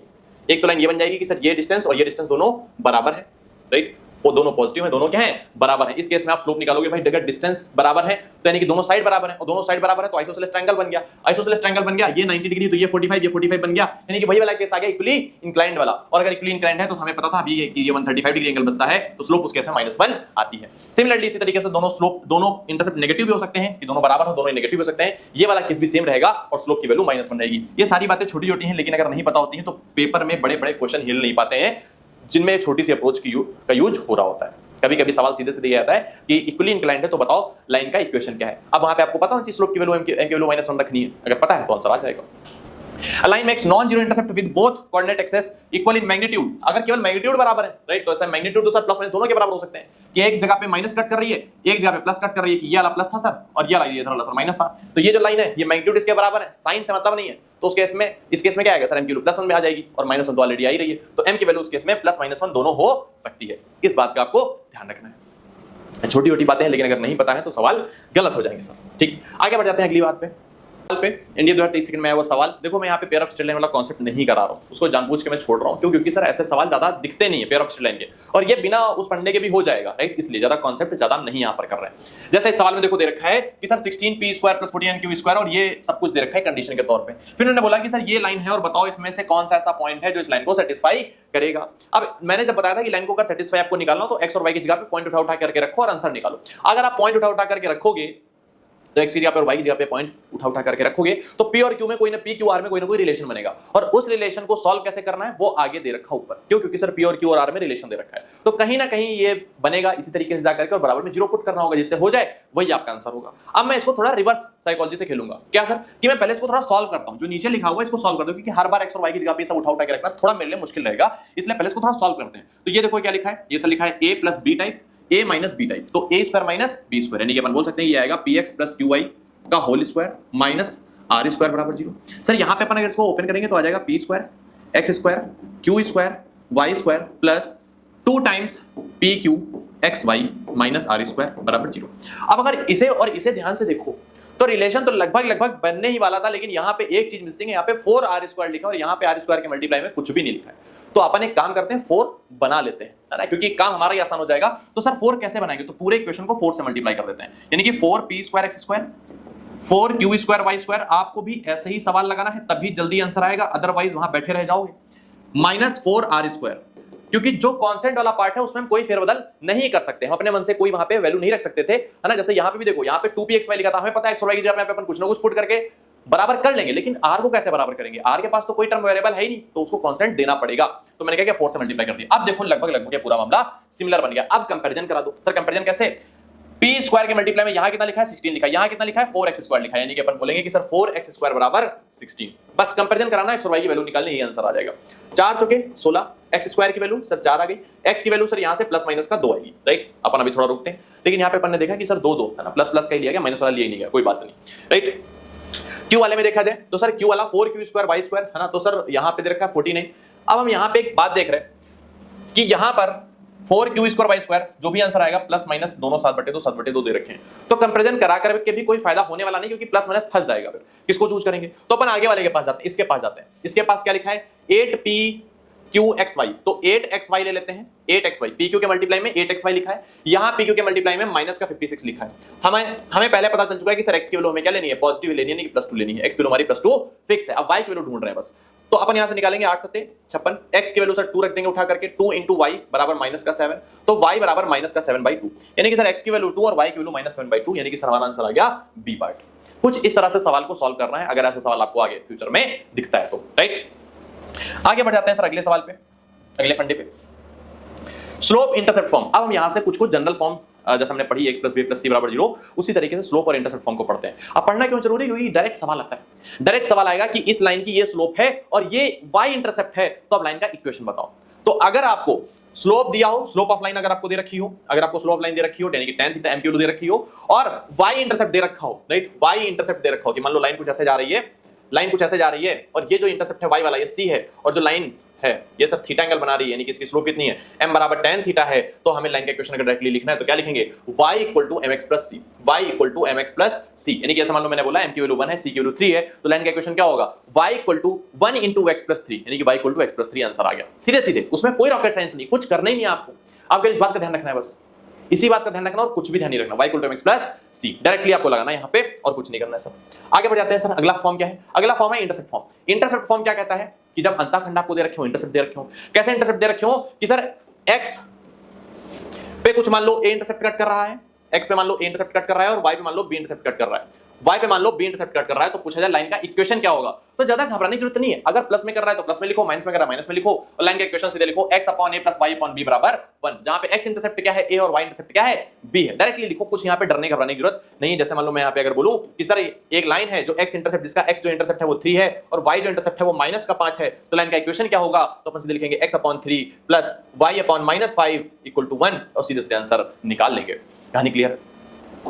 एक तो लाइन ये बन जाएगी कि सर ये डिस्टेंस और ये डिस्टेंस दोनों बराबर है, राइट। वो दोनों पॉजिटिव है, दोनों क्या है, बराबर है। इस केस में आप स्लोप निकालोगे भाई, अगर डिस्टेंस बराबर है तो यानी कि दोनों साइड बराबर है, और दोनों साइड बराबर है तो आइसोसेलेस ट्रायंगल बन गया। आइसोसेलेस ट्रायंगल बन गया, ये 90 डिग्री तो ये 45 बन गया, यानी कि वही वाला केस आ गया इक्वली इंक्लाइंड वाला। और अगर इक्वली इंक्लाइंड है तो हमें पता था अभी कि ये 135 डिग्री एंगल बचता है, तो स्लोप उस केस में -1 आती है। सिमिलरली इसी तरीके से दोनों स्लोप, दोनों इंटरसेप्ट नेगेटिव भी हो सकते हैं कि दोनों बराबर हो, दोनों नेगेटिव हो सकते हैं, ये वाला केस भी सेम रहेगा और स्लोप की वैल्यू -1 रहेगी। ये सारी बातें छोटी छोटी हैं, लेकिन अगर नहीं पता होती हैं तो पेपर में बड़े बड़े क्वेश्चन हिल नहीं पाते हैं, जिनमें छोटी सी अप्रोच का यूज हो रहा होता है। कभी कभी सवाल सीधे सीधे आता है कि इक्वली इंक्लाइंड है तो बताओ लाइन का इक्वेशन क्या है। अब वहां पे आपको पता होना चाहिए स्लोप की वैल्यू m की वैल्यू -1 रखनी है, अगर पता है तो आंसर आ जाएगा। line makes non-zero intercept with both coordinate axes equal in magnitude। अगर केवल मैग्नीट्यूड बराबर है, राइट, तो ऐसा मैग्नीट्यूड तो सर प्लस माइनस दोनों के बराबर हो सकते हैं कि एक जगह पे माइनस कट कर रही है, एक जगह पे प्लस कट कर रही है कि ये वाला प्लस था सर और ये वाला ये था सर माइनस था, तो ये जो लाइन है ये मैग्नीट्यूड इसके बराबर है, साइन से मतलब नहीं है, तो उस केस में इस केस में क्या आएगा सर, m की वैल्यू +1 में आ जाएगी और -1 तो ऑलरेडी आ ही रही है, तो m की वैल्यू उस केस में +-1 दोनों हो सकती है। इस बात का आपको ध्यान रखना है। छोटी छोटी बातें हैं लेकिन अगर नहीं पता है तो सवाल गलत हो जाएंगे सर। ठीक, आगे बढ़ जाते हैं अगली बात पे। पे इंडिया 2023 सेकंड में आया वो सवाल देखो, मैं यहाँ पे पेयर ऑफ स्ट्रेट लाइन वाला कॉन्सेप्ट नहीं करा रहा हूँ, उसको जानबूझ के मैं छोड़ रहा हूँ, क्यों? क्योंकि सर ऐसे सवाल ज्यादा दिखते नहीं है पेयर ऑफ स्ट्रेट लाइन के, और ये बिना उस पढ़ने के भी हो जाएगा, राइट, इसलिए ज्यादा कॉन्सेप्ट ज्यादा नहीं यहाँ पर कर रहे हैं। जैसे इस सवाल में देखो दे रखा है कि सर 16p² + 14nq² और ये सब कुछ दे रखा है कंडीशन के तौर पे, फिर उन्होंने बोला कि सर ये लाइन है और बताओ इसमें से कौन सा ऐसा पॉइंट है जो इस लाइन को सेटिस्फाई करेगा। अब मैंने जब बताया था कि लाइन को अगर सेटिस्फाई आपको निकालना तो x और y की जगह पे पॉइंट उठा करके रखो और आंसर निकालो। अगर आप पॉइंट उठा करके रखोगे तो x की जगह पे और y की जगह पे पॉइंट उठा करके रखोगे तो p और q में कोई ना p q r में कोई ना कोई रिलेशन बनेगा, और उस रिलेशन को सॉल्व कैसे करना है वो आगे दे रखा ऊपर, क्यों? क्योंकि सर p और q और r में रिलेशन दे रखा है, तो कहीं ना कहीं ये बनेगा इसी तरीके से जाकर के और बराबर में जीरो पुट करना होगा, जिससे हो जाए वही आपका आंसर होगा। अब मैं इसको थोड़ा रिवर्स साइकोलॉजी से खेलूंगा, क्या सर, कि मैं पहले इसको थोड़ा सॉल्व करता हूं, जो नीचे लिखा हुआ है इसको सॉल्व कर दो, क्योंकि हर बार x और y की जगह पे सब उठा के रखना थोड़ा मेरे लिए मुश्किल रहेगा, इसलिए पहले इसको थोड़ा सॉल्व करते हैं। तो ये देखो क्या लिखा है, ये सर लिखा है a + b type a - b type, तो a² - b², यानी कि अपन बोल सकते हैं ये आएगा px + qy का होल स्क्वायर माइनस r² बराबर 0। सर यहाँ पे अपन अगर इसको ओपन करेंगे तो आ जाएगा p² x² q² y² plus 2 times pq xy minus r² बराबर 0। अब अगर इसे और इसे ध्यान से देखो तो रिलेशन तो लगभग बनने ही वाला था, लेकिन यहाँ पे एक चीज मिसिंग है, यहाँ पे 4r² लिखा और यहाँ पे r² के मल्टीप्लाई में कुछ भी नहीं लिखा है, तो अपन एक काम करते हैं 4 बना लेते हैं, है ना, क्योंकि काम हमारा ही आसान हो जाएगा। तो सर 4 कैसे बनाएंगे, तो पूरे इक्वेशन को 4 से मल्टीप्लाई कर देते हैं, यानी कि 4p² x² 4q² y², आपको भी ऐसे ही सवाल लगाना है तभी जल्दी आंसर आएगा, अदरवाइज वहां बैठे रह जाओगे, माइनस 4r², क्योंकि जो कांस्टेंट वाला पार्ट है उसमें हम कोई फेरबदल नहीं कर सकते, हम अपने मन से कोई वहां पे वैल्यू नहीं रख सकते थे, है ना। जैसे यहाँ पे भी देखो, यहाँ पे 2pxy लिखा था, हमें पता है x और y की जगह पे अपन कुछ ना कुछ पुट करके बराबर कर लेंगे, लेकिन r को कैसे बराबर करेंगे, r के पास तो कोई टर्म वेरिएबल है ही नहीं, तो उसको कांस्टेंट देना पड़ेगा, तो मैंने क्या 4 से मल्टीप्लाई कर दिया। अब देखो लगभग पूरा मामला सिमिलर बन गया। अब कंपैरिजन करा दो। सर कंपैरिजन कैसे, p² के मल्टीप्लाई में यहां कितना लिखा है 16 लिखा है, यहां कितना लिखा है 4x² लिखा है, यानी कि अपन बोलेंगे कि सर 4x² बराबर 16, बस कंपैरिजन कराना है, x और y की वैल्यू निकालनी, ये आंसर आ जाएगा। 4 चौके 16, x² की वैल्यू सर 4 आ गई, x की वैल्यू सर यहां से प्लस माइनस का 2 आएगी, राइट। अपन अभी थोड़ा रुकते हैं, लेकिन यहां पे अपन ने देखा कि सर 2 है ना, प्लस का ही लिया गया, माइनस वाला लिया ही नहीं गया, कोई बात नहीं, राइट। q वाले में देखा जाए तो सर q वाला 4q² y² है ना, तो सर यहां पे दे रखा है 14 है। अब हम यहां पे एक बात देख रहे हैं कि यहां पर 4q² y² जो भी आंसर आएगा प्लस माइनस दोनों 7/2 7/2 दे रखे हैं, तो कंपैरिजन करा करके भी कोई फायदा होने वाला नहीं, क्योंकि प्लस माइनस फंस जाएगा। फिर किसको चूज करेंगे, तो अपन आगे वाले के पास जाते हैं, इसके पास जाते हैं। इसके पास क्या लिखा है 8pqxy, तो 8xy ले लेते हैं, 8xy pq के मल्टीप्लाई में 8xy लिखा है, यहां pq के मल्टीप्लाई में माइनस का 56 लिखा है। हमें पहले पता चल चुका है कि सर x की वैल्यू हमें क्या लेनी है, पॉजिटिव लेनी है, नहीं कि +2 लेनी है, x की वैल्यू हमारी +2 फिक्स है। अब y की वैल्यू ढूंढ रहे हैं बस, तो अपन यहां से निकालेंगे 8 7 56, x की वैल्यू सर 2 रख देंगे उठा करके, 2 × y बराबर -7, तो y बराबर -7/2, यानी कि सर x की वैल्यू 2 और y की वैल्यू -7/2, यानी कि सर हमारा आंसर आ गया बी पार्ट। कुछ इस तरह से सवाल को सॉल्व करना है, अगर ऐसा सवाल आपको आगे फ्यूचर में दिखता है तो, राइट। आगे बढ़ जाते हैं सर अगले सवाल पे, अगले फंडे पे, स्लोप इंटरसेप्ट फॉर्म। अब हम यहां से कुछ जनरल फॉर्म जैसे हमने पढ़ी x + b + c = 0, उसी तरीके से स्लोप और इंटरसेप्ट फॉर्म को पढ़ते हैं। अब पढ़ना क्यों जरूरी, क्योंकि डायरेक्ट सवाल आता है, डायरेक्ट सवाल आएगा कि इस लाइन की ये स्लोप है और ये y इंटरसेप्ट है, तो अब लाइन का इक्वेशन बताओ। तो अगर आपको स्लोप दिया हो, स्लोप ऑफ लाइन अगर आपको दे रखी हो, अगर आपको स्लोप लाइन दे रखी हो, यानी कि tan थीटा m दे रखी हो, और y इंटरसेप्ट दे रखा हो, राइट, y इंटरसेप्ट दे रखा हो कि मान लो लाइन कुछ ऐसे जा रही है, लाइन कुछ ऐसे जा रही है, और ये जो इंटरसेप्ट है y वाला ये c है, और जो लाइन है ये सब थीटा एंगल बना रही है, यानी कि इसकी स्लोप कितनी है m बराबर tan थीटा है, तो हमें लाइन का इक्वेशन अगर डायरेक्टली लिखना है तो क्या लिखेंगे y = mx + c, y = mx + c, यानी कि ऐसा मान लो मैंने बोला m की वैल्यू 1 है, c की वैल्यू 3 है, तो लाइन का इक्वेशन क्या होगा y = 1 × x + 3, यानी कि y = x + 3 आंसर आ गया, सीधे सीधे, उसमें कोई रॉकेट साइंस नहीं, कुछ करना ही नहीं है आपको, आपको इस बात का ध्यान रखना है, बस इसी बात का ध्यान रखना और कुछ भी ध्यान नहीं रखना, y = mx + c डायरेक्टली आपको लगाना है यहाँ पे और कुछ नहीं करना है सर। आगे बढ़ जाते हैं सर, अगला फॉर्म क्या है, अगला फॉर्म है इंटरसेप्ट फॉर्म। इंटरसेप्ट फॉर्म क्या कहता है कि जब अंतःखंड आपको दे रखे हो, इंटरसेप्ट दे रखे हो, कैसे इंटरसेप्ट दे रखे हो कि सर x पे कुछ मान लो a इंटरसेप्ट कट कर रहा है, x पे मान लो a इंटरसेप्ट कट कर रहा है, और y पे मान लो b इंटरसेप्ट कट कर रहा है, y पे मान लो b इंटरसेप्ट कट कर रहा है, तो पूछा जाए लाइन का इक्वेशन क्या होगा, तो ज्यादा घबराने की जरूरत नहीं है, अगर प्लस में कर रहा है तो प्लस में लिखो, माइनस में कर रहा है माइनस में लिखो, और लाइन का इक्वेशन सीधे लिखो x/a + y/b = 1, जहां पे x इंटरसेप्ट क्या है a और y इंटरसेप्ट क्या है बी है। डायरेक्टली लिखो, कुछ यहाँ पे डरने घबराने की जरूरत नहीं है। जैसे मान लो मैं यहाँ पे अगर बोलूं कि सर एक लाइन है जो x इंटरसेप्ट, जिसका x जो इंटरसेप्ट है वो 3 है और y जो इंटरसेप्ट है वो -5 है, तो लाइन का इक्वेशन क्या होगा? तो अपन सीधे लिखेंगे x/3 plus y/-5 equal to 1 और सीधे से आंसर निकाल लेंगे। कहानी क्लियर?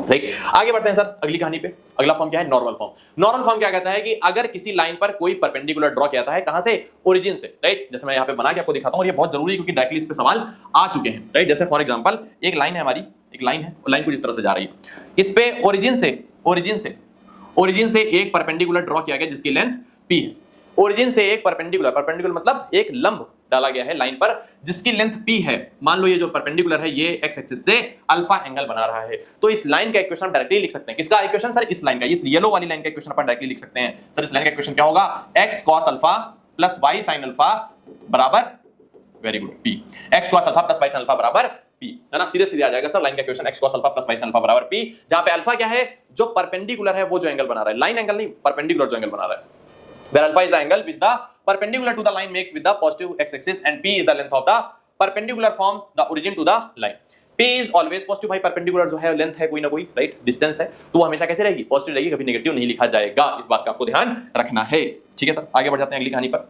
राइट, आगे बढ़ते हैं सर अगली कहानी पे। अगला फॉर्म क्या है? Normal form. नॉर्मल फॉर्म क्या कहता है कि अगर किसी लाइन पर कोई परपेंडिकुलर ड्रॉ किया जाता है, कहां से? ओरिजिन से। राइट, जैसे मैं यहाँ पे बना के आपको दिखाता हूं, और ये बहुत जरूरी है क्योंकि डायरेक्टली इस पे सवाल आ चुके हैं। राइट, जैसे फॉर एग्जांपल एक लाइन है हमारी, एक लाइन है और लाइन कुछ इस तरह से जा रही है। इस पे ओरिजिन से एक परपेंडिकुलर ड्रॉ किया गया जिसकी लेंथ p है। ओरिजिन से एक परपेंडिकुलर मतलब एक लंब डाला गया है लाइन पर जिसकी लेंथ p है। मान लो ये जो परपेंडिकुलर है ये x एक्सिस से अल्फा एंगल बना रहा है, तो इस लाइन का इक्वेशन डायरेक्टली लिख सकते हैं। किसका इक्वेशन सर? इस लाइन का, इस येलो वाली लाइन का इक्वेशन अपन डायरेक्टली लिख सकते हैं। सर इस लाइन का इक्वेशन क्या होगा? x cos alpha plus y sin alpha बराबर, very good, p। x cos alpha plus y sin alpha बराबर p, है ना? सीधे सीधे आ जाएगा सर लाइन का equation x cos alpha plus y sin alpha बराबर p, जहां पे अल्फा क्या है? जो परपेंडिकुलर है वो जो एंगल बना रहा है, लाइन एंगल नहीं, परपेंडिकुलर जो एंगल बना रहा है। Where alpha is the angle which the perpendicular to the line makes with the positive x-axis and p is the length of the perpendicular from the origin to the line. p is always positive, भाई perpendicular जो है length है कोई ना कोई, right, distance है, तो वो हमेशा कैसे रहेगी? पॉजिटिव रहेगी, कभी नेगेटिव नहीं लिखा जाएगा। इस बात का आपको ध्यान रखना है। ठीक है सर, आगे बढ़ जाते हैं अगली कहानी पर।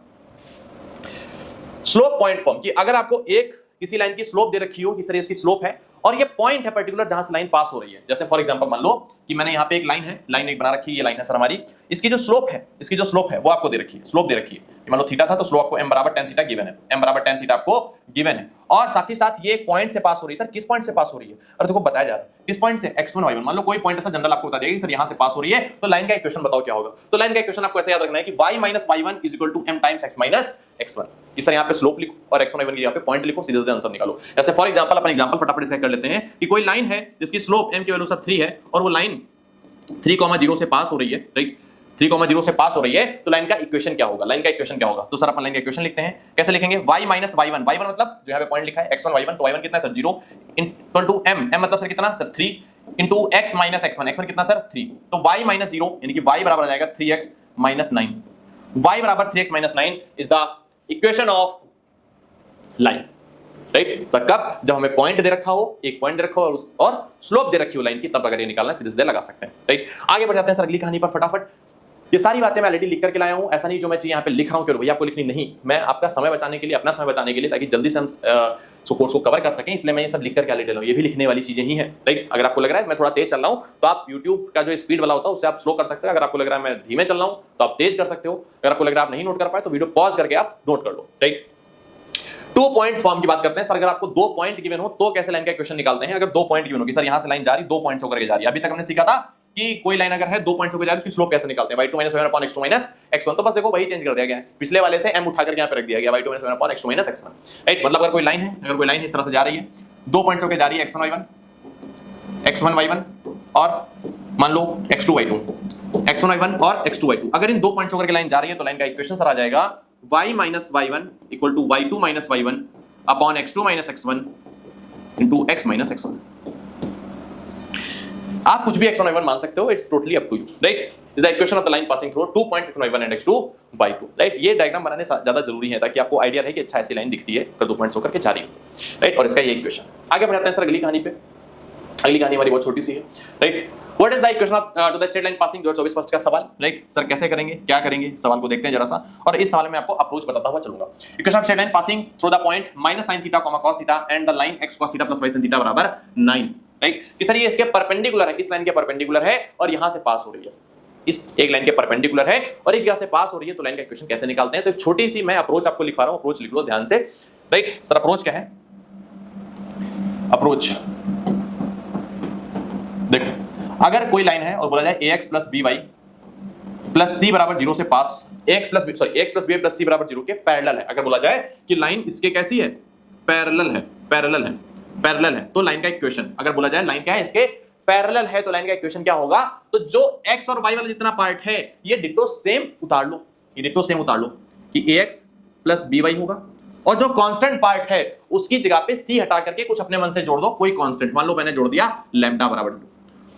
स्लोप पॉइंट फॉर्म की अगर आपको एक किसी लाइन की स्लोप दे रखी हो कि सर इसकी स्लोप है और ये पॉइंट है पर्टिकुलर जहां से लाइन पास हो रही है। जैसे फॉर एग्जांपल मान लो कि मैंने यहाँ पे एक लाइन है, लाइन एक बना रखी है, ये लाइन है सर हमारी, इसकी जो स्लोप है वो आपको दे रखी है, स्लोप दे रखी है। मान लो थीटा था तो स्लोप आपको m बराबर tan थीटा गिवन है, m बराबर tan थीटा आपको गिवन है, और साथ ही साथ ये एक पॉइंट से पास हो रही है। सर किस पॉइंट से पास हो रही है? और देखो बताया जा रहा है किस पॉइंट से? x1 y1। मान लो कोई पॉइंट ऐसा जनरल आपको बता देगा कि सर यहां से पास हो रही है, तो लाइन का इक्वेशन बताओ क्या होगा? तो लाइन का इक्वेशन आपको ऐसे याद रखना है कि y minus y1 is equal to m times x minus x1। इस सर यहाँ पे स्लोप लिखो और x1 y1 की यहाँ पे पॉइंट लिखो, सीधे सीधे आंसर निकालो। जैसे फॉर एग्जांपल अपन एग्जांपल फटाफट इसका कर लेते हैं कि कोई लाइन है जिसकी स्लोप m की वैल्यू सर 3 है और वो लाइन 3,0 से पास हो रही है, राइट, 3,0 से पास हो रही है, तो लाइन का इक्वेशन क्या होगा? लाइन का इक्वेशन क्या होगा? तो सर अपन लाइन का इक्वेशन लिखते हैं, कैसे लिखेंगे? y माइनस y1 मतलब जो यहाँ पे पॉइंट लिखा है x1 y1, तो y1 कितना है सर? 0 इक्वल टू m मतलब सर कितना sir? 3 into x minus x1 कितना सर? 3, तो y माइनस 0 यानी कि y बराबर आ जाएगा 3x माइनस 9। y बराबर 3x minus 9 is the equation of line, right. Sir कब? जब हमें पॉइंट दे रखा हो, एक पॉइंट दे रखा हो और स्लोप दे रखी हो लाइन की, तब अगर ये निकालना है सीधे सीधे लगा सकते हैं, राइट। आगे बढ़ जाते हैं सर अगली कहानी पर फटाफट। ये सारी बातें मैं ऑलरेडी लिख करके लाया हूं, ऐसा नहीं जो मैं चीज यहाँ पे लिख रहा हूं कि भैया आपको लिखनी नहीं, मैं आपका समय बचाने के लिए, अपना समय बचाने के लिए, ताकि जल्दी से हम कोर्स को कवर कर सकें, इसलिए मैं ये सब लिख करके ऑलरेडी लाऊं। ये भी लिखने वाली चीजें ही हैं, राइट। अगर आपको लग रहा है मैं थोड़ा तेज चल रहा हूं तो आप YouTube का जो स्पीड वाला होता है उससे आप स्लो कर सकते हो। अगर आपको लग रहा है मैं धीमे चल रहा हूं तो आप तेज कर सकते हो। अगर आपको लग रहा है आप नहीं नोट कर पाए तो वीडियो पॉज करके आप नोट कर लो, राइट। 2 पॉइंट्स फॉर्म की बात करते हैं सर। अगर आपको 2 पॉइंट गिवन हो तो कैसे लाइन का इक्वेशन निकालते हैं? अगर 2 पॉइंट गिवन हो कि सर यहां से लाइन जा रही 2 पॉइंट्स होकर के जा रही है, अभी तक हमने सीखा था कि कोई लाइन अगर है 2 पॉइंट्स होकर जा रही है उसकी स्लोप कैसे निकालते हैं? y2 - y1 x2 - x1। तो बस देखो वही चेंज कर दिया गया है, पिछले वाले से m उठा करके यहां पे रख दिया गया, y2 - y1 x2 - x1, right. मतलब अगर कोई लाइन है, इस तरह से जा रही है, 2 पॉइंट्स होकर जा रही है, x1 y1 और मान लो x2 y2, x1 y1 और x2 y2। अगर इन 2 पॉइंट्स होकर के लाइन जा रही है तो लाइन का इक्वेशन सर आ जाएगा y - y1 equal to y2 - y1 upon x2 - x1 into x - x1। आप कुछ भी x1 y1 मान सकते हो, it's totally up to you, right. Is the equation of the line passing through 2 points x1 y1 and x2 y2, right. ये diagram बनाने ज्यादा जरूरी है ताकि आपको आइडिया रहे कि अच्छा ऐसी लाइन दिखती है अगर 2 पॉइंट्स होकर के जा रही हो, राइट। और इसका ये इक्वेशन। आगे बढ़ते हैं सर अगली कहानी पे। अगली कहानी हमारी बहुत छोटी सी है, right. What is the equation of to the straight line passing 2024 first का सवाल, राइट। सर कैसे करेंगे, क्या करेंगे, सवाल को देखते हैं जरा सा, और इस सवाल में आपको अप्रोच बताता हुआ चलूंगा। Equation of straight line passing through the point -sin theta, cos theta and the line x cos theta plus y sin theta बराबर 9, राइट। कि सर ये इसके परपेंडिकुलर है, इस लाइन के परपेंडिकुलर है और यहां से पास हो रही है, इस एक लाइन के परपेंडिकुलर है और एक यहां से पास हो रही है, तो लाइन का इक्वेशन कैसे निकालते हैं? तो छोटी सी मैं अप्रोच आपको लिखवा रहा हूं, अप्रोच लिख लो ध्यान से, राइट। सर अप्रोच क्या है? अप्रोच देखो, अगर कोई लाइन है और बोला जाए ax plus by plus c बराबर 0 से पास, ax plus by plus c बराबर 0 के पैरेलल है। अगर बोला जाए कि लाइन इसके कैसी है? पैरेलल है, तो लाइन का इक्वेशन अगर बोला जाए लाइन क्या है? इसके पैरेलल है, तो लाइन का इक्वेशन क्या होगा? तो जो x और y वाला जितना पार्ट है ये डिट्टो सेम उतार लो, कि ax प्लस by होगा, और जो कांस्टेंट पार्ट है उसकी जगह पे c हटा करके कुछ अपने मन से जोड़ दो, कोई कांस्टेंट, मान लो मैंने जोड़ दिया लैम्डा बराबर 2।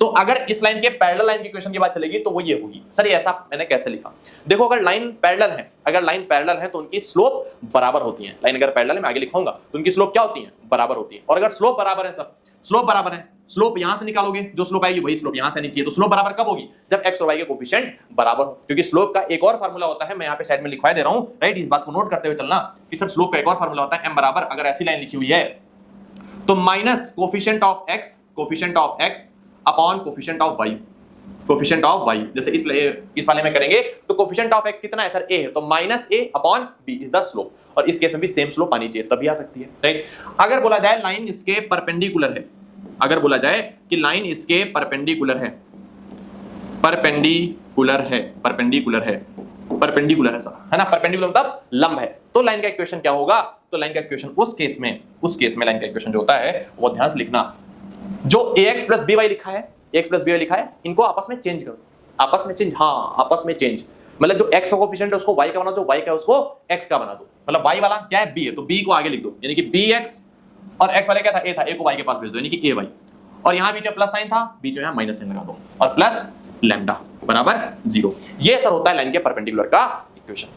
तो अगर इस लाइन के पैरेलल लाइन की इक्वेशन की बात चलेगी तो वो ये होगी। सर ये ऐसा मैंने कैसे लिखा? देखो अगर लाइन पैरेलल है तो उनकी स्लोप बराबर होती है। लाइन अगर पैरेलल है, मैं आगे लिखूंगा, तो उनकी स्लोप क्या होती है? बराबर होती है। और अगर स्लोप बराबर है, सब स्लोप बराबर है स्लोप यहां से निकालोगे, जो स्लोप आएगी वही स्लोप यहां से आनी चाहिए। तो स्लोप बराबर कब होगी? जब x और y के कोफिशिएंट बराबर हो, क्योंकि स्लोप का एक और फार्मूला होता है, मैं यहां पे साइड में लिखवा दे रहा हूं, राइट। इस बात को नोट करते हुए चलना कि सर स्लोप का एक और फार्मूला होता है m बराबर, अगर ऐसी लाइन लिखी हुई है तो minus coefficient of x upon coefficient of y, coefficient of y। जैसे इस वाले में करेंगे तो कोफिशिएंट ऑफ x कितना है सर? a है, तो minus a upon b is the slope, और इस केस में भी सेम स्लोप आनी चाहिए, तभी आ सकती है, राइट। अगर बोला जाए लाइन इसके परपेंडिकुलर है, अगर बोला जाए कि लाइन इसके परपेंडिकुलर है, परपेंडिकुलर है सर, है ना, परपेंडिकुलर मतलब लंब है, तो लाइन का इक्वेशन क्या होगा? तो लाइन का इक्वेशन उस केस में लाइन का इक्वेशन जो होता है वो ध्यान से लिखना, जो ax प्लस by लिखा है, ax प्लस by लिखा है, इनको आपस में चेंज करो, आपस में चेंज, हाँ आपस में चेंज, मतलब जो x का कोफिशिएंट है उसको y का बना दो, जो y का है उसको x का बना दो, मतलब y वाला क्या है? b है, तो b को आगे लिख दो, यानी कि bx, और x वाले क्या था? a था, a को y के पास भेज दो, यानी कि ay, और यहां बीच में प्लस साइन था, बीच में यहां माइनस साइन लगा दो, और प्लस लैम्डा बराबर 0। ये सर होता है लाइन के परपेंडिकुलर का इक्वेशन।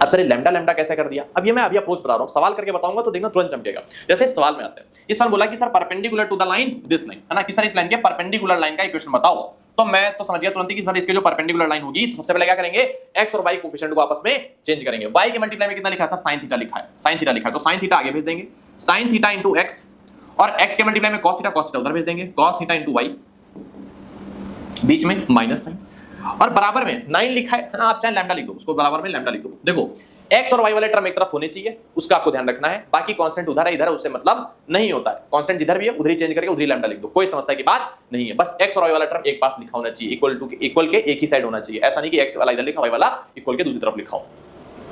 अब सर लैम्डा लैम्डा कैसे कर दिया? अब ये मैं अभी अप्रोच बता रहा हूं, सवाल करके बताऊंगा तो देखना तुरंत चमकेगा। जैसे सवाल में आते हैं, इस सवाल बोला कि sir perpendicular to the line this line, है ना, कि सर इस लाइन के परपेंडिकुलर लाइन का इक्वेशन बताओ, तो मैं तो समझ गया तुरंत ही कि सर इसके जो परपेंडिकुलर लाइन होगी तो सबसे पहले क्या करेंगे? x और y कोफिशिएंट को आपस में चेंज करेंगे। y के मल्टीप्लाई में कितना लिखा है सर? sin थीटा लिखा है, sin थीटा लिखा है, तो sin थीटा आगे भेज देंगे, sin थीटा इनटू x, और x के मल्टीप्लाई में cos थीटा उधर भेज देंगे, cos थीटा इनटू y, बीच में माइनस साइन, और बराबर में 9 लिखा है ना, आप चाहे लैम्डा लिख दो, उसको बराबर में लैम्डा लिख दो। देखो x और y वाले टर्म एक तरफ होने चाहिए, उसका आपको ध्यान रखना है, बाकी कांस्टेंट उधर है इधर है उससे मतलब नहीं होता है, कांस्टेंट जिधर भी है उधर ही चेंज करके उधर ही लैम्डा लिख दो, कोई समस्या की बात नहीं है। बस x और y वाला टर्म एक पास लिखा होना चाहिए, इक्वल के एक ही साइड होना चाहिए, ऐसा नहीं कि x वाला इधर लिखा y वाला इक्वल के दूसरी तरफ लिखा हो।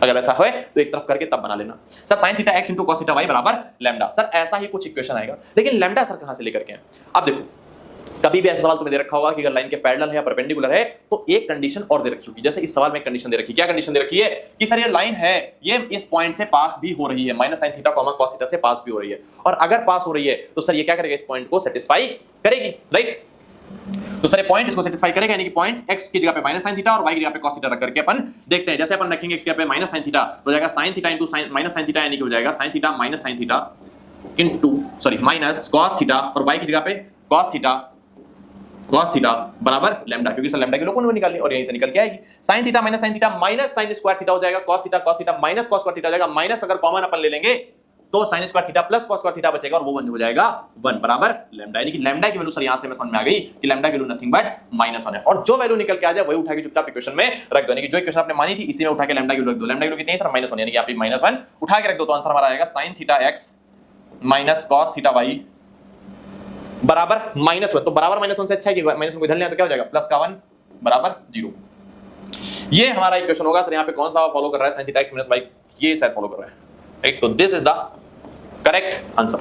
अगर ऐसा है तो एक तरफ करके तब बना लेना। Sir sin theta x into cos theta y बराबर लैम्डा, सर ऐसा ही कुछ इक्वेशन आएगा, लेकिन लैम्डा सर कहां से लेकर के आए? अब देखो कभी भी ऐसा सवाल तुम्हें दे रखा होगा कि अगर लाइन के पैरेलल है या परपेंडिकुलर है तो एक कंडीशन और दे रखी होगी, जैसे इस सवाल में कंडीशन दे रखी है। क्या कंडीशन दे रखी है? कि सर ये लाइन है, ये इस पॉइंट से पास भी हो रही है, minus sin theta comma cos theta से पास भी हो रही है, और अगर पास हो रही है तो सर ये क्या करेगा? इस पॉइंट को सेटिस्फाई करेगी, राइट। तो सर ये पॉइंट इसको सेटिस्फाई करेगा, यानी कि पॉइंट x की जगह पे माइनस sin थीटा और y की जगह पे cos थीटा रख करके अपन देखते हैं। जैसे अपन रखेंगे x की जगह पे माइनस sin थीटा, हो जाएगा sin theta into minus sin theta, यानी कि हो जाएगा sin theta minus sin theta into minus cos theta, और y की जगह पे cos थीटा बराबर लैम्डा, क्योंकि सर लैम्डा की लोगों ने निकाली और यहीं से निकल के आएगी। sin theta minus sin square theta हो जाएगा, cos theta minus cos square theta हो जाएगा, माइनस अगर कॉमन अपन ले लेंगे तो sin square theta plus cos square theta बचेगा, और वो हो जाएगा 1 बराबर लैम्डा, यानी कि लैम्डा की वैल्यू सर यहां से मैं समझ में आ गई कि लैम्डा की वैल्यू नथिंग बट -1 है, और जो वैल्यू निकल के आ जाए वही उठा के चुपचाप इक्वेशन में रख दो, यानी कि जो इक्वेशन आपने मानी थी इसी में उठा के लैम्डा की वैल्यू रख दो। लैम्डा की वैल्यू कितनी है सर? -1, यानी कि आप -1 उठा के रख दो, तो आंसर हमारा आएगा sin theta x minus cos theta y बराबर -1। तो बराबर -1 से अच्छा है कि -1 को इधर ले आए तो क्या हो जाएगा? प्लस का 1 बराबर 0। ये हमारा इक्वेशन होगा सर। यहाँ पे कौन सा फॉलो कर रहा है? sin थीटा x - y, ये सर फॉलो कर रहा है, राइट। तो this is the correct answer,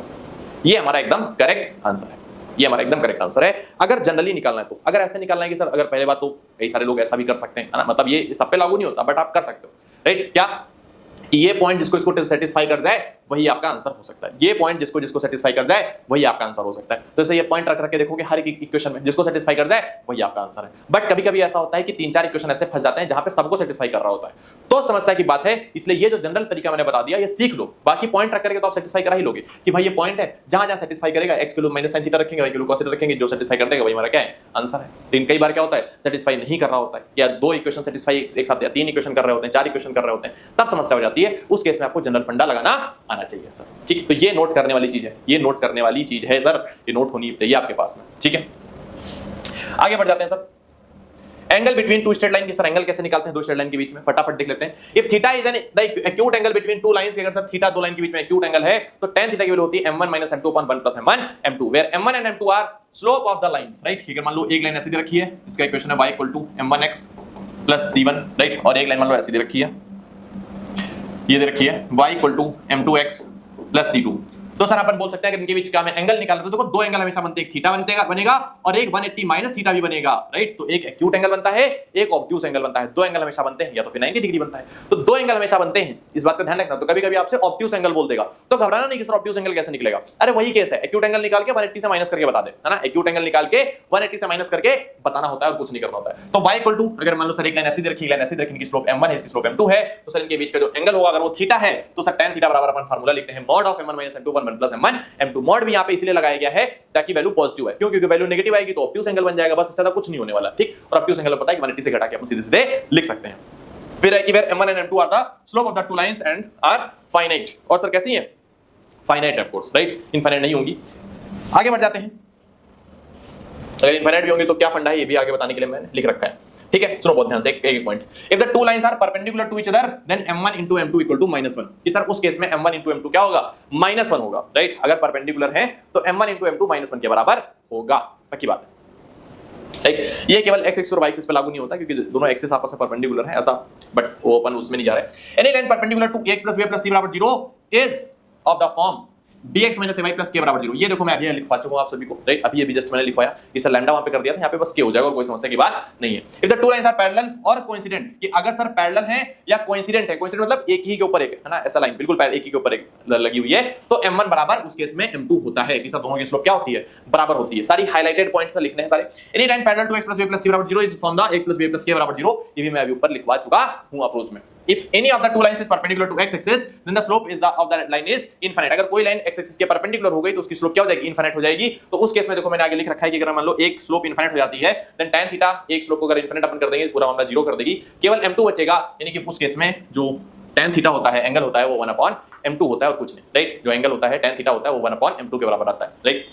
ये हमारा एकदम करेक्ट आंसर है, ये हमारा एकदम करेक्ट आंसर है। अगर जनरली निकालना है तो, अगर ऐसे निकालना है कि सर अगर पहले बात तो कई सारे लोग ऐसा भी कर सकते हैं, है ना, मतलब ये सब पे लागू नहीं होता बट आप कर सकते हो, राइट। क्या कि ये पॉइंट जिसको इसको सेटिस्फाई कर जाए वही आपका आंसर हो सकता है, ये पॉइंट जिसको जिसको सेटिस्फाई कर जाए वही आपका आंसर हो सकता है। तो इसलिए ये पॉइंट रख के देखोगे हर एक इक्वेशन में जिसको सेटिस्फाई कर जाए वही आपका आंसर है। बट कभी कभी ऐसा होता है कि 3-4 इक्वेशन ऐसे फंस जाते हैं जहां पे सबको सेटिस्फाई कर रहा होता है, तो समस्या की बात है। इसलिए ये जो जनरल तरीका मैंने बता दिया ये सीख लो, बाकी पॉइंट रख करके तो आप सेटिस्फाई करा ही लोगे कि भाई ये पॉइंट है, जहां जहां सेटिस्फाई करेगा x kilo minus sin theta रखेंगे, y किलो cos थीटा रखेंगे, जो सेटिस्फाई कर देगा वही हमारा क्या है? आंसर है। लेकिन कई बार क्या होता है सेटिस्फाई नहीं कर रहा होता है, या 2 इक्वेशन सेटिस्फाई एक साथ, या 3 इक्वेशन कर रहे होते हैं, 4 इक्वेशन कर रहे होते हैं, तब समस्या हो जाती है। उस केस में आपको जनरल फंडा लगाना आना चाहिए सर, ठीक। तो ये नोट करने वाली चीज है, ये नोट करने वाली चीज है सर, ये नोट होनी चाहिए आपके पास में, ठीक है। आगे बढ़ जाते हैं sir. Angle between two straight line की सर एंगल कैसे निकालते हैं? दो स्ट्रेट लाइन के बीच में फटाफट देख लेते हैं। If theta is an acute angle between two lines, अगर सर थीटा दो लाइन के बीच में एक्यूट एंगल है तो tan थीटा की वैल्यू होती है m1 - m2 upon 1 + m1 m2 where m1 and m2 are slope of the lines, right. ठीक है, मान लो एक लाइन ऐसी दे रखी है जिसका इक्वेशन है y = m1x + c1, राइट, और एक लाइन मान लो ऐसी दे रखी है, ये दे रखी है y = m2x + c2। तो सर अपन बोल सकते हैं कि इनके बीच का मैं एंगल निकालता तो देखो दो एंगल हमेशा बनते हैं, एक थीटा बनेगा और एक 180 - थीटा भी बनेगा, राइट। तो एक एक्यूट एंगल बनता है, एक ऑब्ट्यूज एंगल बनता है, दो एंगल हमेशा बनते हैं, या तो फिर 90 डिग्री बनता है। तो दो एंगल हमेशा बनते हैं, इस बात का ध्यान रखना। तो कभी-कभी आपसे ऑब्ट्यूज एंगल बोल देगा तो घबराना नहीं कि सर ऑब्ट्यूज एंगल कैसे निकलेगा। अरे वही केस है, एक्यूट एंगल निकाल के 180 से माइनस करके बता दे, है ना। एक्यूट एंगल निकाल के 180 से माइनस करके बताना होता है और कुछ नहीं करना होता है। तो y = अगर मान लो सर एक लाइन ऐसी रखी, लाइन ऐसी रखी, इनकी स्लोप m1 है, इसकी स्लोप m2 है, तो सर इनके बीच का जो एंगल होगा अगर वो थीटा है तो सर tan थीटा बराबर अपन फार्मूला लिखते हैं mod of m1 - m2 / m1 plus m1 m2 mod भी यहाँ पे इसलिए लगाया गया है ताकि वैल्यू पॉजिटिव है, क्योंकि वैल्यू नेगेटिव आएगी तो ऑब्ट्यूज एंगल बन जाएगा, बस इससे ज्यादा कुछ नहीं होने वाला, ठीक। और ऑब्ट्यूज एंगल पता है कि 180 से घटा के हम सीधे सीधे लिख सकते हैं। फिर है कि where m1 and m2 are the slope of the two lines and are finite, और सर कैसी है, finite of course, right, infinite नहीं होंगी। आगे बढ़ जाते हैं, अगर इनफाइनाइट भी होंगे तो क्या फंडा है ये भी आगे बताने के लिए मैंने लिख रखा है, ठीक है। सुनो बहुत ध्यान से एक point, if the two lines are perpendicular to each other then m1 into m2 equal to -1, कि सर उस केस में m1 into m2 क्या होगा, -1 होगा, राइट। अगर परपेंडिकुलर है तो m1 into m2 -1 के बराबर होगा, पक्की बात है, राइट। ये केवल x एक्सिस और y एक्सिस पे लागू नहीं होता क्योंकि दोनों एक्सिस आपस में परपेंडिकुलर हैं ऐसा, बट वो अपन उसमें नहीं जा रहे हैं। Any line perpendicular to ax + b + c बराबर 0 is of the form dx - ay + k बराबर 0। ये देखो मैं अभी लिखवा चुका हूं आप सभी को, राइट। अभी ये भी जस्ट मैंने लिखवाया, इसे लैम्डा वहां पे कर दिया था, यहाँ पे बस k हो जाएगा और कोई समस्या की बात नहीं है। If the two lines are parallel और कोइंसिडेंट, कि अगर सर पैरेलल है या कोइंसिडेंट है, कोइंसिडेंट मतलब एक ही के ऊपर एक है ना, ऐसा लाइन बिल्कुल एक ही के ऊपर एक लगी हुई है, तो m1 बराबर उस केस में m2 होता है, कि सर दोनों की स्लोप क्या होती है, बराबर होती है। सारी हाइलाइटेड पॉइंट्स लिखने हैं सारे। Any line parallel to x + b + c बराबर 0 is from the x + b + k बराबर 0, ये भी मैं अभी ऊपर लिखवा चुका हूं अप्रोच में। If any of the two lines is perpendicular to x axis, then the slope of the line is infinite। अगर कोई लाइन x axis के परपेंडिकुलर हो गई तो उसकी स्लोप क्या हो जाएगी, इनफिनिट हो जाएगी। तो उस केस में देखो मैंने आगे लिख रखा है कि अगर मान लो एक स्लोप इनफिनिट हो जाती है, देन tan थीटा एक स्लोप को अगर इनफिनिट अपन कर देंगे पूरा मामला 0 कर देगी, केवल m2 बचेगा, यानी कि उस केस में जो tan थीटा होता है, एंगल होता है वो 1/m2 होता है और कुछ नहीं, राइट। जो एंगल होता है tan थीटा होता है वो 1/m2 के बराबर आता है, right.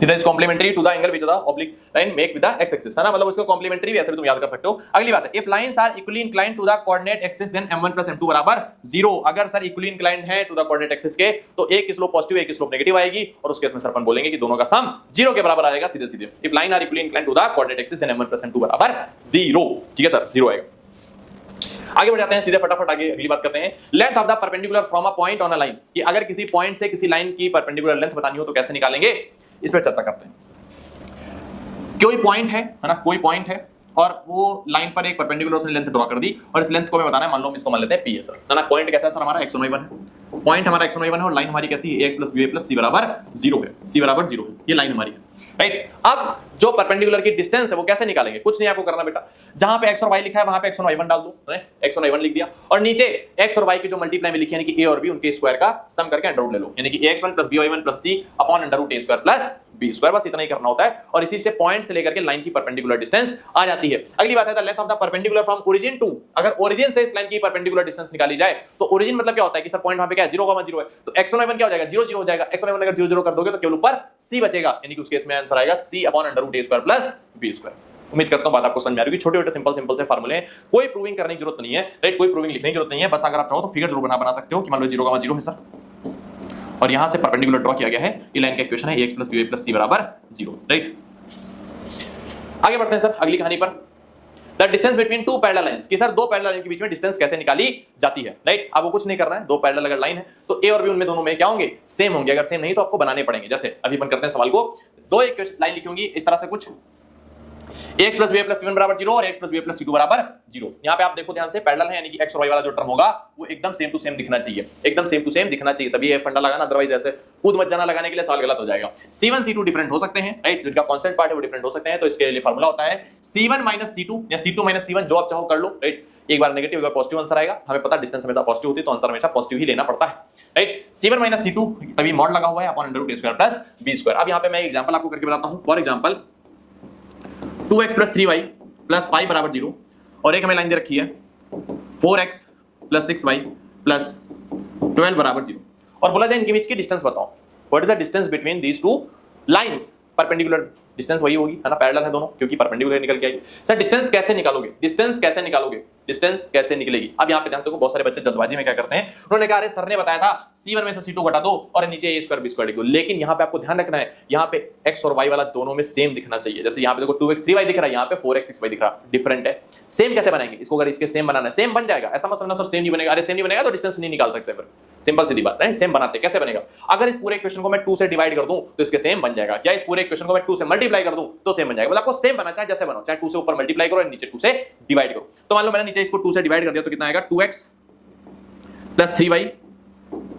Theta is complementary to the angle which the oblique line make with the x axis, है ना, मतलब उसको कॉम्प्लीमेंट्री भी ऐसे भी तुम याद कर सकते हो। अगली बात है, if lines are equally inclined to the coordinate axis then m1 + m2 बराबर 0। अगर सर इक्वली इंक्लाइंड है टू द कोऑर्डिनेट एक्सिस के तो एक की स्लोप पॉजिटिव एक की स्लोप नेगेटिव आएगी, और उस केस में सर अपन बोलेंगे कि दोनों का सम 0 के बराबर आएगा सीधे सीधे। If line are equally inclined to the coordinate axis then m1 + m2 बराबर 0, ठीक है सर, 0 आएगा। आगे बढ़ जाते हैं सीधे फटाफट आगे, अगली बात करते हैं, length of the perpendicular from a point on a line, कि अगर किसी पॉइंट से किसी लाइन की परपेंडिकुलर लेंथ बतानी हो तो कैसे निकालेंगे, इस पर चर्चा करते हैं। कोई पॉइंट है ना, कोई पॉइंट है और वो लाइन पर एक परपेंडिकुलर उसने लेंथ ड्रॉ कर दी, और इस लेंथ को मैं बताना है, मान लो हम इसको मान लेते हैं p है सर, है ना। पॉइंट कैसा है सर हमारा x1 y1 है, पॉइंट हमारा x1 y1 है और लाइन हमारी कैसी है, ax + b + c बराबर 0 है, c बराबर 0 है, ये लाइन हमारी है, राइट। अब जो परपेंडिकुलर की डिस्टेंस है वो कैसे निकालेंगे, कुछ नहीं आपको करना बेटा, जहां पे x और y लिखा है वहां पे x1 y1 डाल दो, x और y1 लिख दिया, और नीचे x और y की जो मल्टीप्लाई में लिखी है यानी कि a और b उनके स्क्वायर का सम करके अंडर रूट ले लो, यानी कि ax1 + by1 + c upon under root a² + b², बस इतना ही करना होता है, और इसी से पॉइंट से लेकर के लाइन की परपेंडिकुलर डिस्टेंस आ जाती है। अगली बात है the length of the perpendicular from origin to, अगर ओरिजिन से इस लाइन की परपेंडिकुलर डिस्टेंस निकाली जाए तो ओरिजिन मतलब क्या होता है कि सर पॉइंट वहां पे क्या है, 0,0 है, तो x1 y1 क्या हो जाएगा, 0 0 हो जाएगा, x1 y1 अगर 0 0 कर दोगे तो केवल ऊपर c बचेगा, यानी कि उस केस में आंसर आएगा c upon under root a² + b²। उम्मीद करता हूं बात आपको समझ में आ रही होगी। छोटे छोटे सिंपल से फार्मूले हैं, कोई प्रूविंग करने की जरूरत नहीं है, राइट, कोई प्रूविंग लिखने की जरूरत नहीं है, बस अगर आप चाहो तो फिगर जरूर बना सकते हो कि मान लो 0,0 है सर, और यहां से परपेंडिकुलर ड्रॉ किया गया है, ये लाइन का इक्वेशन है ax + by + c बराबर 0, राइट। आगे बढ़ते हैं सर अगली कहानी पर, the distance between two parallel lines, कि सर दो पैरेलल लाइन के बीच में डिस्टेंस कैसे निकाली जाती है, राइट। आपको कुछ नहीं करना है, दो पैरेलल अगर लाइन है तो a और b उनमें दोनों में क्या होंगे, सेम होंगे, अगर सेम नहीं तो आपको बनाने पड़ेंगे। जैसे अभी अपन करते हैं सवाल को, दो एक लाइन लिखी होंगी इस तरह से कुछ, ax + b + c1 बराबर 0 और ax + b + c2 बराबर 0। यहाँ पे आप देखो ध्यान से, पैरेलल है यानी कि x और y वाला जो टर्म होगा वो एकदम सेम टू सेम दिखना चाहिए, एकदम सेम टू सेम दिखना चाहिए, तभी ये फंडा लगाना, अदरवाइज ऐसे कूद मत जाना लगाने के लिए सवाल गलत हो जाएगा। c1 c2 डिफरेंट हो सकते हैं, राइट, जिनका कांस्टेंट पार्ट है वो डिफरेंट हो सकते हैं, तो इसके लिए फार्मूला होता है c1 - c2 या c2 - c1, जो आप चाहो कर लो, राइट। एक बार नेगेटिव एक बार पॉजिटिव आंसर आएगा, हमें पता डिस्टेंस हमेशा पॉजिटिव होती है तो आंसर हमेशा पॉजिटिव ही लेना पड़ता है, राइट। c1 - c2 तभी मॉड लगा हुआ है upon under root a² + b²। अब यहाँ पे मैं एग्जांपल आपको करके बताता हूँ। फॉर एग्जांपल 2x + 3y + 5 बराबर 0, और एक हमें लाइन दे रखी है 4x + 6y + 12 बराबर 0, और बोला जाए इनके बीच की डिस्टेंस बताओ, what is the distance between these two lines. Perpendicular distance वही होगी, है ना, पैरेलल है दोनों क्योंकि परपेंडिकुलर निकल के आएगी। सर डिस्टेंस कैसे निकालोगे, डिस्टेंस कैसे निकालोगे, डिस्टेंस कैसे निकलेगी। अब यहाँ पे ध्यान दो, बहुत सारे बच्चे जल्दबाजी में क्या करते हैं, उन्होंने कहा अरे सर ने बताया था c1 में से c2 घटा दो और नीचे a² b² लिखो, लेकिन यहाँ पे आपको ध्यान रखना है, यहाँ पे x और y वाला दोनों में सेम दिखना चाहिए। जैसे यहाँ पे देखो 2x 3y दिख रहा है, यहाँ पे 4x 6y दिख रहा है, डिफरेंट है। सेम कैसे बनाएंगे इसको, अगर इसके सेम बनाना है, सेम बन जाएगा, ऐसा मत समझना सर सेम नहीं बनेगा, अरे सेम नहीं बनेगा तो डिस्टेंस नहीं निकाल सकते, फिर सिंपल सीधी बात है। सेम बनाते कैसे बनेगा, अगर इस पूरे इक्वेशन को मैं 2 से डिवाइड कर दूं तो इसके सेम बन जाएगा, या इस पूरे इक्वेशन को मैं 2 से मल्टीप्लाई कर दूं तो सेम बन जाएगा। मतलब आपको सेम बना, चाहे जैसे बनाओ, चाहे 2 से ऊपर मल्टीप्लाई करो या नीचे 2 से डिवाइड करो। तो मान लो मैंने नीचे इसको 2 से डिवाइड कर दिया तो कितना आएगा, 2x + 3y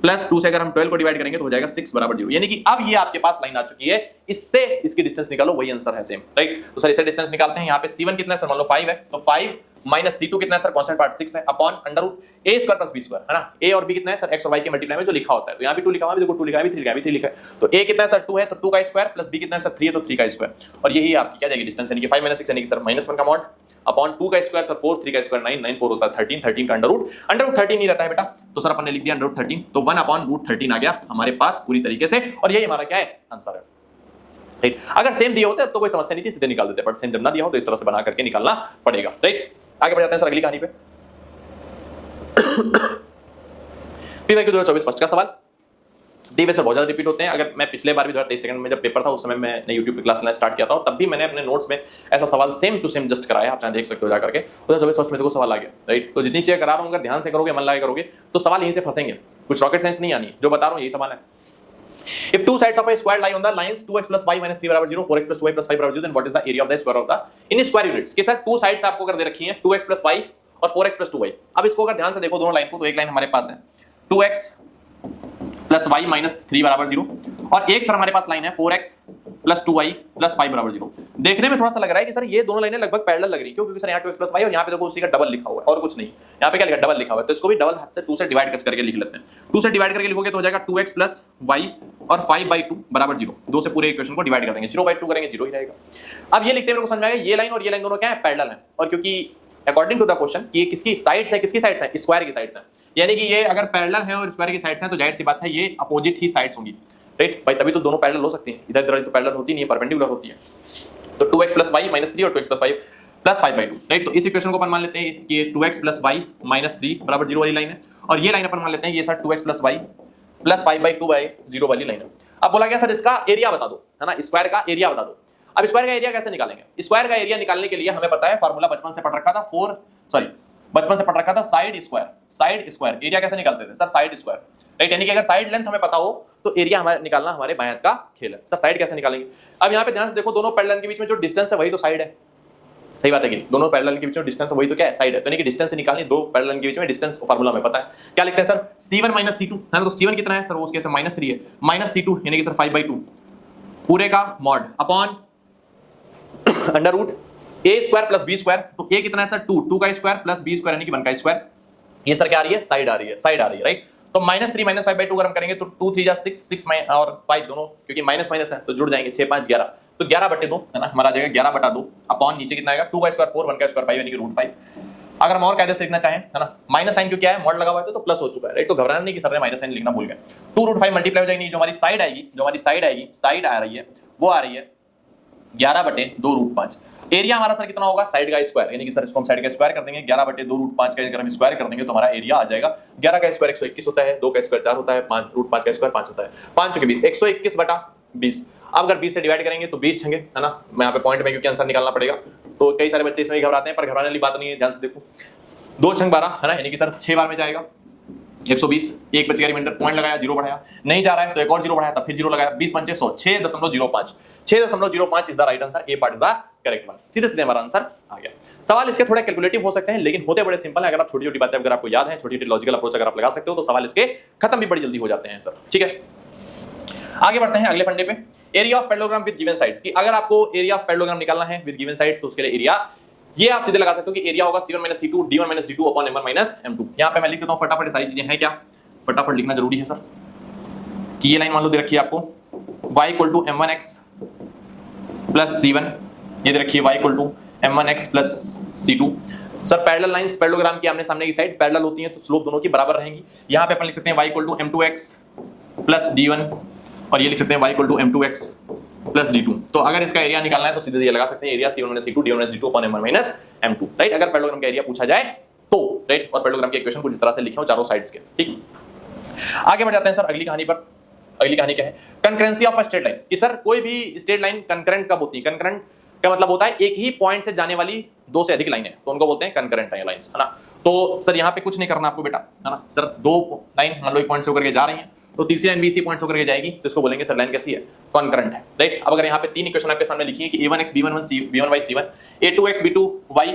+ 2 से अगर हम 12 को डिवाइड करेंगे तो हो जाएगा 6 बराबर 0, यानी कि अब ये आपके पास लाइन आ चुकी है, इससे इसकी डिस्टेंस निकालो, वही आंसर है सेम, राइट। तो सर इससे डिस्टेंस निकालते हैं, यहाँ पे c1 कितना है सर, मान लो 5 है, तो 5 माइनस C2 कितना है सर, कांस्टेंट पार्ट 6 है, upon under root a square plus b square, है ना। a और b कितना है सर, x और y के मल्टीप्लाई में जो लिखा होता है, तो यहाँ भी 2 लिखा हुआ है, देखो 2 लिखा है, भी 3 लिखा है, भी 3 लिखा है, तो a कितना है सर 2 है, तो 2 का स्क्वायर प्लस b कितना है सर 3 है, तो 3 का स्क्वायर, और यही आपकी क्या जाएगी डिस्टेंस, यानी कि 5 - 6 यानी कि सर -1 का मॉड अपॉन 2 का स्क्वायर सर 4, 3 का स्क्वायर 9, 9 4 होता है 13, 13 का अंडर रूट 13 ही रहता है बेटा, तो सर अपन ने लिख दिया अंडर रूट 13, तो 1 अपॉन रूट 13 आ गया हमारे पास पूरी तरीके से, और यही हमारा क्या है आंसर है। राइट, अगर सेम दिए होते तो कोई समस्या नहीं थी, सीधे निकाल देते, बट सेम जब ना दिया हो तो इस तरह से बना करके निकालना पड़ेगा। राइट, आगे बढ़ जाते हैं सर अगली कहानी पे। पीवाई 2024 फर्स्ट का सवाल, डी सर बहुत ज्यादा रिपीट होते हैं। अगर मैं पिछले बार भी 2023 सेकंड में जब पेपर था उस समय मैंने यूट्यूब पे क्लास लेना स्टार्ट किया था, तब भी मैंने अपने नोट्स में ऐसा सवाल सेम टू सेम जस्ट कराया, आप चाहे देख सकते हो जाकर के। 2024 फर्स्ट में देखो सवाल आ गया। राइट, तो जितनी चीजें करा रहा हूं अगर ध्यान से करोगे, मन लगा करोगे, तो सवाल यहीं से फंसेंगे, कुछ रॉकेट साइंस नहीं आनी, जो बता रहा हूं यही सवाल है। If two sides of a square lie on the lines 2x plus y minus 3 बराबर 0, 4x plus 2y plus 5 बराबर 0, then what is the area of the square of the in square units? कि sir two sides आपको अगर दे रखी हैं 2x plus y और 4x plus 2y। अब इसको अगर ध्यान से देखो दोनों लाइन को, तो एक लाइन हमारे पास है 2x plus y minus 3 बराबर 0, और एक सर हमारे पास लाइन है 4x plus 2y plus 5 बराबर 0। देखने में थोड़ा सा लग रहा है कि सर ये दोनों लाइनें लगभग पैरेलल लग रही है, क्यों? क्योंकि सर यहाँ 2x plus y और यहाँ पे देखो उसी का डबल लिखा हुआ है, और कुछ नहीं, यहाँ पे क्या लिखा डबल लिखा हुआ है, तो इसको भी डबल हाथ से 2 से डिवाइड करके लिख लेते हैं। 2 से डिवाइड करके लिखोगे तो हो जाएगा 2x plus y और 5/2 बराबर 0। 2 से पूरे इक्वेशन को डिवाइड कर देंगे, 0/2 करेंगे 0 ही रहेगा। अब ये लिखते हुए समझ में आएगा ये लाइन और ये लाइन दोनों क्या है, पैरेलल है, और क्योंकि अकॉर्डिंग टू द क्वेश्चन ये किसकी साइड्स है, किसकी साइड्स है, स्क्वायर की साइड्स है, यानी कि ये अगर पैरेलल है और स्क्वायर की साइड्स हैं तो जाहिर सी बात है ये अपोजिट ही साइड्स होंगी। राइट भाई, तभी तो दोनों पैरेलल हो सकती हैं, इधर इधर तो पैरेलल होती नहीं है, परपेंडिकुलर होती है। तो 2x plus y minus 3 और 2x plus 5 plus 5/2। राइट, तो इस इक्वेशन को अपन मान लेते हैं कि ये 2x plus y minus 3 बराबर 0 वाली लाइन है, और ये लाइन अपन मान लेते हैं ये sir 2x plus y plus 5/2/0 वाली लाइन है। अब बोला गया सर इसका एरिया बता दो, है ना, स्क्वायर का एरिया बता दो। अब स्क्वायर का एरिया कैसे निकालेंगे? स्क्वायर का एरिया निकालने के लिए हमें पता है फॉर्मूला बचपन से पढ़ रखा था साइड स्क्वायर। एरिया कैसे निकालते थे सर? Side square. राइट, यानी कि अगर साइड लेंथ हमें पता हो तो एरिया हमारे निकालना हमारे बाएं हाथ का खेल है। सर साइड कैसे निकालेंगे? अब यहाँ पे ध्यान से देखो, दोनों पैरेलल के बीच में जो डिस्टेंस है वही तो साइड है। सही बात है कि दोनों पैरेलल के बीच में डिस्टेंस वही तो क्या है, साइड है। तो यानी कि डिस्टेंस निकालनी, दो पैरेलल के बीच में डिस्टेंस फार्मूला हमें पता है, क्या लिखते हैं सर? C1 - C2, है ना। तो C1 कितना है सर? वो उसके से -3 है, माइनस C2 यानी कि सर 5/2 पूरे का mod upon under root a square plus b square. तो a कितना है सर? 2 का स्क्वायर प्लस b स्क्वायर यानी कि 1 का स्क्वायर। ये सर क्या आ रही है? साइड आ रही है, राइट। तो -3 - 5/2 अगर हम करेंगे तो 2 3 6 6 और 5 दोनों, क्योंकि माइनस माइनस है तो जुड़ जाएंगे, 6 5 11, तो 11/2 है ना हमारा आ जाएगा 11/2 अपॉन नीचे कितना आएगा? 2 का स्क्वायर 4, 1 का स्क्वायर 5 यानी कि √5। अगर हम और कायदे से लिखना चाहें, है ना, माइनस साइन क्यों क्या है, मॉड लगा हुआ है तो प्लस हो चुका है, राइट। तो घबराना नहीं कि सर ने माइनस साइन लिखना भूल गए। 2√5 मल्टीप्लाई हो जाएगी, जो हमारी साइड आएगी, साइड आ रही है वो आ रही है 11/2√5। एरिया हमारा सर कितना होगा? साइड का स्क्वायर, यानी कि सर इसको हम साइड का स्क्वायर कर देंगे, 11/2√5 का अगर हम स्क्वायर कर देंगे तो हमारा एरिया आ जाएगा 11 का स्क्वायर 121 होता है, 2 का स्क्वायर 4 होता है, 5√5 का स्क्वायर 5 होता है, 5 के 20, 121/20। अब अगर 20 से डिवाइड करेंगे तो 20 होंगे, है ना। मैं यहाँ पे पॉइंट में क्योंकि आंसर निकालना पड़ेगा, तो कई सारे बच्चे इसमें घबराते हैं, पर घबराने वाली बात नहीं है, ध्यान से देखो। 2 छंग 12, है ना, यानी कि सर 6 बार में जाएगा 120, 1 बच गया रिमाइंडर, पॉइंट लगाया, 0 बढ़ाया, नहीं जा रहा है तो एक और 0 बढ़ाया, तब फिर 0 लगाया, 20 पंचे 100, 6.05 is the right answer, A part is the correct one. सीधे सीधे हमारा आंसर आ गया। सवाल इसके थोड़े कैलकुलेटिव हो सकते हैं, लेकिन होते बड़े सिंपल है। अगर आप छोटी छोटी बातें अगर आपको याद है, छोटी छोटी लॉजिकल अप्रोच अगर आप लगा सकते हो तो सवाल इसके खत्म भी बड़ी जल्दी हो जाते हैं सर। ठीक है, आगे बढ़ते हैं अगले फंडे पे। Area of parallelogram with given sides, कि अगर आपको एरिया ऑफ पैरेललोग्राम निकालना है विद गिवन साइड्स तो उसके लिए एरिया ये आप सीधे लगा सकते हो कि एरिया होगा C1 - C2 D1 - D2 upon M1 - M2। यहां पे मैं लिख देता हूं फटाफट, सारी चीजें हैं क्या, फटाफट लिखना जरूरी है सर। कि ये लाइन मान लो दे रखी है आपको y = M1x प्लस C1, ये दे रखी है y = M1x plus C2। Sir parallel lines parallelogram की आमने सामने की साइड पैरेलल होती हैं तो स्लोप दोनों की बराबर रहेंगी। यहां पे अपन लिख सकते हैं y = M2x प्लस D1, और ये लिख सकते हैं y = M2x प्लस D2। तो अगर इसका एरिया निकालना है तो सीधे ये लगा सकते हैं, area C1 - C2 D1 - D2 upon M1 - M2, right. अगर पैरेललोग्राम का एरिया पूछा जाए तो, राइट, और पैरेललोग्राम की इक्वेशन कुछ इस तरह से लिखे हो चारों साइड्स के। ठीक, आगे बढ़ जाते हैं सर अगली कहानी पर। अगली कहानी क्या है? Concurrency of a straight line. कि सर कोई भी स्ट्रेट लाइन कंकरेंट कब होती है? कंकरेंट का मतलब होता है एक ही पॉइंट से जाने वाली 2 से अधिक लाइनें, तो उनको बोलते हैं कंकरेंट लाइंस, है ना। तो सर यहाँ पे कुछ नहीं करना आपको बेटा, है ना। सर 2 लाइन मान लो एक पॉइंट से होकर के जा रही हैं, तो तीसरी लाइन भी इसी पॉइंट से होकर के जाएगी, तो इसको बोलेंगे सर लाइन कैसी है? कॉन्करेंट है, राइट। अब अगर यहाँ पे 3 इक्वेशन आपके सामने लिखी है कि a1x b1 b1y c1, a2x b2y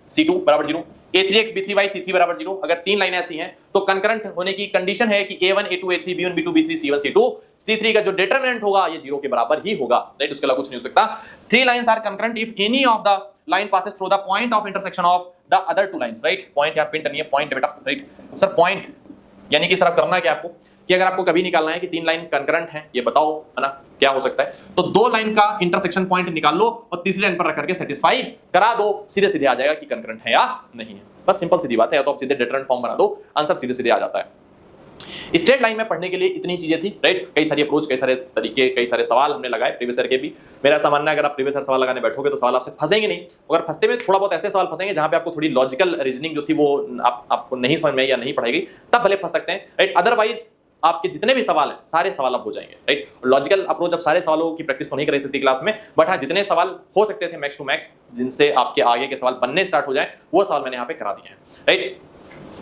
c2 बराबर 0, a3x b3y c3 बराबर 0। अगर 3 लाइनें ऐसी हैं तो कंकरेंट होने की कंडीशन है कि a1 a2 a3 b1 b2 b3 c1 c2 c3 का जो डिटरमिनेंट होगा ये 0 के बराबर ही होगा, राइट। उसके अलावा कुछ नहीं हो सकता। 3 lines are concurrent if any of the line passes through the point of intersection of the other two lines, right. Point यहाँ पिन करनी है, पॉइंट बेटा, राइट सर। पॉइंट यानी कि सर अब करना क्या आपको कि अगर आपको कभी निकालना है कि 3 लाइन कंकरेंट है, ये बताओ है ना क्या हो सकता है, तो 2 लाइन का इंटरसेक्शन पॉइंट निकाल लो और तीसरी लाइन पर रख करके सेटिस्फाई करा दो, सीधे सीधे आ जाएगा कि कंकरेंट है या नहीं है। बस सिंपल सीधी बात है, या तो आप सीधे डिटरमिनेंट फॉर्म बना दो, आंसर सीधे सीधे आ जाता है। स्ट्रेट लाइन में पढ़ने के लिए इतनी चीजें थी, राइट। कई सारी अप्रोच, कई सारे तरीके, कई सारे सवाल हमने लगाए प्रीवियस ईयर के भी। मेरा ऐसा मानना है अगर आप प्रीवियस ईयर सवाल लगाने बैठोगे तो सवाल आपसे फंसेंगे नहीं, अगर फंसते में थोड़ा बहुत ऐसे सवाल फंसेंगे जहां पे आपको थोड़ी लॉजिकल रीजनिंग जो थी वो आपको नहीं समझ में या नहीं पढ़ाई गई, तब भले फंस सकते हैं, राइट। अदरवाइज आपके जितने भी सवाल हैं सारे सवाल अब हो जाएंगे, राइट। लॉजिकल अप्रोच अब सारे सवालों की प्रैक्टिस तो नहीं कर सकती क्लास में, बट हाँ जितने सवाल हो सकते थे मैक्स टू मैक्स जिनसे आपके आगे के सवाल बनने स्टार्ट हो जाए, वो सवाल मैंने यहाँ पे करा दिए हैं, राइट।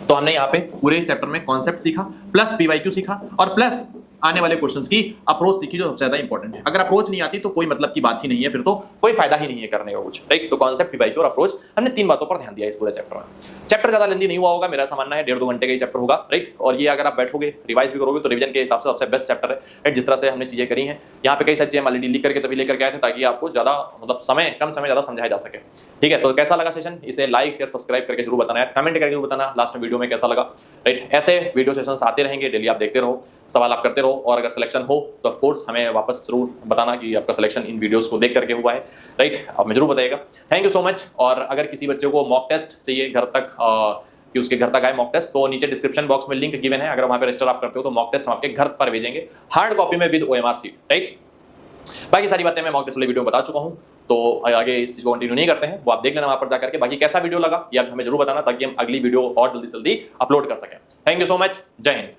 तो हमने यहाँ पे पूरे चैप्टर में कॉन्सेप्ट सीखा, प्लस पीवाईक्यू सीखा, और प्लस आने वाले क्वेश्चंस की अप्रोच सीखी जो सबसे ज्यादा इंपॉर्टेंट है। अगर अप्रोच नहीं आती तो कोई मतलब की बात ही नहीं है, फिर तो कोई फायदा ही नहीं है करने का कुछ, राइट। तो कॉन्सेप्ट, पीवाईक्यू और अप्रोच, हमने 3 बातों पर ध्यान दिया इस पूरे चैप्टर में। चैप्टर ज्यादा लेंदी नहीं हुआ होगा, मेरा ऐसा मानना है 1.5-2 घंटे का ही चैप्टर होगा, राइट। और ये अगर आप बैठोगे रिवाइज भी करोगे तो रिवीजन के हिसाब से सबसे बेस्ट चैप्टर है, राइट। जिस तरह से हमने चीजें करी हैं यहाँ पे, कई सारी चीजें ऑलरेडी लिख करके तभी लेकर के आए थे ताकि आपको ज्यादा मतलब कम समय ज्यादा समझाया जा सके, ठीक है। तो कैसा लगा सेशन, इसे लाइक शेयर सब्सक्राइब करके जरूर बताना यार, कमेंट करके जरूर बताना लास्ट में वीडियो में कैसा लगा, राइट। ऐसे वीडियो सेशंस आते रहेंगे डेली, आप देखते रहो, सवाल आप करते रहो, और अगर सिलेक्शन हो तो ऑफ कोर्स हमें वापस जरूर बताना कि आपका सिलेक्शन इन वीडियोस को देख करके हुआ है, राइट। आप मुझे जरूर बताइएगा। Thank you so much. और अगर किसी बच्चे को मॉक टेस्ट चाहिए घर तक, कि उसके घर तक आए मॉक टेस्ट, तो नीचे डिस्क्रिप्शन बॉक्स में लिंक गिवन है, अगर वहां पे रजिस्टर आप करते हो तो मॉक टेस्ट हम आपके घर पर भेजेंगे, हार्ड कॉपी में विद OMR सीट, राइट। बाकी सारी बातें मैं मॉक टेस्ट वाली वीडियो में बता चुका हूं, तो आगे इस चीज को कंटिन्यू नहीं करते हैं, वो आप देख लेना वहां पर जाकर के। बाकी कैसा वीडियो लगा ये आप हमें जरूर बताना ताकि हम अगली वीडियो और जल्दी से जल्दी अपलोड कर सकें। थैंक यू सो मच, जय हिंद।